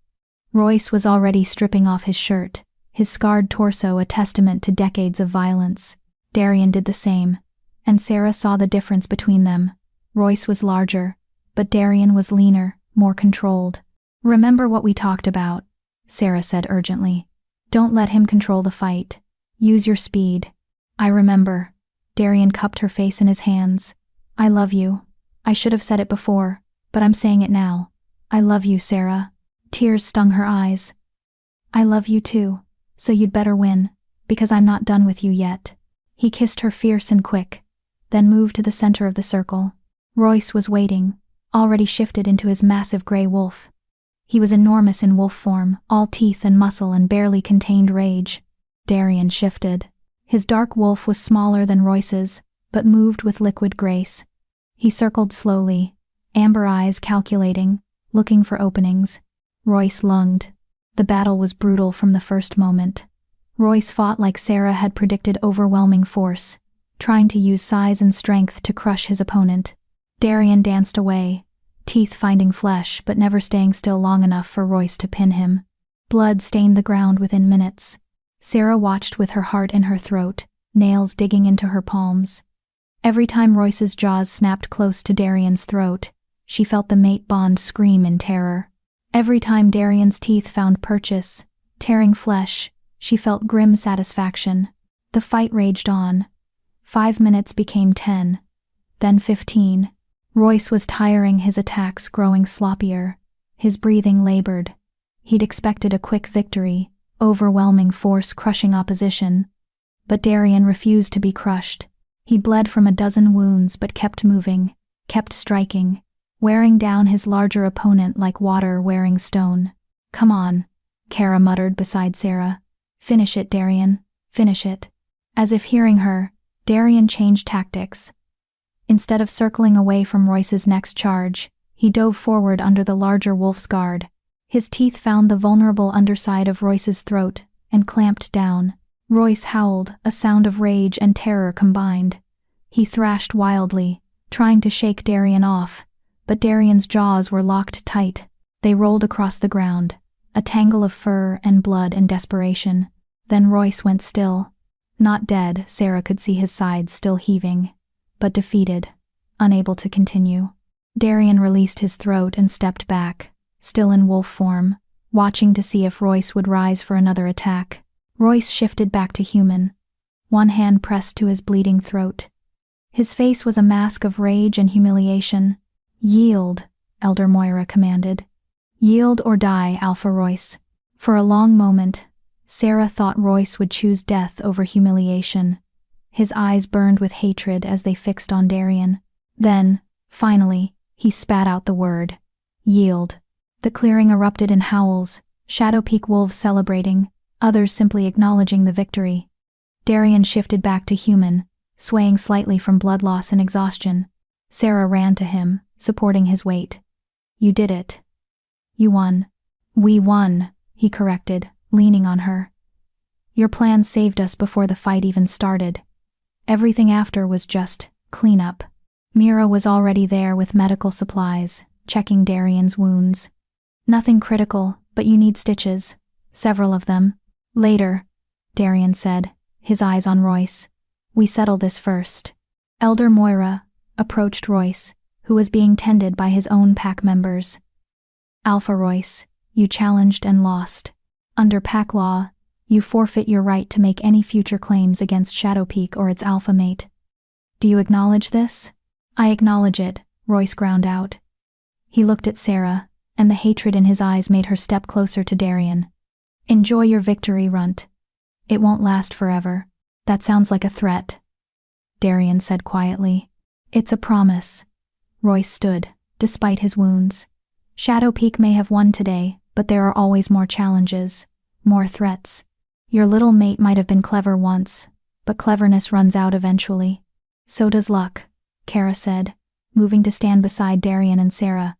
Royce was already stripping off his shirt, his scarred torso a testament to decades of violence. Darian did the same, and Sarah saw the difference between them. Royce was larger, but Darian was leaner, more controlled. Remember what we talked about, Sarah said urgently. Don't let him control the fight. Use your speed. I remember. Darian cupped her face in his hands. I love you. I should have said it before, but I'm saying it now. I love you, Sarah. Tears stung her eyes. I love you too, so you'd better win, because I'm not done with you yet. He kissed her fierce and quick, then moved to the center of the circle. Royce was waiting, already shifted into his massive gray wolf. He was enormous in wolf form, all teeth and muscle and barely contained rage. Darian shifted. His dark wolf was smaller than Royce's, but moved with liquid grace. He circled slowly, amber eyes calculating, looking for openings. Royce lunged. The battle was brutal from the first moment. Royce fought like Sarah had predicted, overwhelming force, trying to use size and strength to crush his opponent. Darian danced away, teeth finding flesh but never staying still long enough for Royce to pin him. Blood stained the ground within minutes. Sarah watched with her heart in her throat, nails digging into her palms. Every time Royce's jaws snapped close to Darian's throat, she felt the mate bond scream in terror. Every time Darian's teeth found purchase, tearing flesh, she felt grim satisfaction. The fight raged on. 5 minutes became 10, then 15. Royce was tiring, his attacks growing sloppier, his breathing labored. He'd expected a quick victory, overwhelming force crushing opposition. But Darian refused to be crushed. He bled from a dozen wounds but kept moving, kept striking, wearing down his larger opponent like water wearing stone. "Come on," Kara muttered beside Sarah. "Finish it, Darian, finish it." As if hearing her, Darian changed tactics. Instead of circling away from Royce's next charge, he dove forward under the larger wolf's guard. His teeth found the vulnerable underside of Royce's throat and clamped down. Royce howled, a sound of rage and terror combined. He thrashed wildly, trying to shake Darian off, but Darian's jaws were locked tight. They rolled across the ground, a tangle of fur and blood and desperation. Then Royce went still. Not dead, Sarah could see his sides still heaving, but defeated, unable to continue. Darian released his throat and stepped back, still in wolf form, watching to see if Royce would rise for another attack. Royce shifted back to human, one hand pressed to his bleeding throat. His face was a mask of rage and humiliation. "Yield," Elder Moira commanded. "Yield or die, Alpha Royce." For a long moment, Sarah thought Royce would choose death over humiliation. His eyes burned with hatred as they fixed on Darian. Then, finally, he spat out the word, "Yield." The clearing erupted in howls, Shadow Peak wolves celebrating, others simply acknowledging the victory. Darian shifted back to human, swaying slightly from blood loss and exhaustion. Sarah ran to him, supporting his weight. "You did it. You won." "We won," he corrected, leaning on her. "Your plan saved us before the fight even started. Everything after was just cleanup." Mira was already there with medical supplies, checking Darian's wounds. "Nothing critical, but you need stitches. Several of them." "Later," Darian said, his eyes on Royce. "We settle this first." Elder Moira approached Royce, who was being tended by his own pack members. "Alpha Royce, you challenged and lost. Under pack law, you forfeit your right to make any future claims against Shadow Peak or its alpha mate. Do you acknowledge this?" "I acknowledge it," Royce ground out. He looked at Sarah, and the hatred in his eyes made her step closer to Darian. "Enjoy your victory, Runt. It won't last forever." "That sounds like a threat," Darian said quietly. "It's a promise." Royce stood, despite his wounds. "Shadow Peak may have won today, but there are always more challenges, more threats. Your little mate might have been clever once, but cleverness runs out eventually. So does luck," Kara said, moving to stand beside Darian and Sarah.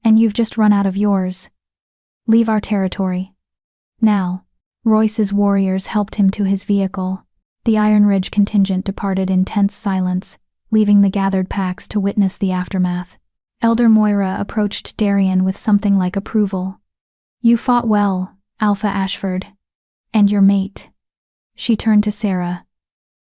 "And you've just run out of yours. Leave our territory." Now, Royce's warriors helped him to his vehicle. The Iron Ridge contingent departed in tense silence, leaving the gathered packs to witness the aftermath. Elder Moira approached Darian with something like approval. "You fought well, Alpha Ashford. And your mate." She turned to Sarah.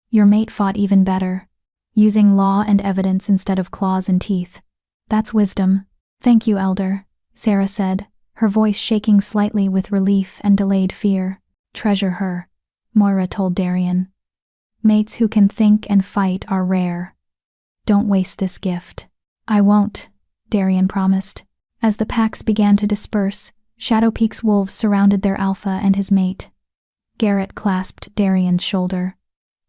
"Your mate fought even better, using law and evidence instead of claws and teeth. That's wisdom." "Thank you, Elder," Sarah said, her voice shaking slightly with relief and delayed fear. "Treasure her," Moira told Darian. "Mates who can think and fight are rare. Don't waste this gift." "I won't," Darian promised. As the packs began to disperse, Shadow Peak's wolves surrounded their alpha and his mate. Garrett clasped Darian's shoulder.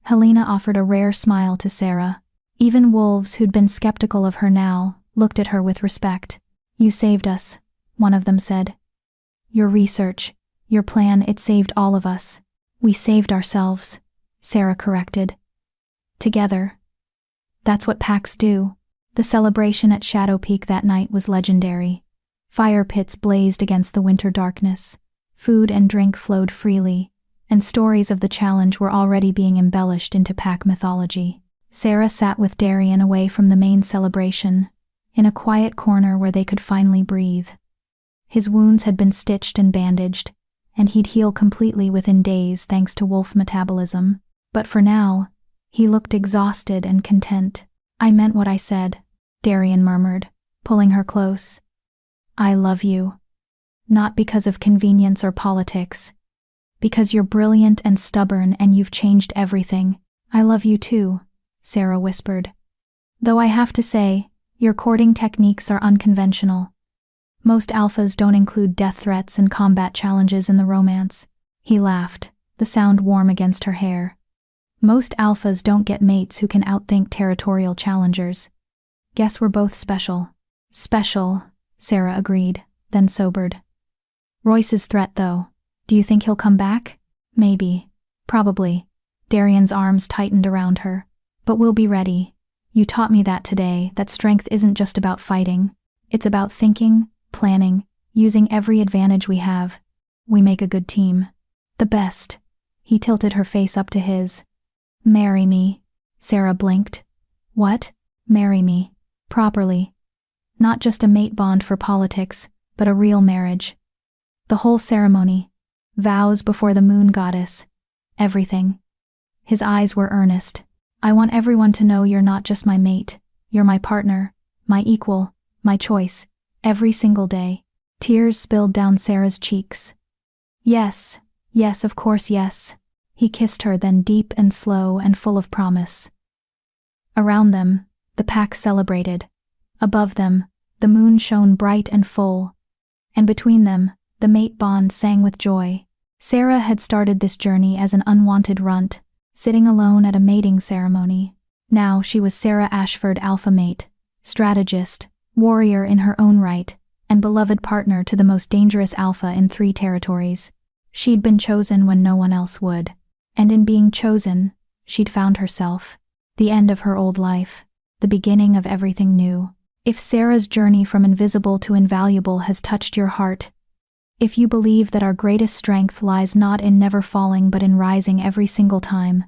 Helena offered a rare smile to Sarah. Even wolves who'd been skeptical of her now looked at her with respect. "You saved us," one of them said. "Your research, your plan, it saved all of us." "We saved ourselves," Sarah corrected. "Together." That's what packs do. The celebration at Shadow Peak that night was legendary. Fire pits blazed against the winter darkness. Food and drink flowed freely, and stories of the challenge were already being embellished into pack mythology. Sarah sat with Darian away from the main celebration, in a quiet corner where they could finally breathe. His wounds had been stitched and bandaged, and he'd heal completely within days thanks to wolf metabolism. But for now, he looked exhausted and content. "I meant what I said," Darian murmured, pulling her close. "I love you. Not because of convenience or politics. Because you're brilliant and stubborn and you've changed everything. I love you too, Sarah whispered. Though I have to say, your courting techniques are unconventional. Most alphas don't include death threats and combat challenges in the romance. He laughed, the sound warm against her hair. Most alphas don't get mates who can outthink territorial challengers. Guess we're both special. Special, Sarah agreed, then sobered. Royce's threat though. Do you think he'll come back? Maybe. Probably. Darian's arms tightened around her. But we'll be ready. You taught me that today, that strength isn't just about fighting. It's about thinking, planning, using every advantage we have. We make a good team. The best. He tilted her face up to his. Marry me. Sarah blinked. What? Marry me. Properly. Not just a mate bond for politics, but a real marriage. The whole ceremony. Vows before the moon goddess. Everything. His eyes were earnest. I want everyone to know you're not just my mate. You're my partner, my equal, my choice, every single day. Tears spilled down Sarah's cheeks. Yes, of course yes. He kissed her, then deep and slow and full of promise. Around them, the pack celebrated. Above them, the moon shone bright and full. And between them, the mate bond sang with joy. Sarah had started this journey as an unwanted runt, sitting alone at a mating ceremony. Now she was Sarah Ashford, alpha mate, strategist, warrior in her own right, and beloved partner to the most dangerous alpha in 3 territories. She'd been chosen when no one else would. And in being chosen, she'd found herself. The end of her old life. The beginning of everything new. If Sarah's journey from invisible to invaluable has touched your heart, if you believe that our greatest strength lies not in never falling but in rising every single time,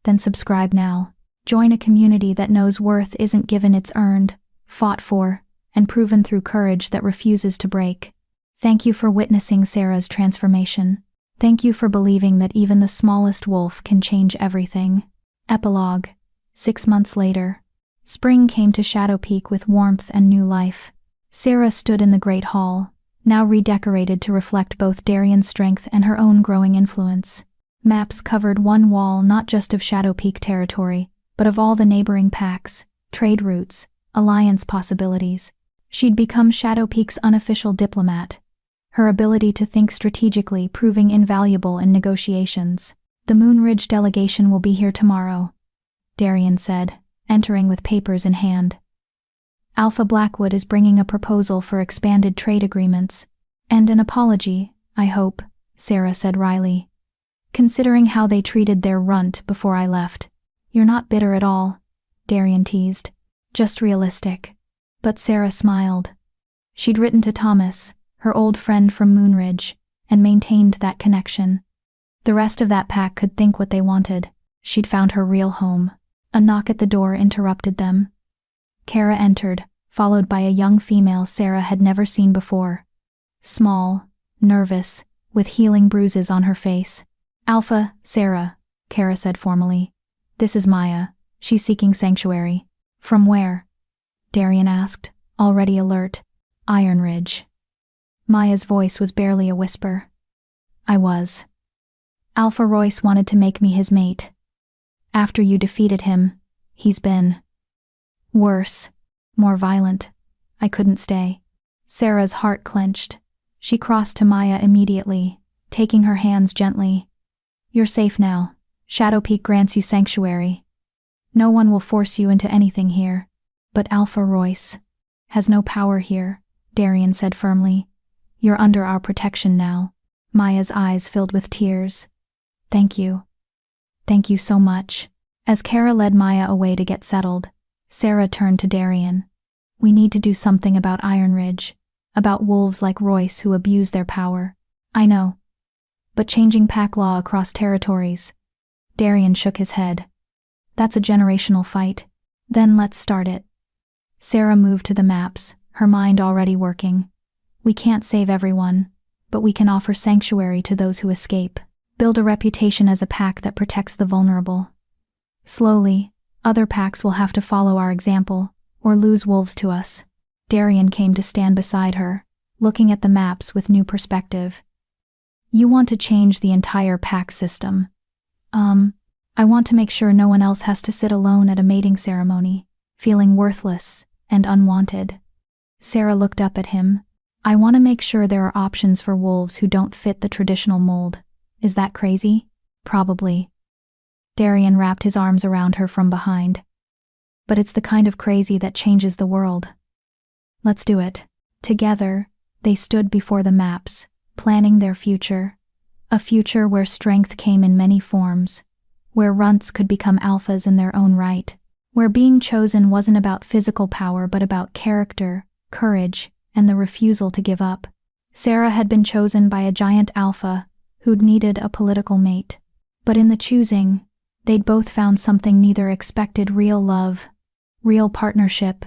then subscribe now. Join a community that knows worth isn't given, it's earned, fought for, and proven through courage that refuses to break. Thank you for witnessing Sarah's transformation. Thank you for believing that even the smallest wolf can change everything. Epilogue. 6 months later. Spring came to Shadow Peak with warmth and new life. Sarah stood in the Great Hall, now redecorated to reflect both Darian's strength and her own growing influence. Maps covered one wall not just of Shadow Peak territory, but of all the neighboring packs, trade routes, alliance possibilities. She'd become Shadow Peak's unofficial diplomat, her ability to think strategically proving invaluable in negotiations. The Moonridge delegation will be here tomorrow, Darian said, entering with papers in hand. Alpha Blackwood is bringing a proposal for expanded trade agreements. And an apology, I hope, Sarah said wryly. Considering how they treated their runt before I left. You're not bitter at all, Darian teased. Just realistic. But Sarah smiled. She'd written to Thomas, her old friend from Moonridge, and maintained that connection. The rest of that pack could think what they wanted. She'd found her real home. A knock at the door interrupted them. Kara entered, followed by a young female Sarah had never seen before. Small, nervous, with healing bruises on her face. Alpha, Sarah, Kara said formally. This is Maya. She's seeking sanctuary. From where? Darian asked, already alert. Iron Ridge. Maya's voice was barely a whisper. I was. Alpha Royce wanted to make me his mate. After you defeated him, he's been worse, more violent. I couldn't stay. Sarah's heart clenched. She crossed to Maya immediately, taking her hands gently. You're safe now. Shadow Peak grants you sanctuary. No one will force you into anything here. But Alpha Royce has no power here, Darian said firmly. You're under our protection now. Maya's eyes filled with tears. Thank you. Thank you so much. As Kara led Maya away to get settled, Sarah turned to Darian. We need to do something about Iron Ridge, about wolves like Royce who abuse their power. I know. But changing pack law across territories. Darian shook his head. That's a generational fight. Then let's start it. Sarah moved to the maps, her mind already working. We can't save everyone, but we can offer sanctuary to those who escape. Build a reputation as a pack that protects the vulnerable. Slowly, other packs will have to follow our example, or lose wolves to us. Darian came to stand beside her, looking at the maps with new perspective. You want to change the entire pack system. I want to make sure no one else has to sit alone at a mating ceremony, feeling worthless and unwanted. Sarah looked up at him. I want to make sure there are options for wolves who don't fit the traditional mold. Is that crazy? Probably. Darian wrapped his arms around her from behind. But it's the kind of crazy that changes the world. Let's do it. Together, they stood before the maps, planning their future. A future where strength came in many forms, where runts could become alphas in their own right, where being chosen wasn't about physical power but about character, courage, and the refusal to give up. Sarah had been chosen by a giant alpha who'd needed a political mate. But in the choosing, they'd both found something neither expected: real love, real partnership,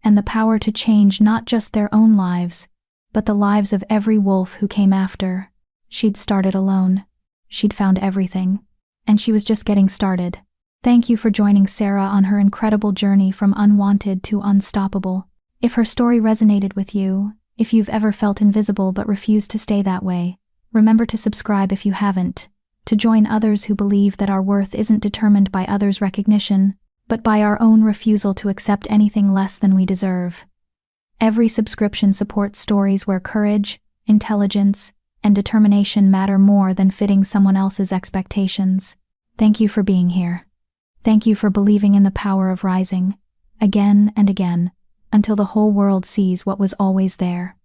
and the power to change not just their own lives, but the lives of every wolf who came after. She'd started alone. She'd found everything. And she was just getting started. Thank you for joining Sarah on her incredible journey from unwanted to unstoppable. If her story resonated with you, if you've ever felt invisible but refused to stay that way, remember to subscribe if you haven't, to join others who believe that our worth isn't determined by others' recognition, but by our own refusal to accept anything less than we deserve. Every subscription supports stories where courage, intelligence, and determination matter more than fitting someone else's expectations. Thank you for being here. Thank you for believing in the power of rising, again and again, until the whole world sees what was always there.